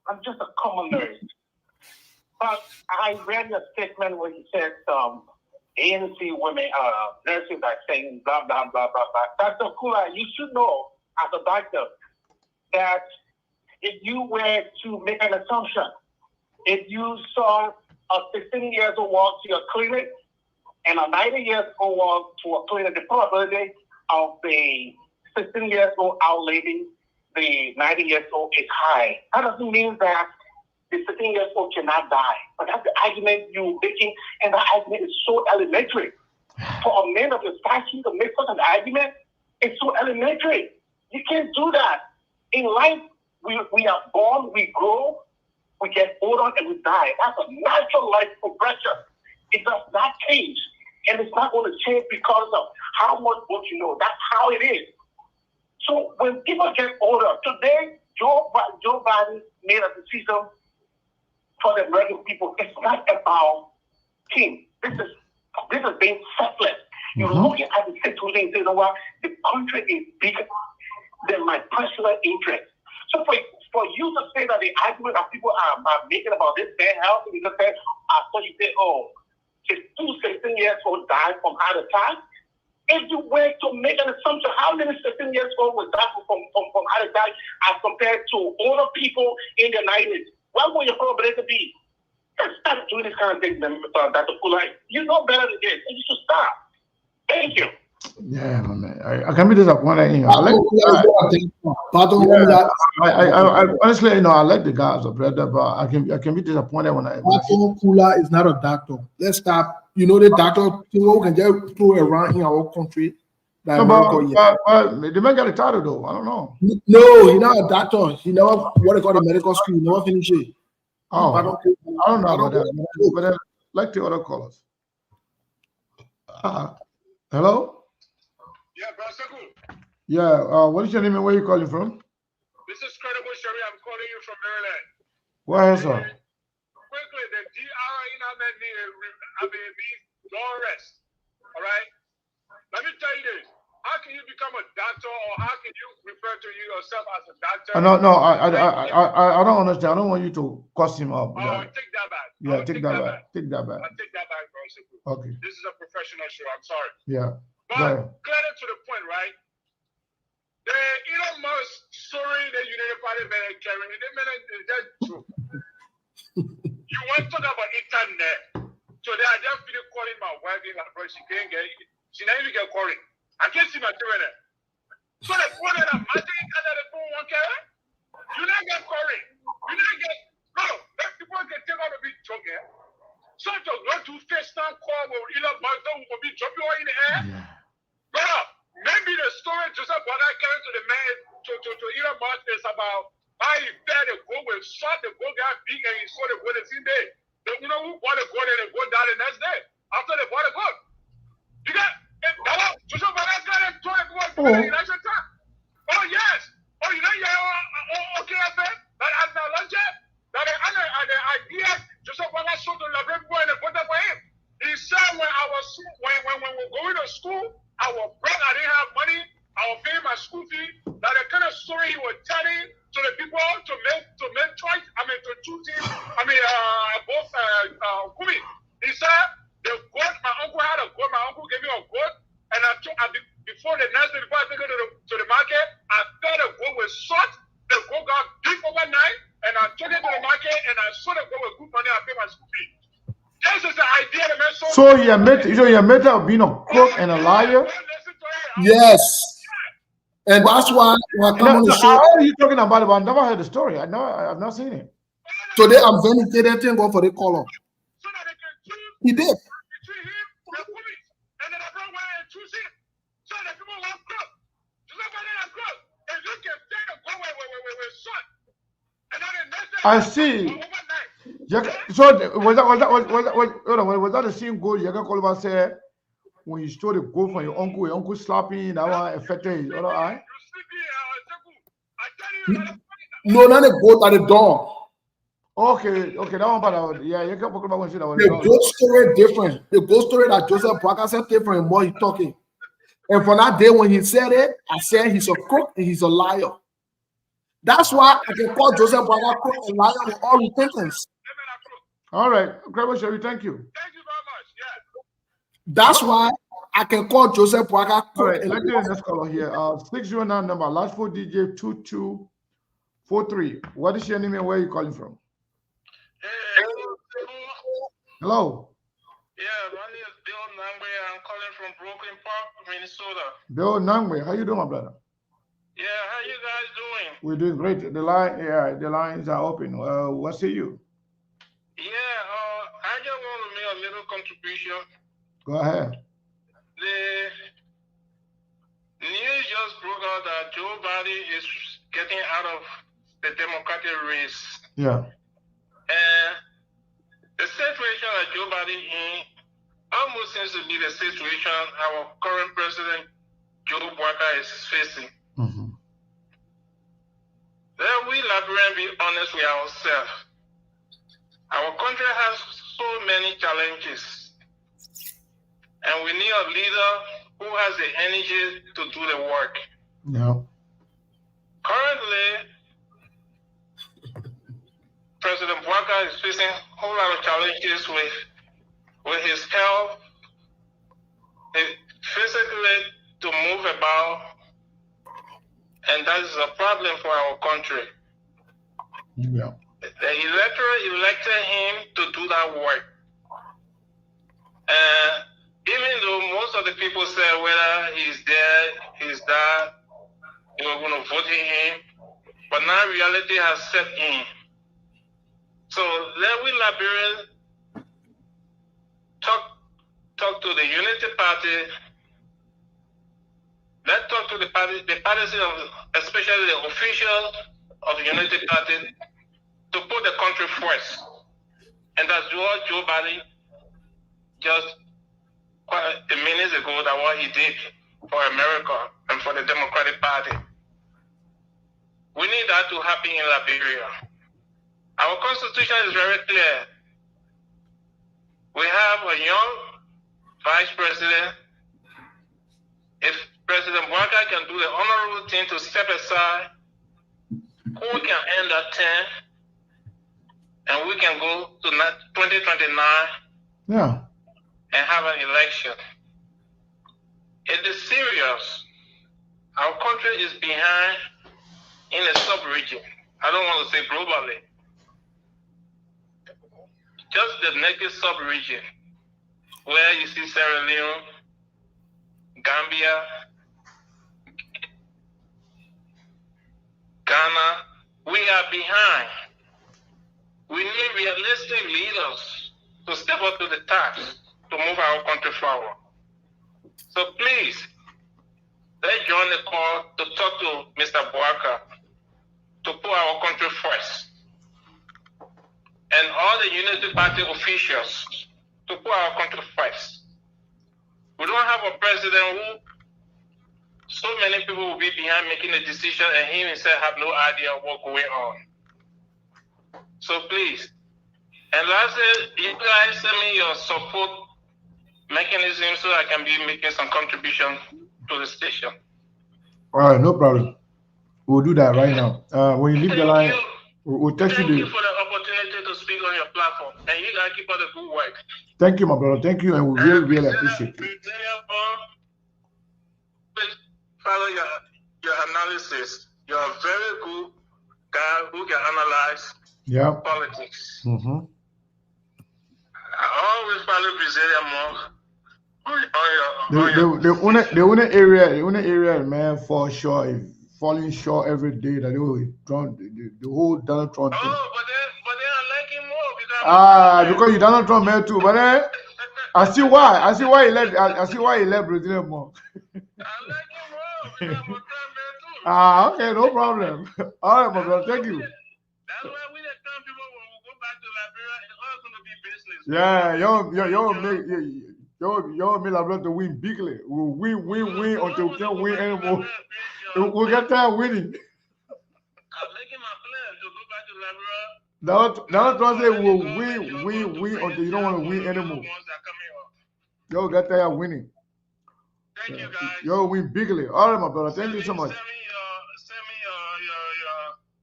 I'm just a common nurse. But I read your statement where you said ANC women, nurses are saying blah, blah, blah, blah, blah. Dr. Kula, you should know as a doctor that if you were to make an assumption, if you saw a 16-year-old walk to your clinic and a 90-year-old walk to a clinic, the probability of the 16-year-old outliving the 90-year-old is high. That doesn't mean that the 16-year-old cannot die. But that's the argument you're making, and that argument is so elementary. For a man of your stature to make such an argument, it's so elementary. You can't do that. In life, we are born, we grow, we get older, and we die. That's a natural life progression. It does not change. And it's not going to change because of how much what you know. That's how it is. So when people get older, today, Joe Biden made a decision for the American people. It's not about him. This is being selfless. You're looking at the situation and saying, you know what, the country is bigger than my personal interest. So for you to say that the argument that people are making about this bad health, you just say, after you say, oh, 16-year-olds died from heart attack. If you were to make an assumption, how many 16-year-olds would die from heart attack as compared to older people in their 90s? What would your probability be? Stop doing this kind of thing, Dr. Kula. You know better than this, and you should stop. Thank you. Yeah, man. I can be disappointed. You know, honestly, you know, I like the guy as a brother, but I can be disappointed when I. Kula is not a doctor. Let's stop. You know, the doctor who can just throw around in our country. No, but the man got a title though. I don't know. No, he's not a doctor. He never what they call the medical school. He never finished it. Oh, I don't I don't know I about don't that, but I like the other callers. Hello? Yeah, Pastor Good. Yeah, what is your name and where you calling from? This is Credible Sherry. I'm calling you from Maryland. Go ahead, sir. Quickly, the DR in means don't rest. All right? Let me tell you this. How can you become a doctor, or how can you refer to yourself as a doctor? No, I don't understand. I don't want you to cuss him up. Oh, take that back. Yeah, take that back. Take that back. I'll take that back, bro. Okay. This is a professional show. I'm sorry. Yeah. But clear to the point, right? The Elon Musk story that you didn't find it carrying, is that true? You want to talk about internet. So they are just really calling my wife in like, bro, she can't get it. She not even get calling. I can't see my children there. So the phone that I'm matching internet, the phone won't carry. You not get calling. You not get, no, let people can take out a big joke here. So to go to FaceTime call with Elon Musk, will be jumping in the air. Yeah. Bro, maybe the story Joseph Boda carried to the man, to Elon Musk is about how he fed the goat with shot, the goat got big and he saw the goat the same day. You know who bought the goat and the goat died the next day after they bought the goat? You got Joseph Boda got it to the election time. Oh, yes. Oh, you know, yeah, okay, I said, but as the lunch, that the idea Joseph Boda showed to the people and they voted for him. He said when we were going to school, I was broke, I didn't have money, I was paying my school fee. That the kind of story he was telling to the people to make choice, to choose him, both Kumi. He said the goat, my uncle had a goat, my uncle gave me a goat, and before the next day, before I take it to the market, I fed the goat with salt, the goat got big overnight, and I took it to the market and I sold the goat with good money, I paid my school fee. This is the idea the man sold. So you admit of being a crook and a liar? Yes. And that's why when I come on the show. How are you talking about it? I've never heard the story. I've not seen it. Today I'm vindicated. Thank God for the caller. He did. I see. So was that the same goal Yaga Kolba said when you stole the gold from your uncle slapping that one affected his other eye? No, not a goat at the door. Okay, that one part yeah, you can talk about when she was the goat story different. The goat story that Joseph Braga said different more he talking. And from that day when he said it, I said he's a crook and he's a liar. That's why I can call Joseph Braga crook and liar with all repentance. All right, Credible Sherry, thank you. Thank you very much. Yeah. That's why I can call Joseph Braga All crook. right, let's get the next caller here. 609 number, last 4 DJ 2243. What is your name and where are you calling from? Hello. Yeah, my name is Bill Nangwe. I'm calling from Brooklyn Park, Minnesota. Bill Nangwe, how you doing, my brother? Yeah, how you guys doing? We're doing great. The lines are open. What say you? Yeah, I just want to make a little contribution. Go ahead. The news just broke out that Joe Biden is getting out of the Democratic race. Yeah. And the situation that Joe Biden in almost seems to be the situation our current president, Joe Biden, is facing. Mm-hmm. Then we Liberians be honest with ourselves. Our country has so many challenges, and we need a leader who has the energy to do the work. Yeah. Currently, President Bwaka is facing a whole lot of challenges with his health, physically to move about, and that is a problem for our country. Yeah. The electorate elected him to do that work. And even though most of the people say whether he's dead, he's died, they were going to vote him, but now reality has set in. So let we Liberians talk to the Unity Party. Let's talk to the party of, especially the officials of the Unity Party, to put the country first. And that's what Joe Biden just quite a minute ago, that what he did for America and for the Democratic Party. We need that to happen in Liberia. Our constitution is very clear. We have a young vice president. If President Bouakai can do the honorable thing to step aside, who can end that term, and we can go to 2029 Yeah. and have an election. It is serious. Our country is behind in a sub-region. I don't want to say globally. Just the naked sub-region, where you see Sierra Leone, Gambia, Ghana, we are behind. We need realistic leaders to step up to the task to move our country forward. So please, let's join the call to talk to Mr. Bouakai to put our country first. And all the Unity Party officials to put our country first. We don't have a president who so many people will be behind making a decision and he himself have no idea what's going on. So please, and lastly, you guys send me your support mechanism so I can be making some contribution to the station. All right, no problem. We'll do that right now. When you leave the line, we'll text you. Thank you for the opportunity to speak on your platform, and you guys keep up the good work. Thank you, my brother. Thank you, and we really appreciate you. Please follow your analysis. You're a very good guy who can analyze politics. Mm-hmm. I always follow Brazilian more. The only area, man, falling short every day that they will Trump, the whole Donald Trump thing. Oh, but then I like him more because you Donald Trump man too. But then I see why he left Brazil more. I like him more because I'm a Trump man too. Okay, no problem. All right, my brother, thank you. That's why we the Trump people, when we go back to Liberia, it's all going to be business. Y'all make Liberia to win bigly. We'll win until we can't win anymore. We'll get tired winning. I'm making my plan to go back to Liberia. Donald Trump said we'll win until you don't want to win anymore. Yo, get tired winning. Thank you, guys. Yo, win bigly. All right, my brother. Thank you so much. Send me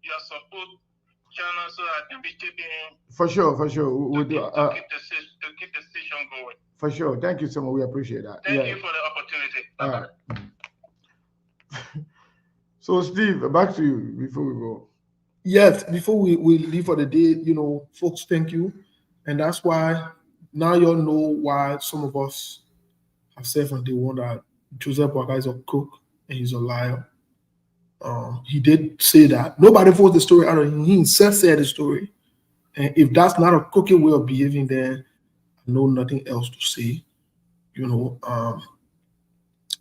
your support channel so I can be keeping. For sure. We'll do. To keep the station going. For sure. Thank you so much. We appreciate that. Thank you for the opportunity. All right. So, Steve, back to you before we go. Yes, before we leave for the day, folks, thank you. And that's why now you all know why some of us have said from day one that Joseph Bouakai is a crook and he's a liar. He did say that. Nobody forced the story out of him. He himself said the story. And if that's not a crooked way of behaving, then I know nothing else to say.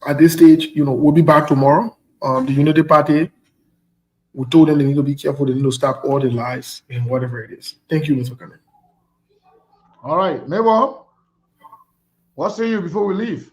At this stage, we'll be back tomorrow. The Unity Party, we told them they need to be careful. They need to stop all the lies and whatever it is. Thank you, Mr. Kane. All right, Mabel, what say you before we leave?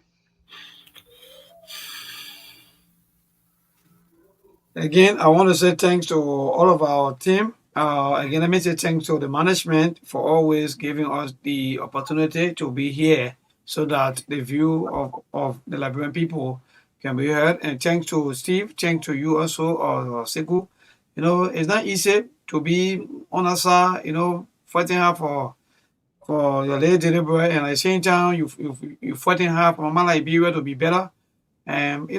Again, I want to say thanks to all of our team. Again, let me say thanks to the management for always giving us the opportunity to be here so that the view of the Liberian people can be heard. And thanks to Steve, thanks to you also, Sekou. It's not easy to be on our side, fighting hard for your lady Liberia, and at the same time, you fighting hard for Mama Liberia to be better. And,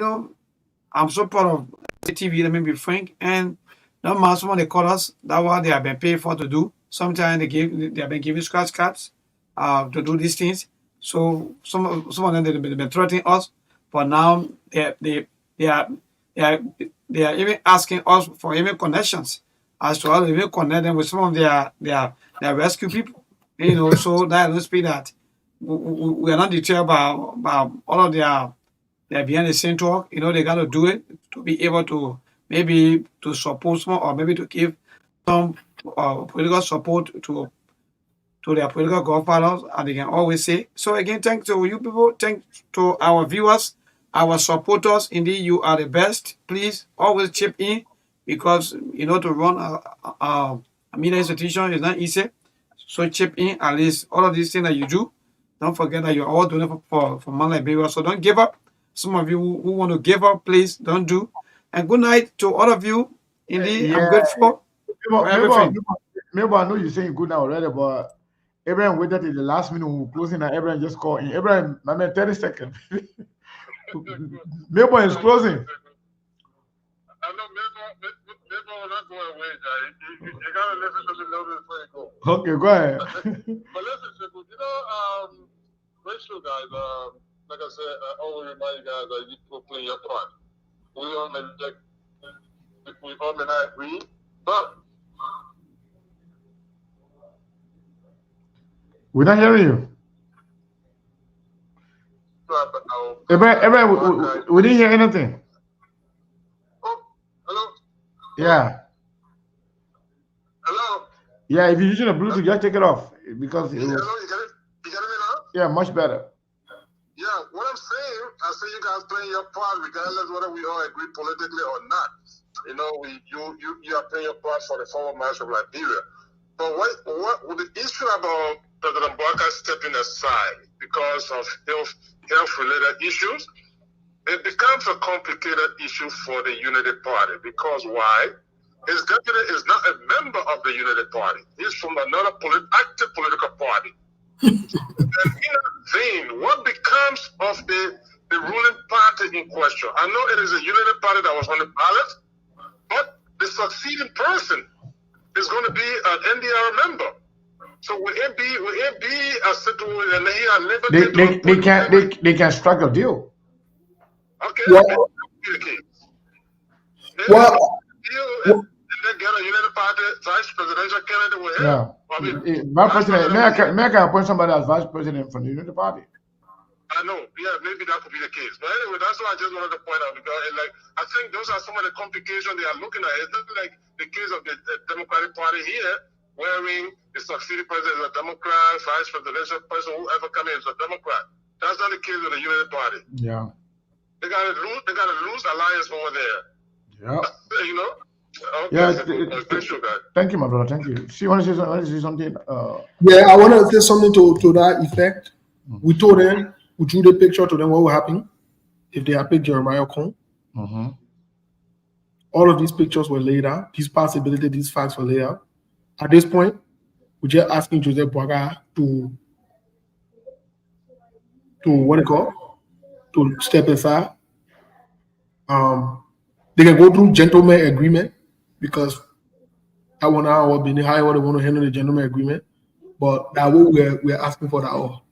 I'm so proud of the TV, let me be frank. And no matter someone they call us, that's what they have been paid for to do. Sometimes they have been giving scratch cards to do these things. So some of them they've been threatening us, but now they are even asking us for even connections as to how to even connect them with some of their rescue people. So that don't speak that we are not deterred about all of their behind the scene talk. They got to do it to be able to maybe to support some or maybe to give some political support to their political godfathers, and they can always say. So again, thanks to you people, thanks to our viewers, our supporters. Indeed, you are the best. Please always chip in, because to run a media institution is not easy. So chip in at least all of these things that you do. Don't forget that you're all doing it for Man Liberia. So don't give up. Some of you who want to give up, please don't do. And good night to all of you. Indeed, I'm grateful for everything. Maybe I know you're saying good now already, but Abraham waited till the last minute when we closing, and Abraham just called in. Abraham, I mean 30 seconds. Maybe is closing. I know Maybe will not go away, Jai. You gotta listen to the little before you go. Okay, go ahead. But listen, Chico, Rachel guys, like I said, I always remind you guys that you people play your part. We all may not agree, but we're not hearing you. Abraham, we didn't hear anything. Oh, hello? Yeah. Hello? Yeah, if you're using a Bluetooth, just take it off, because it was... Hello, you get me now? Yeah, much better. Yeah, what I'm saying, I see you guys playing your part, regardless whether we all agree politically or not. You are playing your part for the forward march of Liberia. But what the issue about President Bouakai stepping aside because of health-related issues, it becomes a complicated issue for the Unity Party. Because why? His deputy is not a member of the Unity Party. He's from another active political party. And in that vein, what becomes of the ruling party in question? I know it is a Unity Party that was on the ballot, but the succeeding person is going to be an NDR member. So will it be a situation and he are limited they can strike a deal. Okay, well, the case. Well, and then get a United Party vice presidential candidate with him. Yeah. I mean, Vice President, America appoint somebody as vice president from the Unity Party. I know, yeah, maybe that could be the case. But anyway, that's what I just wanted to point out, because I think those are some of the complications they are looking at. It's not like the case of the Democratic Party here, wherein the succeeding president is a Democrat, vice presidential person, whoever comes in is a Democrat. That's not the case with the Unity Party. Yeah. They got a loose alliance over there. Yeah. Okay, yeah. Thank you, my brother. Thank you. See, want to say something? Yeah, I want to say something to that effect. We told them, we drew the picture to them what will happen if they had picked Jeremiah Kong. All of these pictures were laid out. These possibilities, these facts were laid out. At this point, we're just asking Joseph Boakai to step aside. They can go through gentleman agreement, because that one hour being how they want to handle the gentleman agreement. But that what we're asking for that all.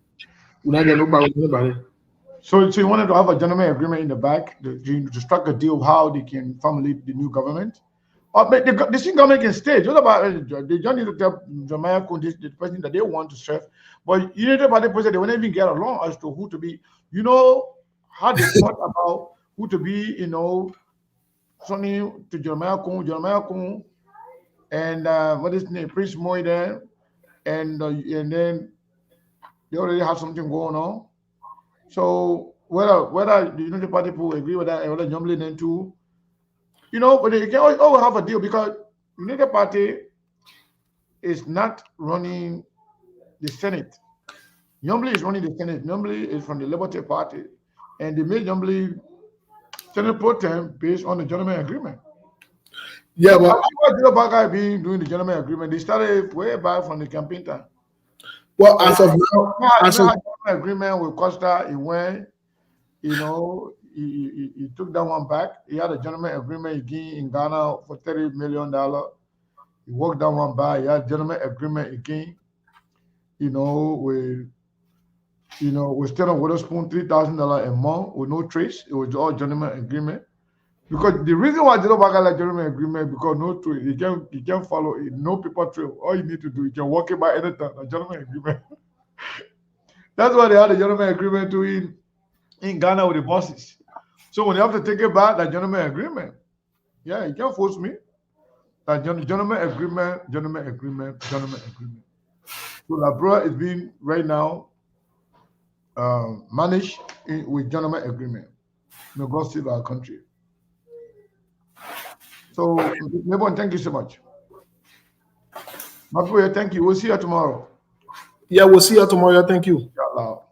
We're not getting nobody. So you wanted to have a gentleman agreement in the back to strike a deal of how they can formulate the new government? But the same government can stay. What about they don't need to tell Jeremiah Kong the person that they want to serve? But Unity Party person, they won't even get along as to who to be. How they thought about who to be, something to Jeremiah Kong, and what is his name, Prince Moy there, and then they already have something going on. So whether the Unity Party people agree with that, and whether Jumbly then too, but they can always have a deal, because Unity Party is not running the Senate. Jumbly is running the Senate. Jumbly is from the Liberty Party, and they made Jumbly Senate pro tem based on the gentleman agreement. Yeah, but Boakai being doing the gentleman agreement, they started way back from the campaign time. Well, as of now, gentleman agreement with Costa, he went, he took that one back. He had a gentleman agreement again in Ghana for $30 million. He worked that one back. He had a gentleman agreement again, with Stephen Witherspoon, $3,000 a month with no trace. It was all gentleman agreement. Because the reason why Jero Boakai like gentleman agreement, because no trace, you can follow it, no paper trail. All you need to do, you can walk it by any time, a gentleman agreement. That's why they had a gentleman agreement to in Ghana with the bosses. So when you have to take it back, that gentleman agreement, yeah, you can't force me. Gentlemen agreement. So Liberia is being right now managed with gentlemen agreement. May God save our country. So, everyone, thank you so much. My boy, thank you. We'll see you tomorrow. Yeah, we'll see you tomorrow. Thank you. Inshallah.